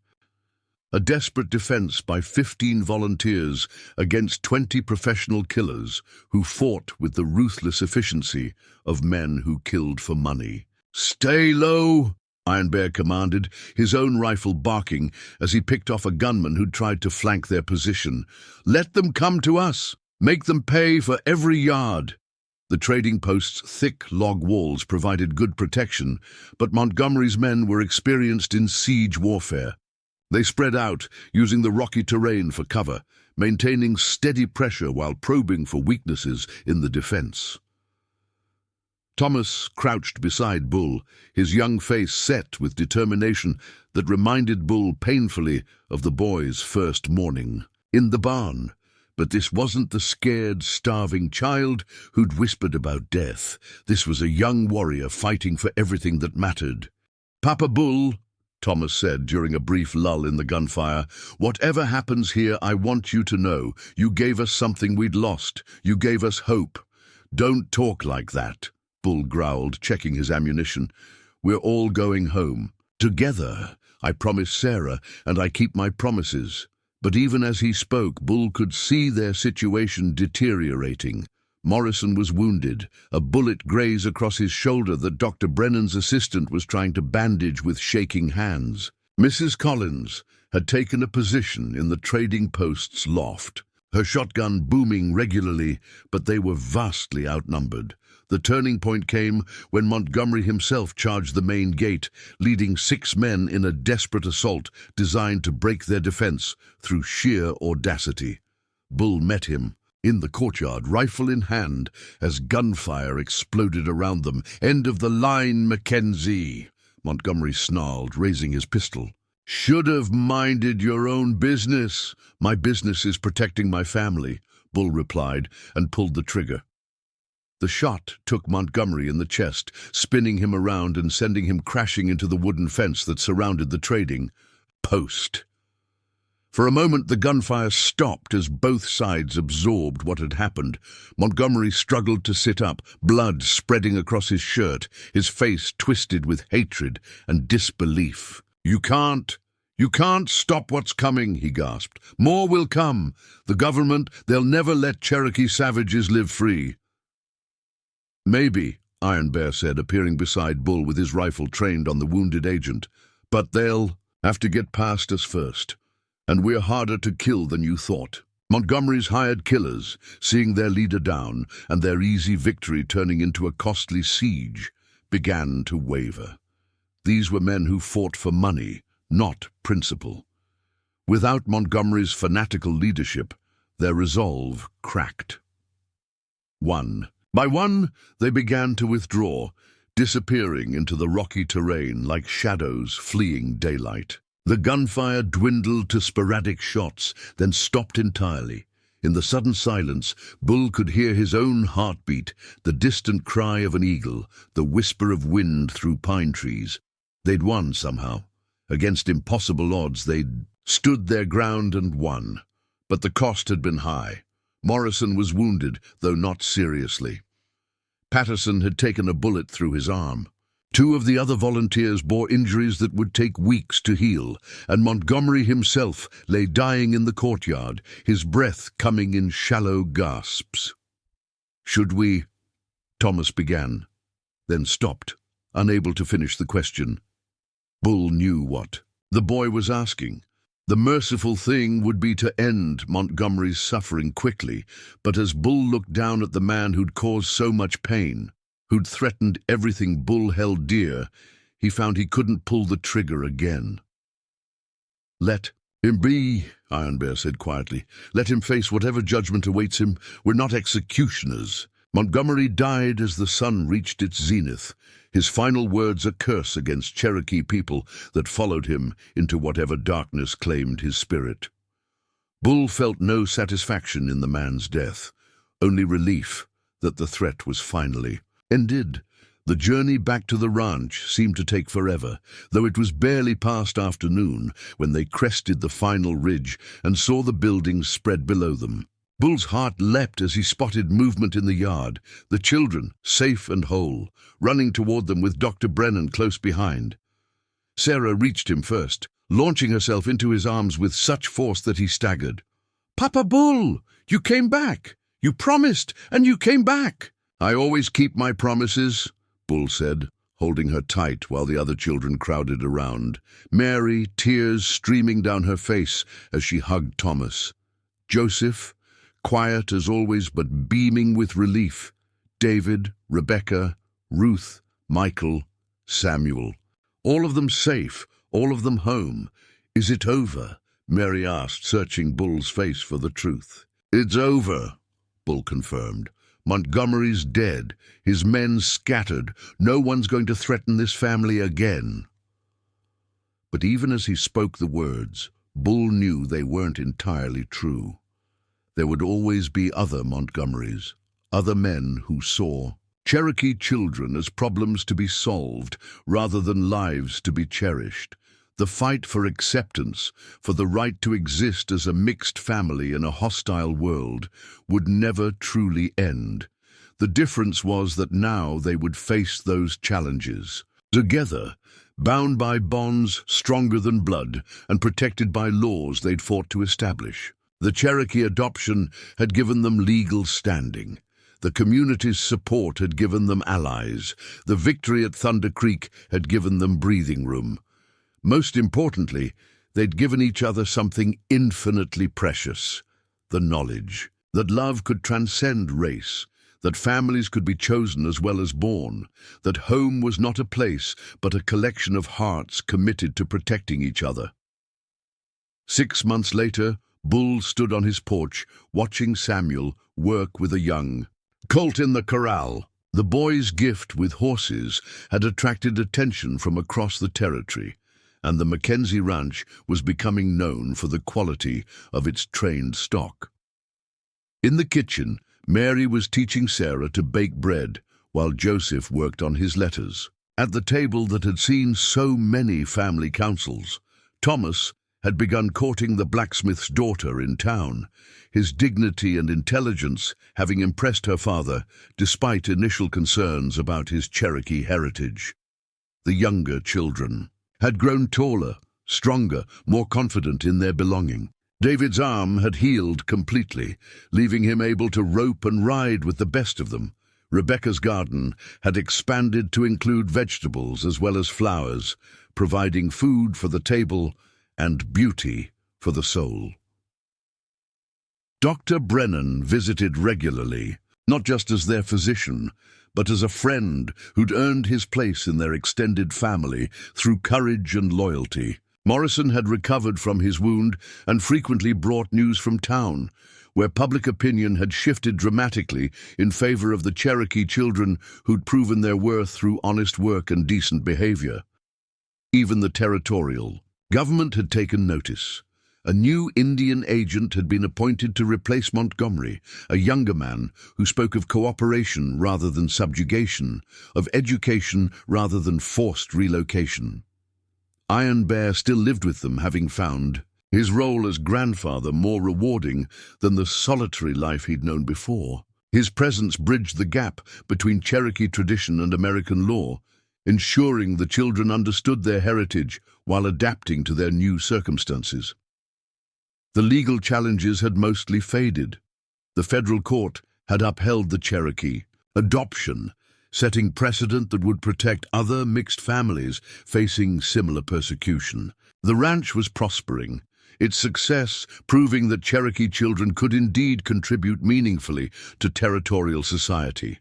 A desperate defense by 15 volunteers against 20 professional killers who fought with the ruthless efficiency of men who killed for money. "Stay low," Iron Bear commanded, his own rifle barking as he picked off a gunman who'd tried to flank their position. "Let them come to us. Make them pay for every yard." The trading post's thick log walls provided good protection, but Montgomery's men were experienced in siege warfare. They spread out, using the rocky terrain for cover, maintaining steady pressure while probing for weaknesses in the defense. Thomas crouched beside Bull, his young face set with determination that reminded Bull painfully of the boy's first morning in the barn. But this wasn't the scared, starving child who'd whispered about death. This was a young warrior fighting for everything that mattered. "Papa Bull," Thomas said during a brief lull in the gunfire, "whatever happens here, I want you to know you gave us something we'd lost. You gave us hope." "Don't talk like that," Bull growled, checking his ammunition. "We're all going home. Together. I promised Sarah, and I keep my promises." But even as he spoke, Bull could see their situation deteriorating. Morrison was wounded, a bullet grazed across his shoulder that Dr. Brennan's assistant was trying to bandage with shaking hands. Mrs. Collins had taken a position in the trading post's loft, her shotgun booming regularly, but they were vastly outnumbered. The turning point came when Montgomery himself charged the main gate, leading 6 men in a desperate assault designed to break their defense through sheer audacity. Bull met him in the courtyard, rifle in hand, as gunfire exploded around them. "End of the line, Mackenzie," Montgomery snarled, raising his pistol. "Should have minded your own business." "My business is protecting my family," Bull replied, and pulled the trigger. The shot took Montgomery in the chest, spinning him around and sending him crashing into the wooden fence that surrounded the trading post. For a moment the gunfire stopped as both sides absorbed what had happened. Montgomery struggled to sit up, blood spreading across his shirt, his face twisted with hatred and disbelief. You can't stop what's coming," he gasped. "More will come. The government, they'll never let Cherokee savages live free." "Maybe," Iron Bear said, appearing beside Bull with his rifle trained on the wounded agent. "But they'll have to get past us first. And we're harder to kill than you thought." Montgomery's hired killers, seeing their leader down and their easy victory turning into a costly siege, began to waver. These were men who fought for money, not principle. Without Montgomery's fanatical leadership, their resolve cracked. 1. By one, they began to withdraw, disappearing into the rocky terrain like shadows fleeing daylight. The gunfire dwindled to sporadic shots, then stopped entirely. In the sudden silence, Bull could hear his own heartbeat, the distant cry of an eagle, the whisper of wind through pine trees. They'd won somehow. Against impossible odds, they'd stood their ground and won. But the cost had been high. Morrison was wounded, though not seriously. Patterson had taken a bullet through his arm. Two of the other volunteers bore injuries that would take weeks to heal, and Montgomery himself lay dying in the courtyard, his breath coming in shallow gasps. "Should we?" Thomas began, then stopped, unable to finish the question. Bull knew what the boy was asking. The merciful thing would be to end Montgomery's suffering quickly, but as Bull looked down at the man who'd caused so much pain, who'd threatened everything Bull held dear, he found he couldn't pull the trigger again. "Let him be," Iron Bear said quietly. "Let him face whatever judgment awaits him. We're not executioners." Montgomery died as the sun reached its zenith, his final words a curse against Cherokee people that followed him into whatever darkness claimed his spirit. Bull felt no satisfaction in the man's death, only relief that the threat was finally ended. The journey back to the ranch seemed to take forever, though it was barely past afternoon when they crested the final ridge and saw the buildings spread below them. Bull's heart leapt as he spotted movement in the yard, the children, safe and whole, running toward them with Dr. Brennan close behind. Sarah reached him first, launching herself into his arms with such force that he staggered. "Papa Bull, you came back! You promised, and you came back!" "I always keep my promises," Bull said, holding her tight while the other children crowded around. Mary, tears streaming down her face as she hugged Thomas. Joseph, quiet as always but beaming with relief. David, Rebecca, Ruth, Michael, Samuel. All of them safe, all of them home. "Is it over?" Mary asked, searching Bull's face for the truth. "It's over," Bull confirmed. "Montgomery's dead, his men scattered. No one's going to threaten this family again." But even as he spoke the words, Bull knew they weren't entirely true. There would always be other Montgomerys, other men who saw Cherokee children as problems to be solved rather than lives to be cherished. The fight for acceptance, for the right to exist as a mixed family in a hostile world, would never truly end. The difference was that now they would face those challenges. Together, bound by bonds stronger than blood and protected by laws they'd fought to establish. The Cherokee adoption had given them legal standing. The community's support had given them allies. The victory at Thunder Creek had given them breathing room. Most importantly, they'd given each other something infinitely precious: the knowledge that love could transcend race, that families could be chosen as well as born, that home was not a place but a collection of hearts committed to protecting each other. 6 months later, Bull stood on his porch, watching Samuel work with a young colt in the corral. The boy's gift with horses had attracted attention from across the territory, and the Mackenzie Ranch was becoming known for the quality of its trained stock. In the kitchen, Mary was teaching Sarah to bake bread, while Joseph worked on his letters. At the table that had seen so many family councils, Thomas had begun courting the blacksmith's daughter in town, his dignity and intelligence having impressed her father, despite initial concerns about his Cherokee heritage. The younger children had grown taller, stronger, more confident in their belonging. David's arm had healed completely, leaving him able to rope and ride with the best of them. Rebecca's garden had expanded to include vegetables as well as flowers, providing food for the table and beauty for the soul. Dr. Brennan visited regularly, not just as their physician, but as a friend who'd earned his place in their extended family through courage and loyalty. Morrison had recovered from his wound and frequently brought news from town, where public opinion had shifted dramatically in favor of the Cherokee children who'd proven their worth through honest work and decent behavior. Even the territorial government had taken notice. A new Indian agent had been appointed to replace Montgomery, a younger man who spoke of cooperation rather than subjugation, of education rather than forced relocation. Iron Bear still lived with them, having found his role as grandfather more rewarding than the solitary life he'd known before. His presence bridged the gap between Cherokee tradition and American law, ensuring the children understood their heritage while adapting to their new circumstances. The legal challenges had mostly faded. The federal court had upheld the Cherokee adoption, setting precedent that would protect other mixed families facing similar persecution. The ranch was prospering, its success proving that Cherokee children could indeed contribute meaningfully to territorial society.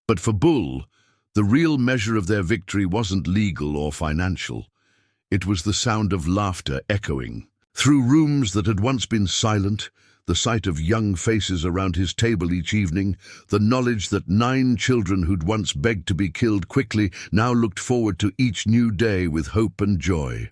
But for Bull, the real measure of their victory wasn't legal or financial. It was the sound of laughter echoing through rooms that had once been silent, the sight of young faces around his table each evening, the knowledge that 9 children who'd once begged to be killed quickly now looked forward to each new day with hope and joy.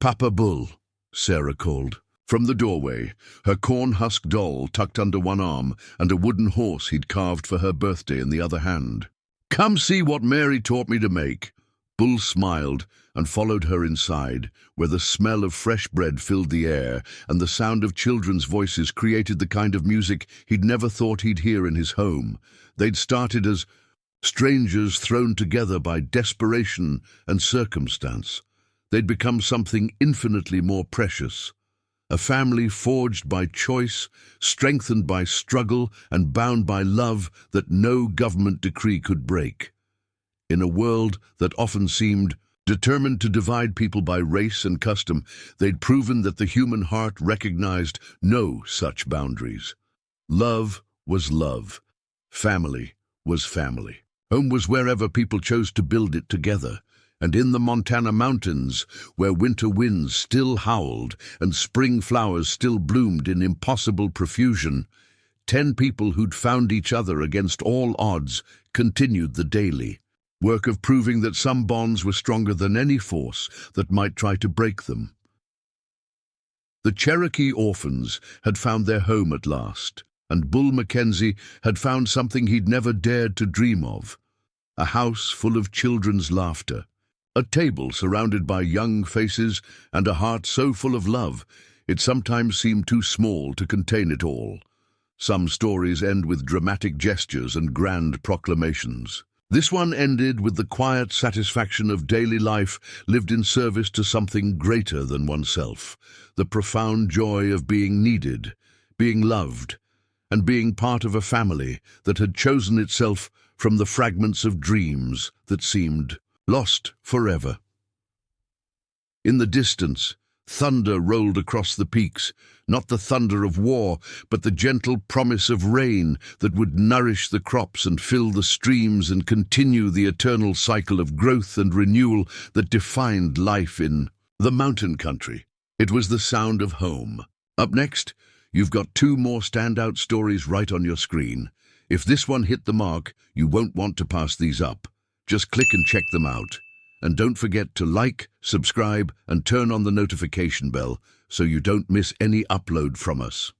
"Papa Bull," Sarah called. From the doorway, her corn-husk doll tucked under one arm and a wooden horse he'd carved for her birthday in the other hand. "Come see what Mary taught me to make." Bull smiled and followed her inside, where the smell of fresh bread filled the air and the sound of children's voices created the kind of music he'd never thought he'd hear in his home. They'd started as strangers thrown together by desperation and circumstance. They'd become something infinitely more precious. A family forged by choice, strengthened by struggle, and bound by love that no government decree could break. In a world that often seemed determined to divide people by race and custom, they'd proven that the human heart recognized no such boundaries. Love was love. Family was family. Home was wherever people chose to build it together. And in the Montana mountains, where winter winds still howled and spring flowers still bloomed in impossible profusion, 10 people who'd found each other against all odds continued the daily work of proving that some bonds were stronger than any force that might try to break them. The Cherokee Orphans had found their home at last, and Bull Mackenzie had found something he'd never dared to dream of: a house full of children's laughter, a table surrounded by young faces, and a heart so full of love it sometimes seemed too small to contain it all. Some stories end with dramatic gestures and grand proclamations. This one ended with the quiet satisfaction of daily life lived in service to something greater than oneself, the profound joy of being needed, being loved, and being part of a family that had chosen itself from the fragments of dreams that seemed lost forever. In the distance, thunder rolled across the peaks, not the thunder of war, but the gentle promise of rain that would nourish the crops and fill the streams and continue the eternal cycle of growth and renewal that defined life in the mountain country. It was the sound of home. Up next, you've got 2 more standout stories right on your screen. If this one hit the mark, you won't want to pass these up. Just click and check them out. And don't forget to like, subscribe, and turn on the notification bell so you don't miss any upload from us.